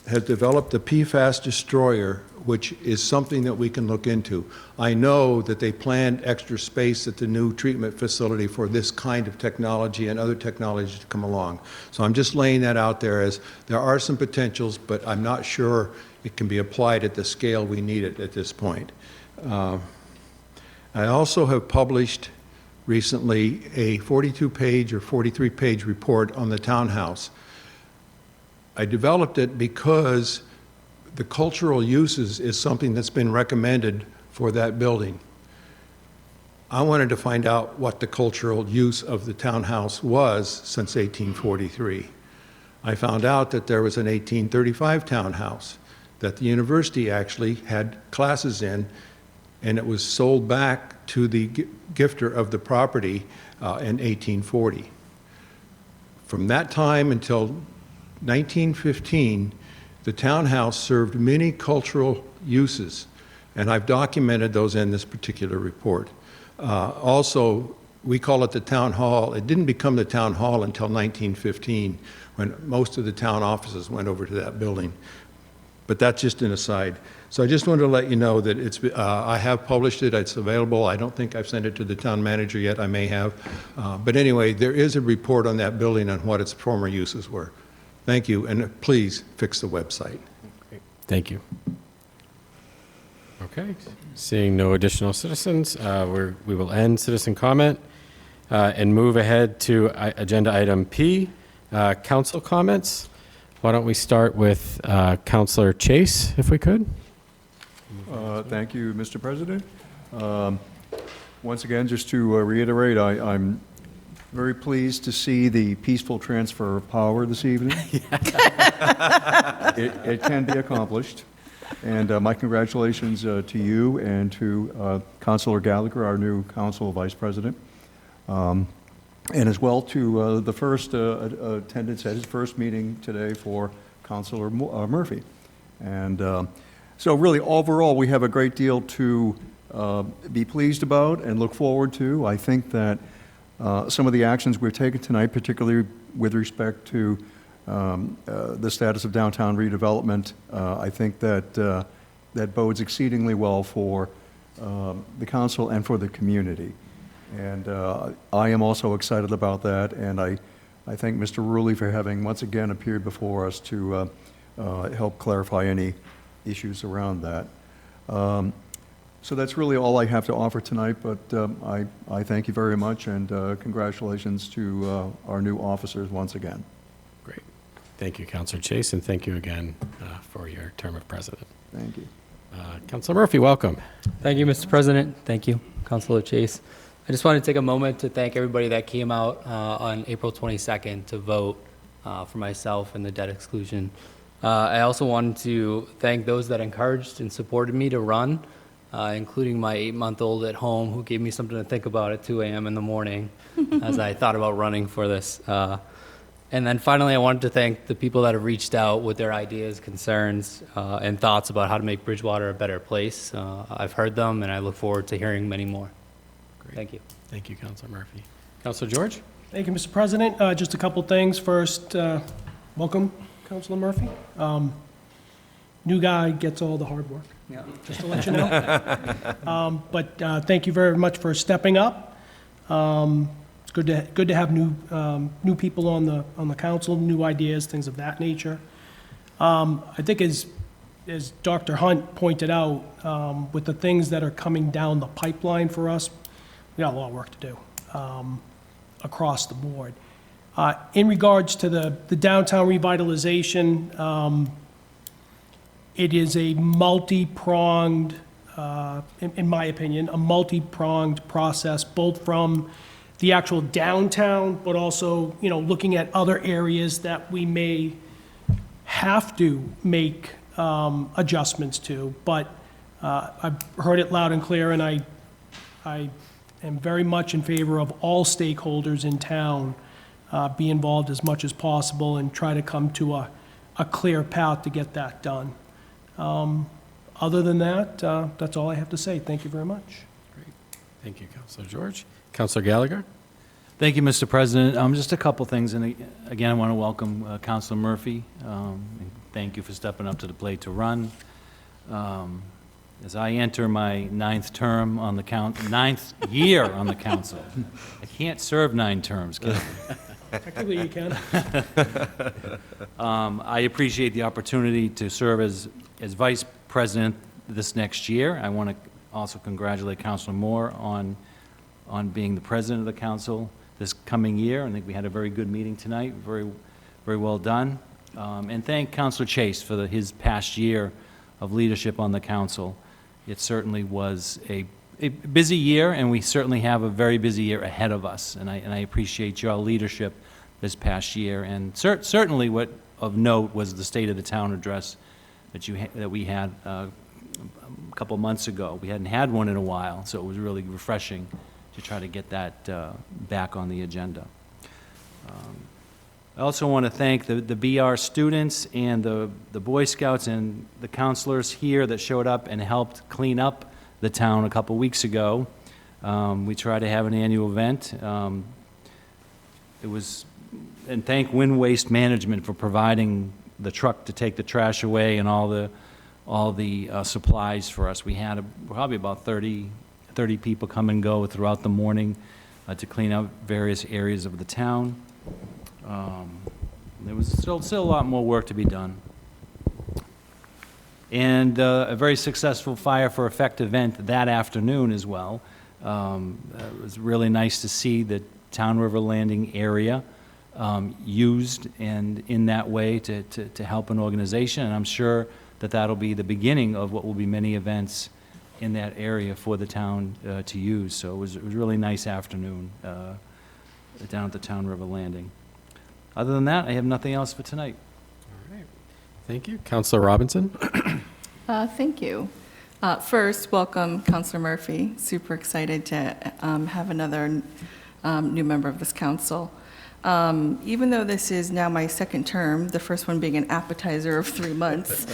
has developed the PFAS Destroyer, which is something that we can look into. I know that they planned extra space at the new treatment facility for this kind of technology and other technologies to come along. So I'm just laying that out there as there are some potentials, but I'm not sure it can be applied at the scale we need it at this point. I also have published recently a 42-page or 43-page report on the townhouse. I developed it because the cultural uses is something that's been recommended for that building. I wanted to find out what the cultural use of the townhouse was since 1843. I found out that there was an 1835 townhouse that the university actually had classes in, and it was sold back to the gifter of the property in 1840. From that time until 1915, the townhouse served many cultural uses, and I've documented those in this particular report. Also, we call it the town hall. It didn't become the town hall until 1915, when most of the town offices went over to that building. But that's just an aside. So I just wanted to let you know that I have published it. It's available. I don't think I've sent it to the town manager yet. I may have. But anyway, there is a report on that building on what its former uses were. Thank you, and please fix the website. Thank you. Okay, seeing no additional citizens, we will end citizen comment and move ahead to agenda item P, council comments. Why don't we start with Councilor Chase, if we could? Thank you, Mr. President. Once again, just to reiterate, I'm very pleased to see the peaceful transfer of power this evening. It can be accomplished. And my congratulations to you and to Councilor Gallagher, our new council vice president. And as well to the first attendance at his first meeting today for Councilor Murphy. And so really, overall, we have a great deal to be pleased about and look forward to. I think that some of the actions we've taken tonight, particularly with respect to the status of downtown redevelopment, I think that that bodes exceedingly well for the council and for the community. And I am also excited about that, and I thank Mr. Rulli for having once again appeared before us to help clarify any issues around that. So that's really all I have to offer tonight, but I thank you very much, and congratulations to our new officers once again. Great. Thank you, Councilor Chase, and thank you again for your term of president. Thank you. Councilor Murphy, welcome. Thank you, Mr. President. Thank you, Councilor Chase. I just want to take a moment to thank everybody that came out on April 22nd to vote for myself and the debt exclusion. I also wanted to thank those that encouraged and supported me to run, including my 8-month-old at home who gave me something to think about at 2 a.m. in the morning as I thought about running for this. And then finally, I wanted to thank the people that have reached out with their ideas, concerns, and thoughts about how to make Bridgewater a better place. I've heard them, and I look forward to hearing many more. Great. Thank you. Thank you, Councilor Murphy. Councilor George? Thank you, Mr. President. Just a couple things. First, welcome, Councilor Murphy. New guy gets all the hard work, just to let you know. But thank you very much for stepping up. It's good to have new people on the council, new ideas, things of that nature. I think as Dr. Hunt pointed out, with the things that are coming down the pipeline for us, we got a lot of work to do across the board. In regards to the downtown revitalization, it is a multi-pronged, in my opinion, a multi-pronged process, both from the actual downtown, but also, looking at other areas that we may have to make adjustments to. But I've heard it loud and clear, and I am very much in favor of all stakeholders in town be involved as much as possible and try to come to a clear path to get that done. Other than that, that's all I have to say. Thank you very much. Great. Thank you, Councilor George. Councilor Gallagher? Thank you, Mr. President. Just a couple things, and again, I want to welcome Councilor Murphy. And thank you for stepping up to the plate to run. As I enter my 9th term on the 9th year on the council, I can't serve 9 terms, can I? Technically, you can. I appreciate the opportunity to serve as vice president this next year. I want to also congratulate Councilor Moore on being the president of the council this coming year. I think we had a very good meeting tonight, very, very well done. And thank Councilor Chase for his past year of leadership on the council. It certainly was a busy year, and we certainly have a very busy year ahead of us. And I appreciate your leadership this past year. And certainly what of note was the State of the Town address that we had a couple months ago. We hadn't had one in a while, so it was really refreshing to try to get that back on the agenda. I also want to thank the BR students and the Boy Scouts and the counselors here that showed up and helped clean up the town a couple weeks ago. We try to have an annual event. And thank Wind Waste Management for providing the truck to take the trash away and all the supplies for us. We had probably about 30 people come and go throughout the morning to clean up various areas of the town. There was still a lot more work to be done. And a very successful Fire for Effect event that afternoon as well. It was really nice to see the Town River Landing area used and in that way to help an organization. And I'm sure that that'll be the beginning of what will be many events in that area for the town to use. So it was a really nice afternoon down at the Town River Landing. Other than that, I have nothing else for tonight. All right. Thank you. Councilor Robinson? Thank you. First, welcome, Councilor Murphy. Super excited to have another new member of this council. Even though this is now my second term, the first one being an appetizer of 3 months,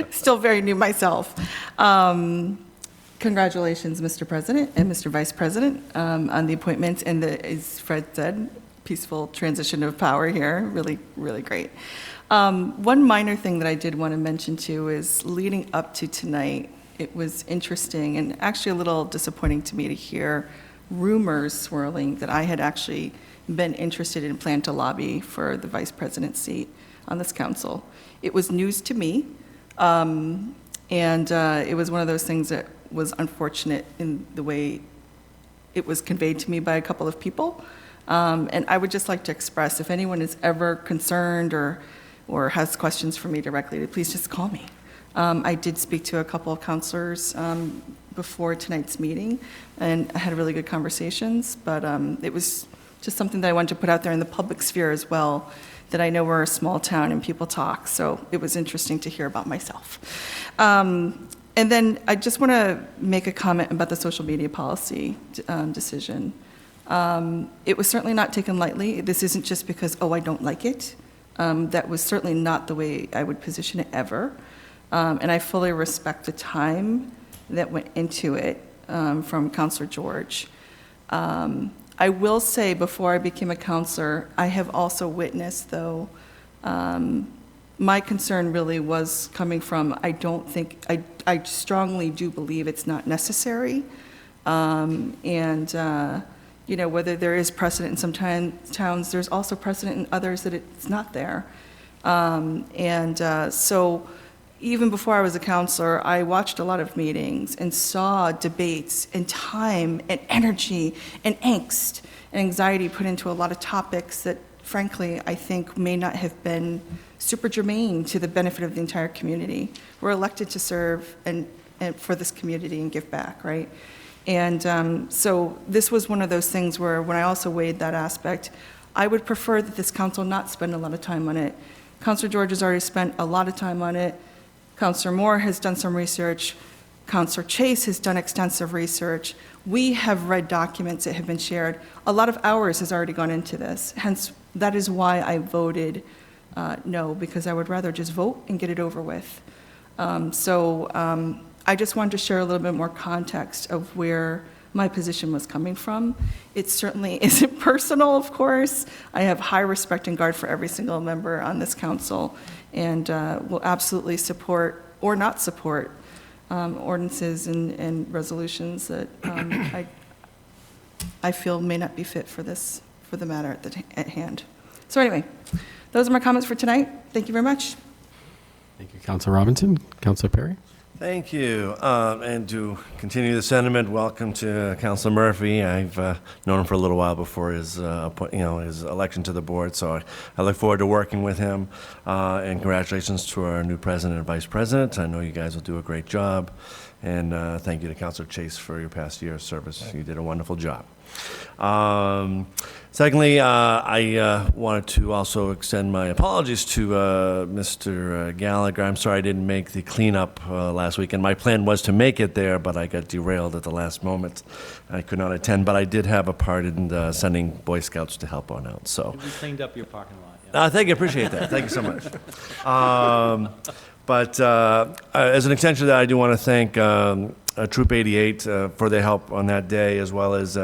still very new myself. Congratulations, Mr. President and Mr. Vice President, on the appointments and as Fred said, peaceful transition of power here. Really, really great. One minor thing that I did want to mention too is leading up to tonight, it was interesting and actually a little disappointing to me to hear rumors swirling that I had actually been interested in plan to lobby for the vice president seat on this council. It was news to me, and it was one of those things that was unfortunate in the way it was conveyed to me by a couple of people. And I would just like to express, if anyone is ever concerned or has questions for me directly, to please just call me. I did speak to a couple of counselors before tonight's meeting, and I had really good conversations, but it was just something that I wanted to put out there in the public sphere as well, that I know we're a small town and people talk, so it was interesting to hear about myself. And then I just want to make a comment about the social media policy decision. It was certainly not taken lightly. This isn't just because, oh, I don't like it. That was certainly not the way I would position it ever. And I fully respect the time that went into it from Councilor George. I will say, before I became a counselor, I have also witnessed, though, my concern really was coming from, I strongly do believe it's not necessary. You know, whether there is precedent in some towns, there's also precedent in others that it's not there. So even before I was a counselor, I watched a lot of meetings and saw debates and time and energy and angst and anxiety put into a lot of topics that, frankly, I think may not have been super germane to the benefit of the entire community. We're elected to serve and for this community and give back, right? And so this was one of those things where, when I also weighed that aspect, I would prefer that this council not spend a lot of time on it. Councilor George has already spent a lot of time on it. Councilor Moore has done some research. Councilor Chase has done extensive research. We have read documents that have been shared. A lot of hours has already gone into this. Hence, that is why I voted no, because I would rather just vote and get it over with. I just wanted to share a little bit more context of where my position was coming from. It certainly isn't personal, of course. I have high respect and regard for every single member on this council, and will absolutely support or not support ordinances and resolutions that I feel may not be fit for the matter at hand. So anyway, those are my comments for tonight. Thank you very much. Thank you, Councilor Robinson. Councilor Perry? Thank you. And to continue the sentiment, welcome to Councilor Murphy. I've known him for a little while before his election to the board, so I look forward to working with him. And congratulations to our new president and vice president. I know you guys will do a great job. And thank you to Councilor Chase for your past year of service. You did a wonderful job. Secondly, I wanted to also extend my apologies to Mr. Gallagher. I'm sorry I didn't make the cleanup last weekend. My plan was to make it there, but I got derailed at the last moment. I could not attend, but I did have a part in sending Boy Scouts to help on out. So We cleaned up your parking lot. Yeah. thank you, appreciate that. Thank you so much. But as an extension of that, I do want to thank Troop 88 for their help on that day, as well as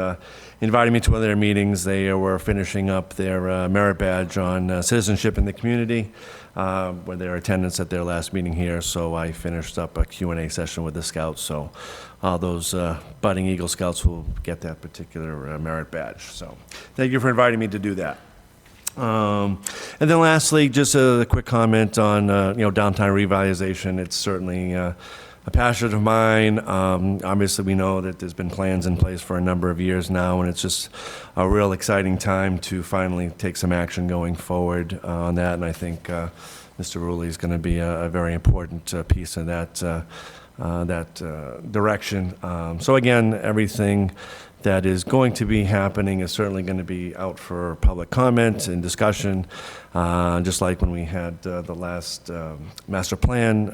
inviting me to one of their meetings. They were finishing up their merit badge on citizenship in the community, with their attendance at their last meeting here. So I finished up a Q&A session with the Scouts. So all those budding Eagle Scouts will get that particular merit badge. So thank you for inviting me to do that. And then lastly, just a quick comment on, downtown revitalization. It's certainly a passion of mine. Obviously, we know that there's been plans in place for a number of years now, and it's just a real exciting time to finally take some action going forward on that. And I think Mr. Rulli is going to be a very important piece of that direction. So again, everything that is going to be happening is certainly going to be out for public comment and discussion, just like when we had the last master plan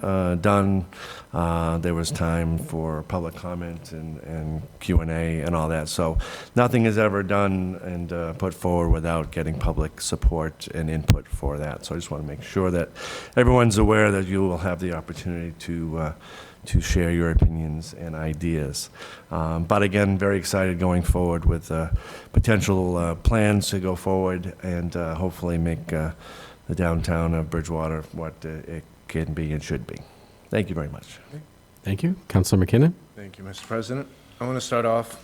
done. There was time for public comment and Q&A and all that. So nothing is ever done and put forward without getting public support and input for that. So I just want to make sure that everyone's aware that you will have the opportunity to share your opinions and ideas. But again, very excited going forward with potential plans to go forward and hopefully make the downtown of Bridgewater what it can be and should be. Thank you very much. Thank you. Councilor McKinnon? Thank you, Mr. President. I want to start off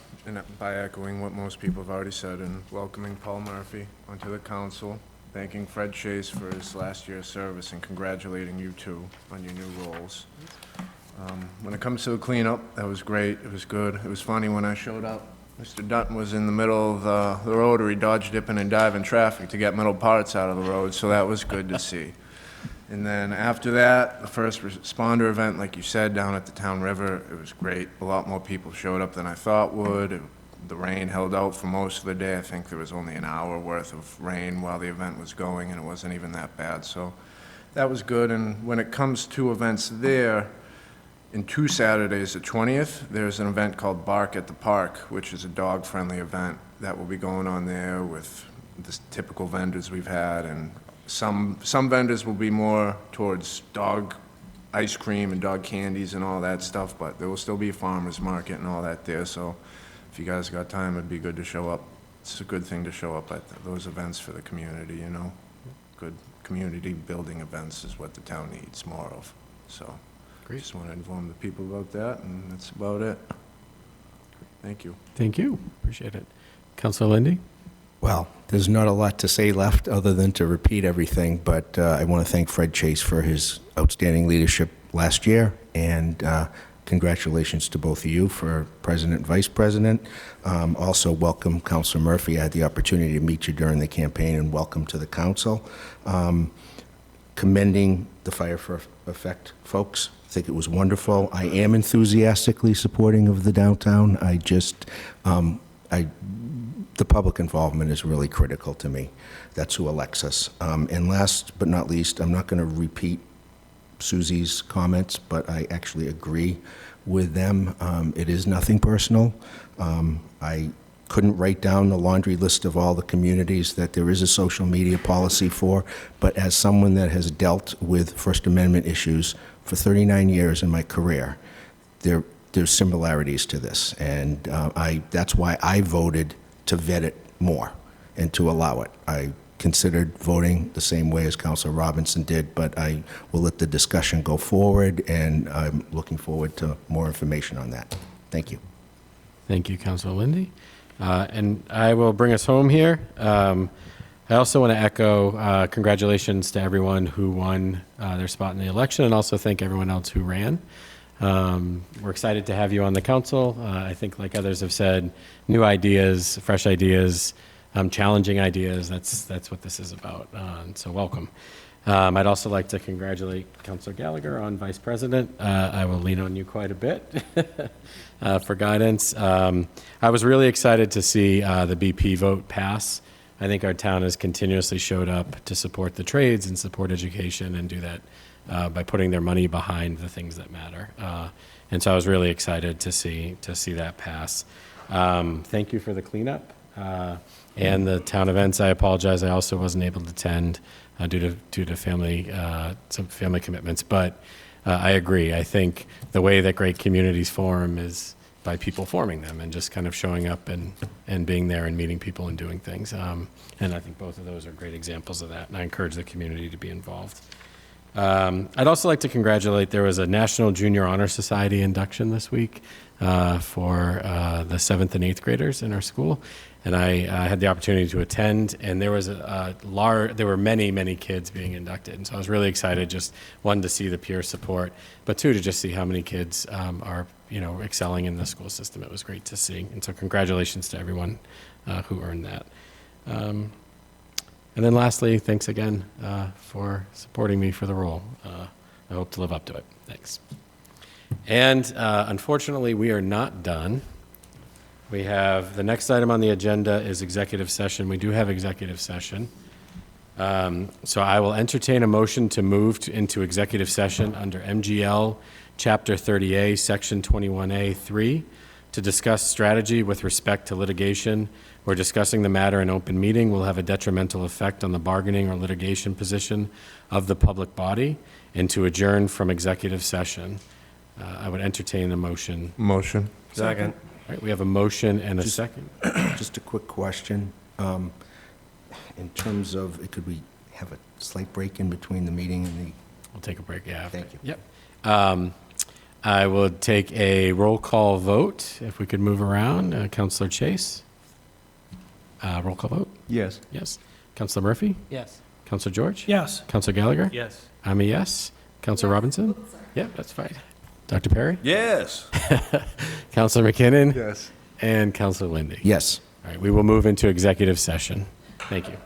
by echoing what most people have already said and welcoming Paul Murphy onto the council, thanking Fred Chase for his last year's service, and congratulating you two on your new roles. When it comes to the cleanup, that was great. It was good. It was funny when I showed up. Mr. Dutton was in the middle of the rotary, dodge dipping and diving traffic to get metal parts out of the road, so that was good to see. And then after that, the first responder event, like you said, down at the town river, it was great. A lot more people showed up than I thought would. The rain held out for most of the day. I think there was only an hour worth of rain while the event was going, and it wasn't even that bad. So that was good. And when it comes to events there, in 2 Saturdays, the 20th, there's an event called Bark at the Park, which is a dog-friendly event that will be going on there with the typical vendors we've had, and some vendors will be more towards dog ice cream and dog candies and all that stuff, but there will still be a farmer's market and all that there, so if you guys got time, it'd be good to show up. It's a good thing to show up at those events for the community, you know? Good community building events is what the town needs more of, so. Great. Just want to inform the people about that, and that's about it. Thank you. Thank you. Appreciate it. Councilor Lindy? Well, there's not a lot to say left other than to repeat everything, but I want to thank Fred Chase for his outstanding leadership last year, and congratulations to both of you for President and Vice President. Also, welcome Councilor Murphy. I had the opportunity to meet you during the campaign, and welcome to the council. Commending the Fire for Effect folks. I think it was wonderful. I am enthusiastically supporting of the downtown. The public involvement is really critical to me. That's who elects us. And last but not least, I'm not going to repeat Susie's comments, but I actually agree with them. It is nothing personal. I couldn't write down the laundry list of all the communities that there is a social media policy for, but as someone that has dealt with First Amendment issues for 39 years in my career, there's similarities to this, and that's why I voted to vet it more and to allow it. I considered voting the same way as Councilor Robinson did, but I will let the discussion go forward, and I'm looking forward to more information on that. Thank you. Thank you, Councilor Lindy. And I will bring us home here. I also want to echo congratulations to everyone who won their spot in the election, and also thank everyone else who ran. We're excited to have you on the council. I think, like others have said, new ideas, fresh ideas, challenging ideas. That's what this is about. So welcome. I'd also like to congratulate Councilor Gallagher on Vice President. I will lean on you quite a bit for guidance. I was really excited to see the BP vote pass. I think our town has continuously showed up to support the trades and support education and do that by putting their money behind the things that matter. And so I was really excited to see that pass. Thank you for the cleanup and the town events. I apologize, I also wasn't able to attend due to some family commitments. But I agree. I think the way that great communities form is by people forming them and just kind of showing up and being there and meeting people and doing things. And I think both of those are great examples of that. And I encourage the community to be involved. I'd also like to congratulate, there was a National Junior Honor Society induction this week for the 7th and 8th graders in our school. And I had the opportunity to attend, and there was there were many, many kids being inducted. And so I was really excited, just one, to see the peer support, but two, to just see how many kids are, excelling in the school system. It was great to see. And so congratulations to everyone who earned that. And then lastly, thanks again for supporting me for the role. I hope to live up to it. Thanks. And unfortunately, we are not done. We have, the next item on the agenda is executive session. We do have executive session. So I will entertain a motion to move into executive session under MGL Chapter 30A, Section 21A 3, to discuss strategy with respect to litigation where discussing the matter in open meeting will have a detrimental effect on the bargaining or litigation position of the public body, and to adjourn from executive session. I would entertain the motion. Motion. Second. All right, we have a motion and a second. Just a quick question. In terms of, could we have a slight break in between the meeting and the... We'll take a break, yeah. Thank you. Yep. I will take a roll call vote, if we could move around. Councilor Chase? Roll call vote? Yes. Yes. Councilor Murphy? Yes. Councilor George? Yes. Councilor Gallagher? Yes. I'm a yes. Councilor Robinson? Yeah, that's fine. Dr. Perry? Yes. Councilor McKinnon? Yes. And Councilor Lindy? Yes. All right, we will move into executive session. Thank you.